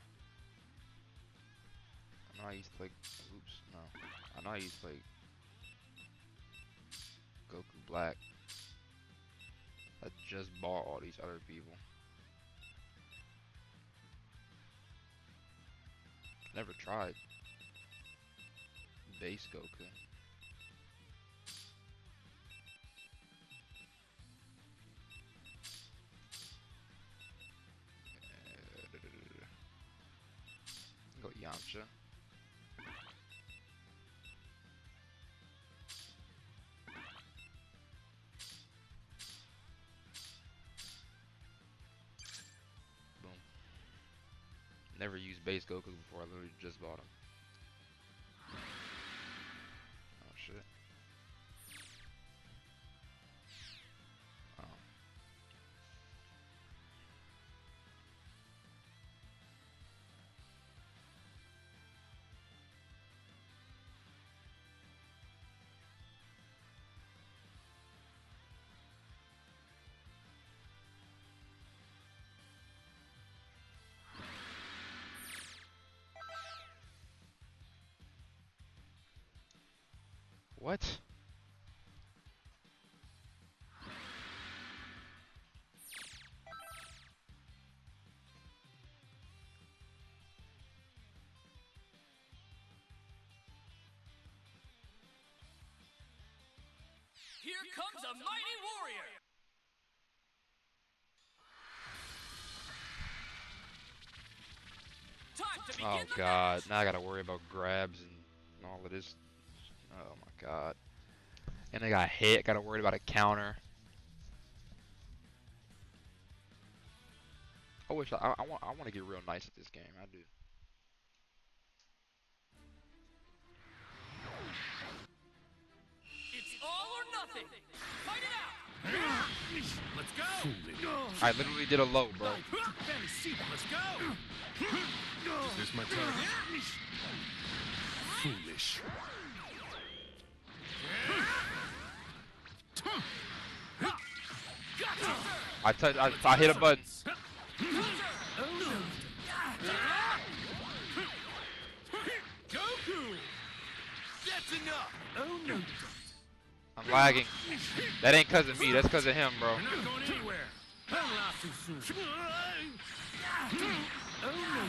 know I used to play. Oops, no. I know I used to play Goku Black. I just bought all these other people. Never tried base Goku. Go Yamcha. Boom. Never used base Goku before. I literally just bought him. Oh shit. Oh. What? Here comes a mighty warrior! Time to begin Oh the god, now I gotta worry about grabs and all of this. Oh my god. And I got hit, gotta worry about a counter. I wish I want to get real nice at this game. I do. It's all or nothing! Fight it out! Let's go! I literally did a low, bro. Let's go! This my time. Foolish. I hit a button. Goku! That's enough! Oh no! I'm lagging. That ain't cause of me, that's cause of him, bro. We're not going anywhere! Don't laugh too soon! Oh no!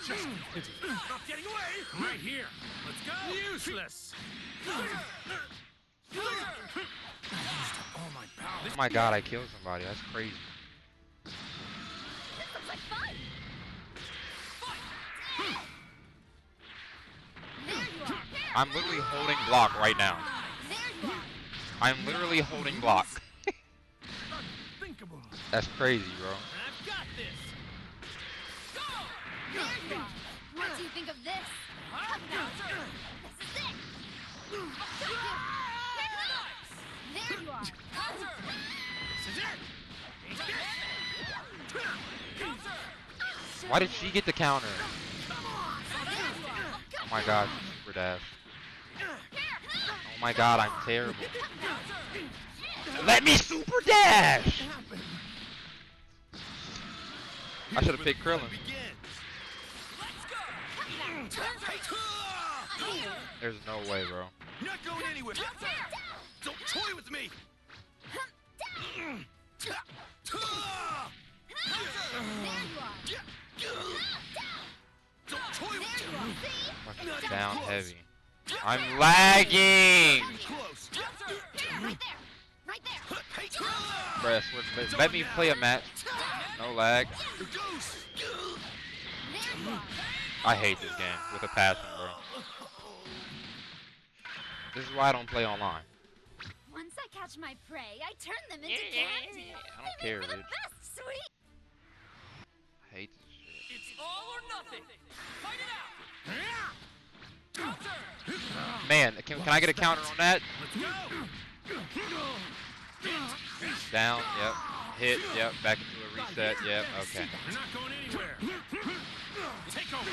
Just stop getting away! Right here! Let's go! Useless! All my power! Oh my god, I killed somebody. That's crazy. This looks like fun! There you are! I'm literally holding block right now. There you are! I'm literally holding block. Unthinkable! That's crazy, bro. I've got this! Go! There you are! What do you think of this? Come now! This is it! I'll take you! There you are! This is it! Why did she get the counter? There you are! Oh my god, super dash. Oh my god, I'm terrible. Let me super dash! I should have picked Krillin. There's no way, bro. Not going anywhere. Don't toy with me. Don't toy with me. Fucking down heavy. I'm lagging! Close. Right there. Right there. Bruh, let me play a match. No lag. I hate this game with a passion, bro. This is why I don't play online. Once I catch my prey, I turn them into candy. I don't care, For the dude. best, sweet. I hate this shit. It's all or nothing. Fight it out. Man, can I get a counter on that? Down, yep. Hit, yep. Back into a reset, yep. Okay. You're not going anywhere. Take over.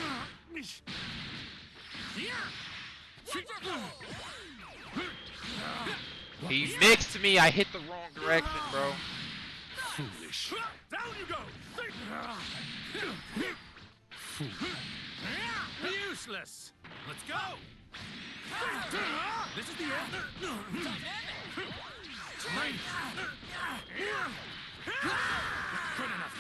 He mixed me. I hit the wrong direction, bro. Foolish. Down you go. Useless. Let's go. This is the end. Right. Good enough.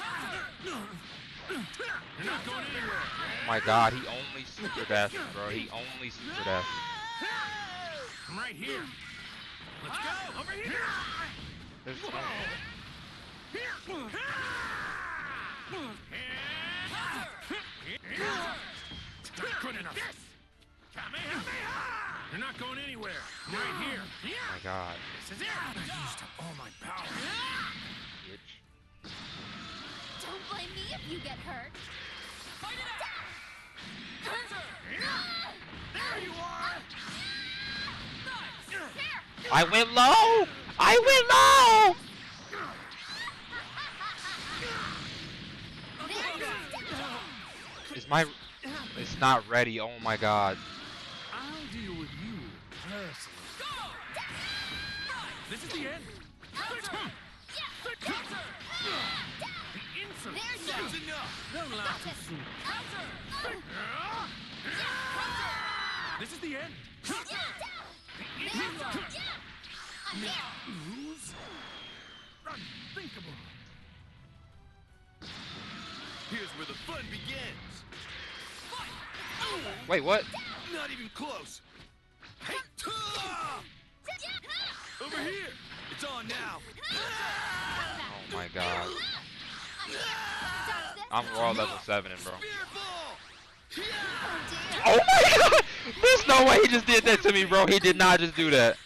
You're not going anywhere. Oh my god, he only super dashes, bro. He only super dashes. I'm right here. Let's go. Over here. There's no... Good enough. You're not going anywhere. I'm right here. Oh my god. This is it. I used up all my power. Bitch. Don't blame me if you get hurt. Fight it out. There you are. I went low! I went low! Is my... It's not ready. Oh my god. I'll deal with you personally. This is the end. The insolence. That's enough. Don't laugh too soon. This is the end. Lose? Unthinkable. Here's where the fun begins. Wait, what? Not even close. Hey, over here. It's on now. Oh my god. I'm raw level 7, bro. Oh my god! There's no way he just did that to me, bro. He did not just do that.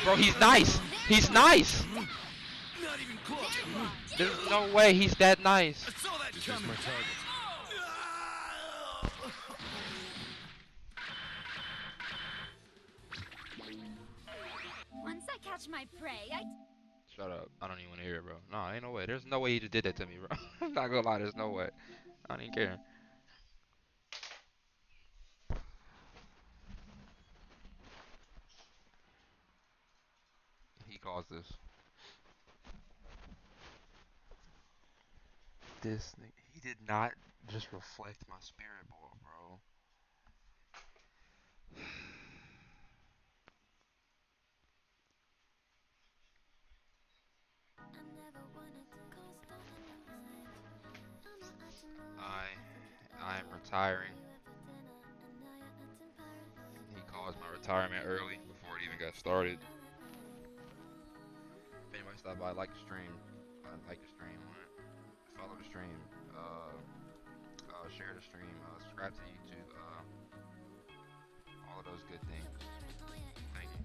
Bro, he's nice. He's nice. Not even close. There's no way he's that nice. I saw that coming. My target. Once I catch my prey, I... Shut up. I don't even want to hear it, bro. No, ain't no way. There's no way he just did that to me, bro. I'm not gonna lie. There's no way. I don't even care. He caused this. This nigga, he did not just reflect my spirit ball, bro. I'm retiring. He caused my retirement early before it even got started. If anybody stopped by, like the stream, follow the stream, share the stream, subscribe to YouTube, all of those good things. Thank you.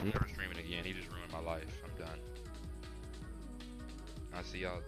I'm never streaming again. He just ruined my life. I'm done. I'll see y'all.